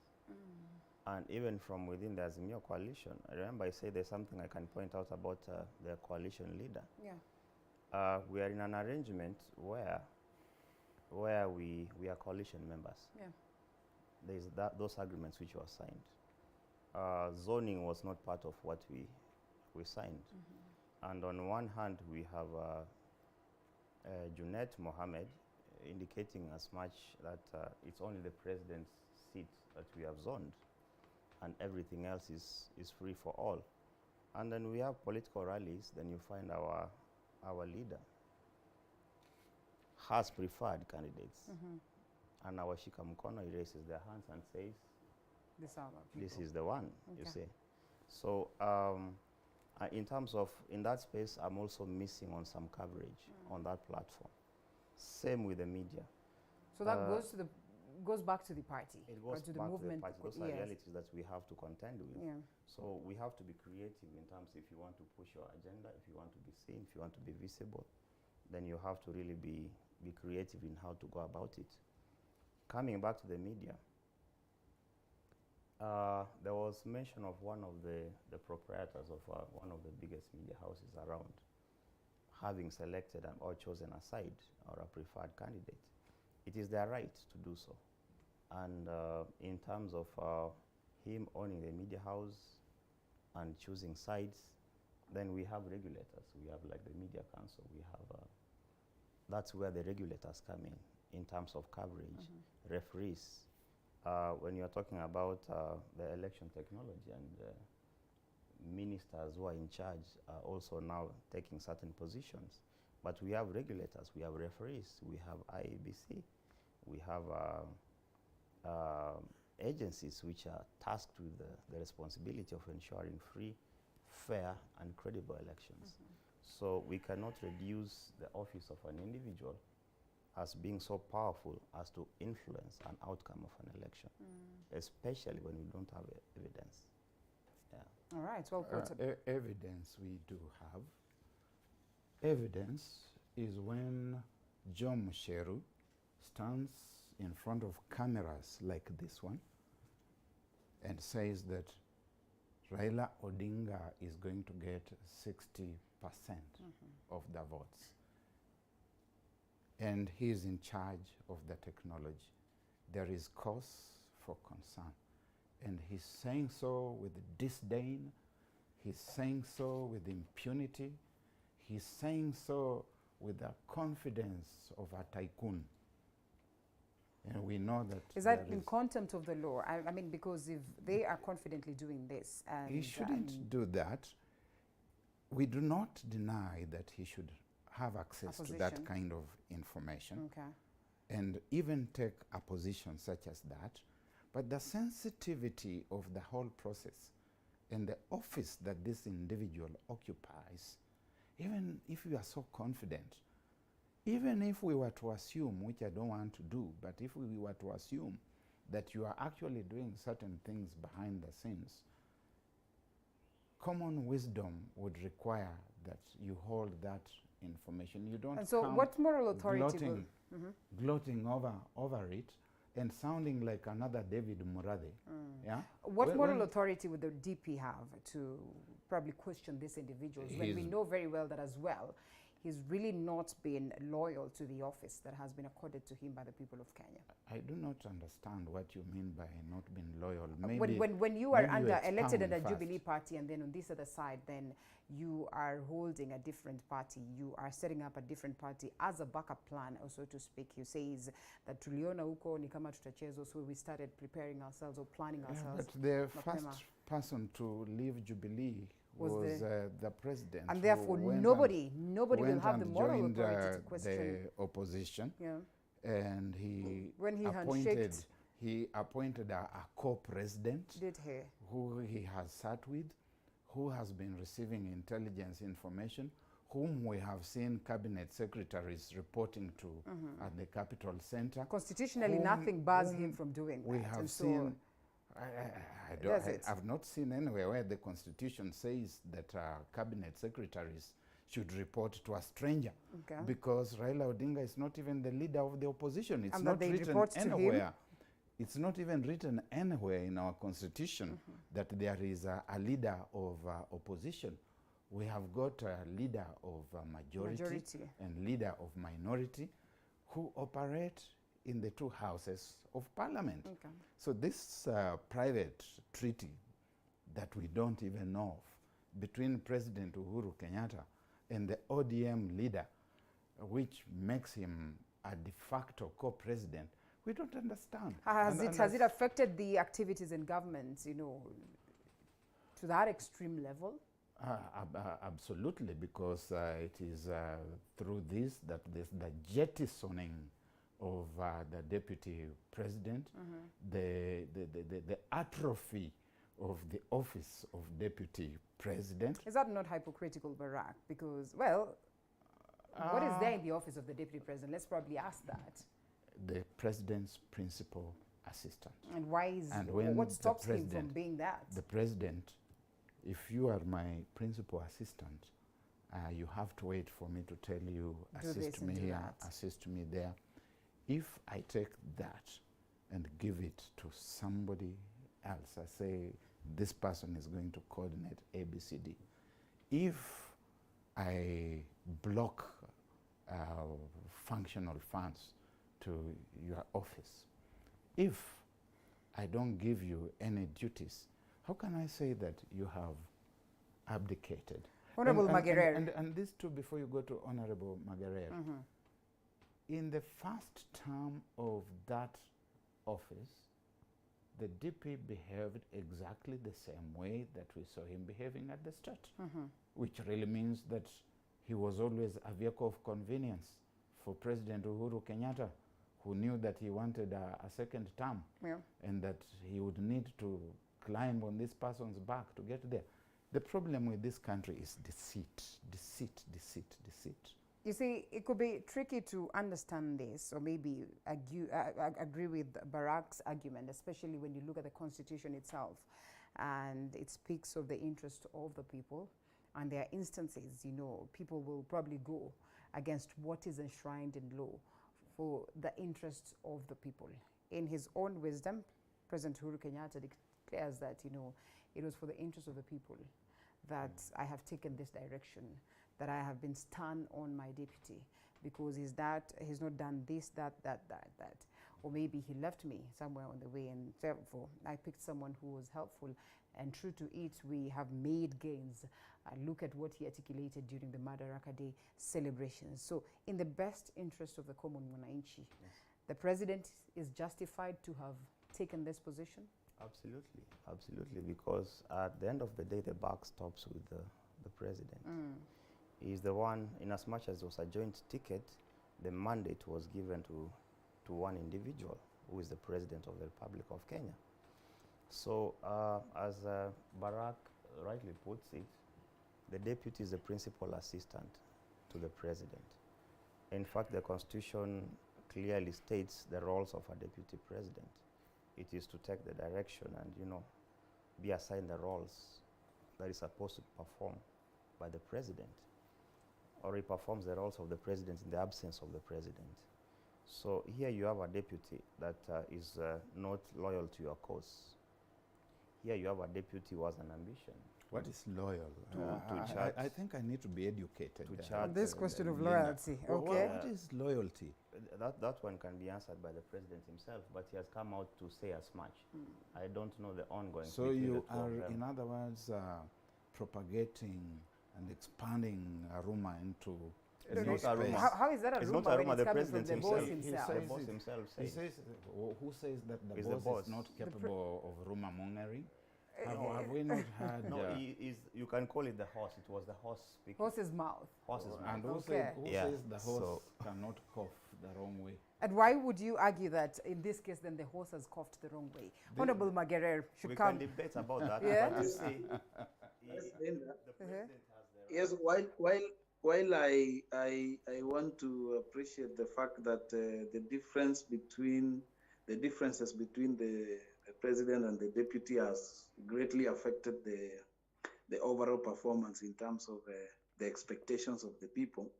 And even from within the Azimio coalition, I remember I said there's something I can point out about the coalition leader. Yeah. We are in an arrangement where we are coalition members. Yeah. There's those agreements which were signed. Zoning was not part of what we signed. And on one hand, we have Junet Mohammed indicating as much that it's only the president's seat that we have zoned, and everything else is free for all. And then we have political rallies, then you find our leader has preferred candidates. And our Shika Mkono raises their hands and says, this is the one, you see. So in that space, I'm also missing on some coverage on that platform. Same with the media. So that goes back to the party. It goes to the back movement. To the party. Those are realities that we have to contend with. Yeah. So we have to be creative in terms, if you want to push your agenda, if you want to be seen, if you want to be visible, then you have to really be creative in how to go about it. Coming back to the media, there was mention of one of the proprietors of one of the biggest media houses around having selected or chosen a side or a preferred candidate. It is their right to do so. And in terms of him owning the media house and choosing sides, then we have regulators. We have like the Media Council. We have, that's where the regulators come in terms of coverage, referees. When you're talking about the election technology, and ministers who are in charge are also now taking certain positions. But we have regulators, we have referees, we have IEBC, we have agencies which are tasked with the responsibility of ensuring free, fair, and credible elections. So we cannot reduce the office of an individual as being so powerful as to influence an outcome of an election, especially when we don't have evidence. Yeah. All right, well put. Evidence we do have. Evidence is when John Musheru stands in front of cameras like this one and says that Raila Odinga is going to get 60% of the votes. And he is in charge of the technology. There is cause for concern. And he's saying so with disdain. He's saying so with impunity. He's saying so with the confidence of a tycoon. And we know that. Is that in contempt of the law? I mean, because if they are confidently doing this, and he shouldn't do that. We do not deny that he should have access to that kind of information, and even take a position such as that. But the sensitivity of the whole process and the office that this individual occupies, even if you are so confident, even if we were to assume, which I don't want to do, but if we were to assume that you are actually doing certain things behind the scenes, common wisdom would require that you hold that information. You don't. And so, what moral authority gloating over it and sounding like another David Murade? Yeah. What moral authority would the DP have to probably question these individuals when we know very well that as well he's really not been loyal to the office that has been accorded to him by the people of Kenya? I do not understand what you mean by not being loyal. Maybe when you are elected under Jubilee Party, and then on this other side, then you are holding a different party. You are setting up a different party as a backup plan, or so to speak. You say that tuliona huko ni kama tutachezwa, so we started preparing ourselves or planning ourselves. But the first person to leave Jubilee was the president, and therefore nobody will have the moral authority to question the opposition. Yeah. And he appointed a co-president. Did he? Who he has sat with, who has been receiving intelligence information, whom we have seen cabinet secretaries reporting to at the Capital Center. Constitutionally, nothing bars him from doing that. We have seen. I've not seen anywhere where the Constitution says that cabinet secretaries should report to a stranger, because Raila Odinga is not even the leader of the opposition. It's not written anywhere. It's not even written anywhere in our Constitution that there is a leader of opposition. We have got a leader of majority and leader of minority who operate in the two houses of parliament. So this private treaty that we don't even know of between President Uhuru Kenyatta and the ODM leader, which makes him a de facto co-president, we don't understand. Has it affected the activities in government, you know, to that extreme level? Absolutely, because it is through this that there's the jettisoning of the deputy president, the atrophy of the office of deputy president. Is that not hypocritical, Barack? Because, well, what is there in the office of the deputy president? Let's probably ask that. The president's principal assistant. And why is, what stops him from being that? The president, if you are my principal assistant, you have to wait for me to tell you, assist me here, assist me there. If I take that and give it to somebody else, I say this person is going to coordinate ABCD. If I block functional funds to your office, if I don't give you any duties, how can I say that you have abdicated? Honorable Magerere. And this too, before you go to Honorable Magerere. In the first term of that office, the DP behaved exactly the same way that we saw him behaving at the start, which really means that he was always a vehicle of convenience for President Uhuru Kenyatta, who knew that he wanted a second term and that he would need to climb on this person's back to get there. The problem with this country is deceit, deceit, deceit, deceit. You see, it could be tricky to understand this, or maybe agree with Barack's argument, especially when you look at the Constitution itself, and it speaks of the interest of the people. And there are instances, you know, people will probably go against what is enshrined in law for the interests of the people. In his own wisdom, President Uhuru Kenyatta declares that, you know, it was for the interest of the people that I have taken this direction, that I have been stern on my deputy because he's not done this, that. or maybe he left me somewhere on the way, and therefore I picked someone who was helpful and true to it. We have made gains. Look at what he articulated during the Madaraka Day celebrations. So in the best interest of the common mwananchi, the president is justified to have taken this position? Absolutely, absolutely, because at the end of the day, the buck stops with the president. He's the one, in as much as it was a joint ticket, the mandate was given to one individual, who is the President of the Republic of Kenya. So, as Barack rightly puts it, the deputy is the principal assistant to the president. In fact, the Constitution clearly states the roles of a deputy president. It is to take the direction and, you know, be assigned the roles that is supposed to perform by the president, or he performs the roles of the president in the absence of the president. So here you have a deputy that is not loyal to your cause. Here you have a deputy who has an ambition. What is loyal? I think I need to be educated. On this question of loyalty, okay. What is loyalty? That one can be answered by the president himself, but he has come out to say as much. I don't know the ongoing. So you are, in other words, propagating and expanding a rumor into. It's not a rumor. How is that a rumor? It's not a rumor. The president himself. The boss himself says. Who says that the boss is not capable of rumor mongering? Have we not had? No, you can call it the horse. It was the horse speaking. Horse's mouth. Horse's mouth. And who says the horse cannot cough the wrong way? And why would you argue that in this case then the horse has coughed the wrong way? Honorable Magerer should come. We can debate about that. Yeah? But you see, the president has the yes, while I want to appreciate the fact that the differences between the president and the deputy has greatly affected the overall performance in terms of the expectations of the people.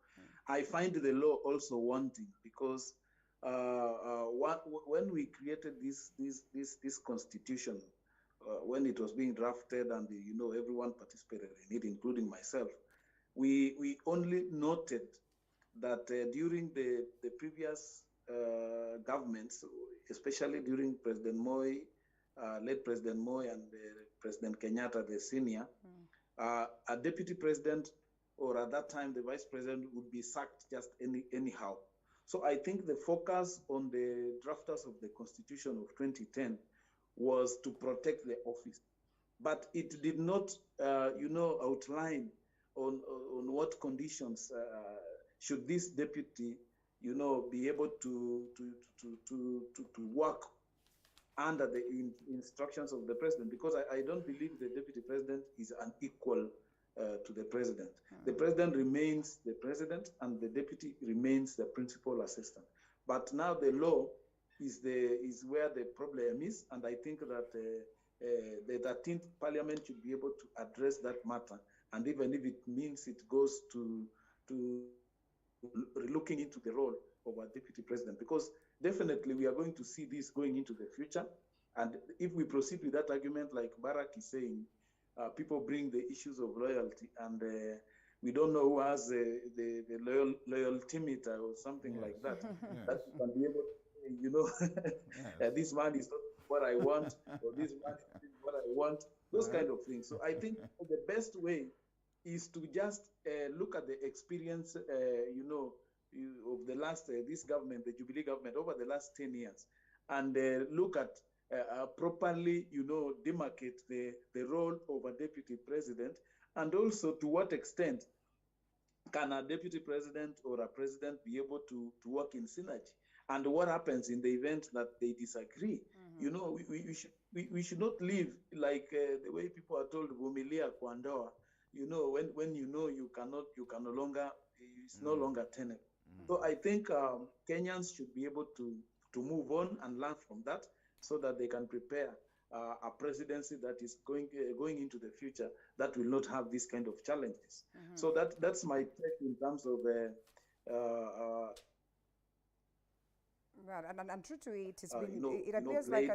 I find the law also wanting, because when we created this constitution, when it was being drafted and everyone participated in it, including myself, we only noted that during the previous governments, especially during President Moi, late President Moi and President Kenyatta, the senior, a deputy president, or at that time the vice president, would be sacked just anyhow. So I think the focus on the drafters of the Constitution of 2010 was to protect the office, but it did not, outline on what conditions should this deputy, be able to work under the instructions of the president, because I don't believe the deputy president is an equal to the president. The president remains the president, and the deputy remains the principal assistant. But now the law is where the problem is, and I think that the 13th Parliament should be able to address that matter, and even if it means it goes to looking into the role of a deputy president, because definitely we are going to see this going into the future. And if we proceed with that argument, like Barack is saying, people bring the issues of loyalty, and we don't know who has the loyalty meter or something like that. That you can be able to say, this man is not what I want, or this man is what I want, those kind of things. So I think the best way is to just look at the experience, of the last, this government, the Jubilee government, over the last 10 years, and look at properly, demarcate the role of a deputy president, and also to what extent can a deputy president or a president be able to work in synergy, and what happens in the event that they disagree. We should not live like the way people are told, vumilia kwa ndoa. When you can no longer, it's no longer tenable. So I think Kenyans should be able to move on and learn from that, so that they can prepare a presidency that is going into the future that will not have these kind of challenges. So that's my take in terms of and true to it, it appears like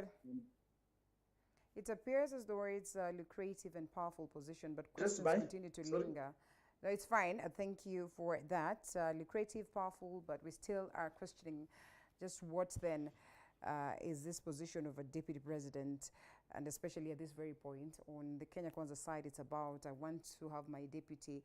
it appears as though it's a lucrative and powerful position, but questions continue to linger. No, it's fine. Thank you for that. Lucrative, powerful, but we still are questioning just what then is this position of a deputy president, and especially at this very point on the Kenya Kwanza side, it's about I want to have my deputy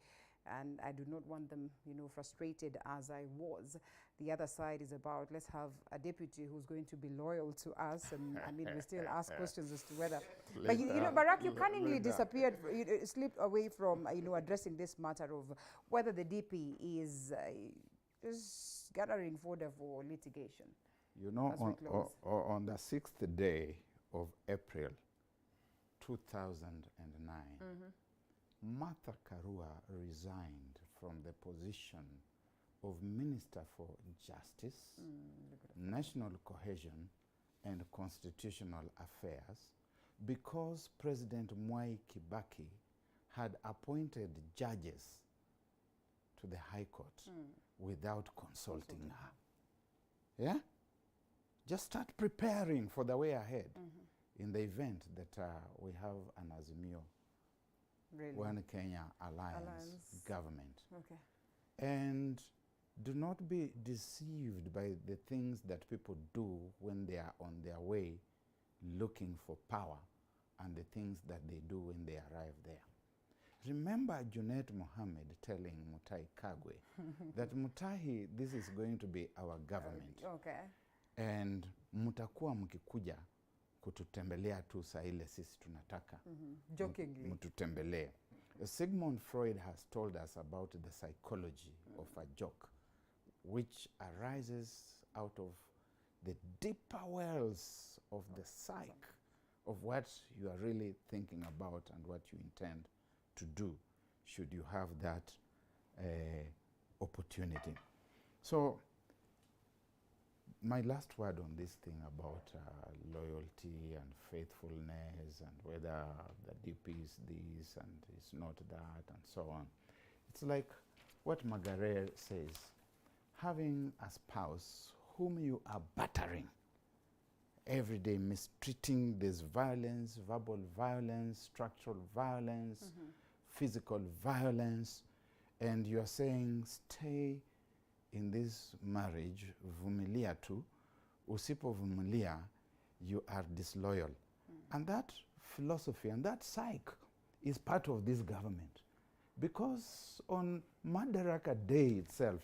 and I do not want them, frustrated as I was. The other side is about let's have a deputy who's going to be loyal to us, and I mean we still ask questions as to whether. But Barack, you cunningly disappeared, slipped away from addressing this matter of whether the DP is gathering fodder for litigation. On the 6th day of April 2009, Martha Karua resigned from the position of Minister for Justice, National Cohesion and Constitutional Affairs because President Mwai Kibaki had appointed judges to the High Court without consulting her. Yeah? Just start preparing for the way ahead in the event that we have an Azimio One Kenya Alliance government. Okay. And do not be deceived by the things that people do when they are on their way looking for power and the things that they do when they arrive there. Remember Junet Mohammed telling Mutai Kagwe that Mutahi, this is going to be our government. Okay. And mutakuwa mkikuja kututembelea tu saa ile sisi tunataka. Jokingly. Mtutembelee. Sigmund Freud has told us about the psychology of a joke, which arises out of the deeper wells of the psyche of what you are really thinking about and what you intend to do should you have that opportunity. So my last word on this thing about loyalty and faithfulness and whether the DP is this and it's not that and so on. It's like what Margaret says, having a spouse whom you are battering every day, mistreating this violence, verbal violence, structural violence, physical violence, and you're saying stay in this marriage, vumilia tu, usipo vumilia, you are disloyal. And that philosophy and that psyche is part of this government. Because on Madaraka Day itself,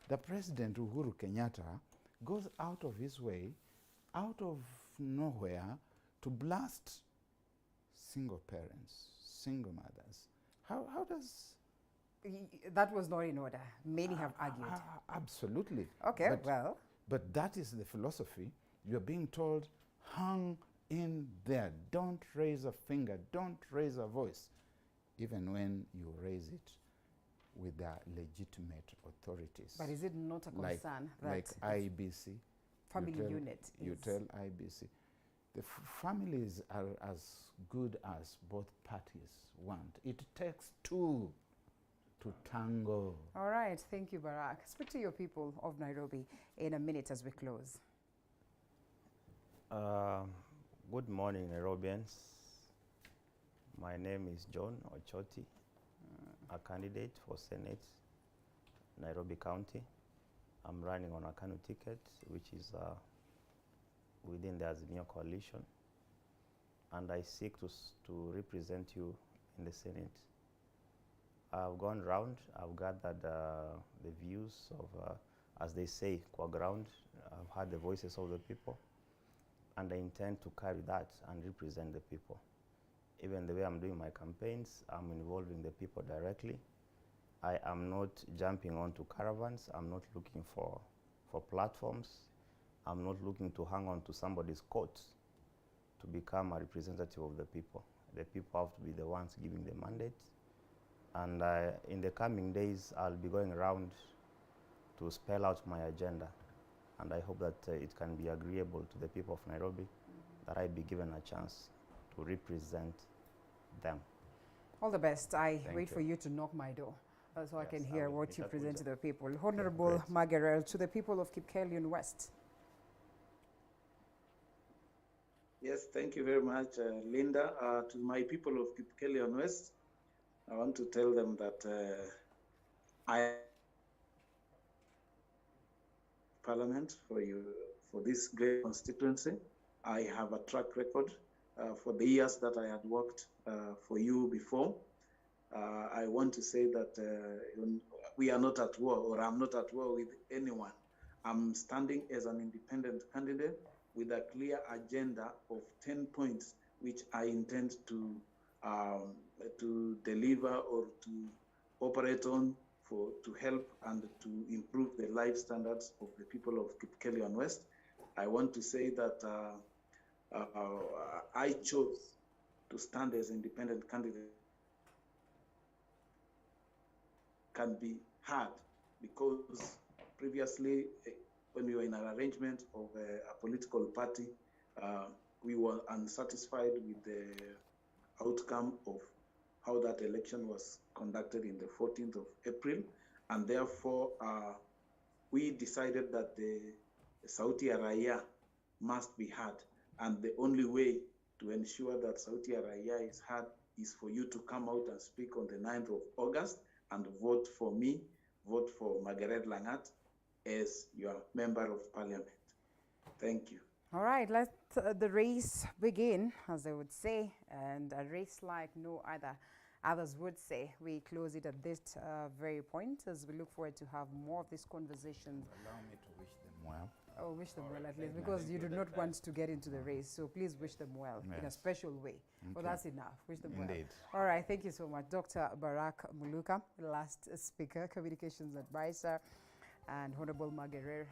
the President Uhuru Kenyatta goes out of his way, out of nowhere, to blast single parents, single mothers. How does... That was not in order. Many have argued. Absolutely. Okay, but, But that is the philosophy. You're being told, hang in there. Don't raise a finger. Don't raise a voice. Even when you raise it with the legitimate authorities. But is it not a concern like IBC? Family unit. You tell IBC. The families are as good as both parties want. It takes two to tango. All right, thank you, Barack. Speak to your people of Nairobi in a minute as we close. Good morning, Nairobians. My name is John Ochoti, a candidate for Senate, Nairobi County. I'm running on a Kanu ticket, which is within the Azimio coalition, and I seek to represent you in the Senate. I've gone round, I've gathered the views of, as they say, qua ground. I've heard the voices of the people, and I intend to carry that and represent the people. Even the way I'm doing my campaigns, I'm involving the people directly. I am not jumping onto caravans. I'm not looking for platforms. I'm not looking to hang on to somebody's coat to become a representative of the people. The people have to be the ones giving the mandate. And in the coming days, I'll be going around to spell out my agenda. And I hope that it can be agreeable to the people of Nairobi, that I be given a chance to represent them. All the best. I Thank wait you. for you to knock my door so I can hear will. what you present to Itakuja. the people. Honorable great. Margaret, to the people of Kipkelion West. Yes, thank you very much, Linda. To my people of Kipkelion West, I want to tell them that I Parliament for this great constituency. I have a track record for the years that I had worked for you before. I want to say that we are not at war, or I'm not at war with anyone. I'm standing as an independent candidate with a clear agenda of 10 points, which I intend to deliver or to operate on to help and to improve the life standards of the people of Kipkelion West. I want to say that I chose to stand as independent candidate can be hard, because previously when we were in an arrangement of a political party, we were unsatisfied with the outcome of how that election was conducted in the 14th of April. And therefore, we decided that the Sauti ya Raia must be heard. And the only way to ensure that Sauti ya Raia is heard is for you to come out and speak on the 9th of August and vote for me, vote for Margaret Langat as your member of parliament. Thank you. All right, let the race begin, as they would say, and a race like no other. Others would say. We close it at this very point as we look forward to have more of these conversations. Allow me to wish them well. Oh, wish them well at least, because you do not want to get into the race. So please wish them well in a special way. Well, that's enough. Wish them well. All right, thank you so much. Dr. Barak Muluka, last speaker, communications advisor, and Honorable Margaret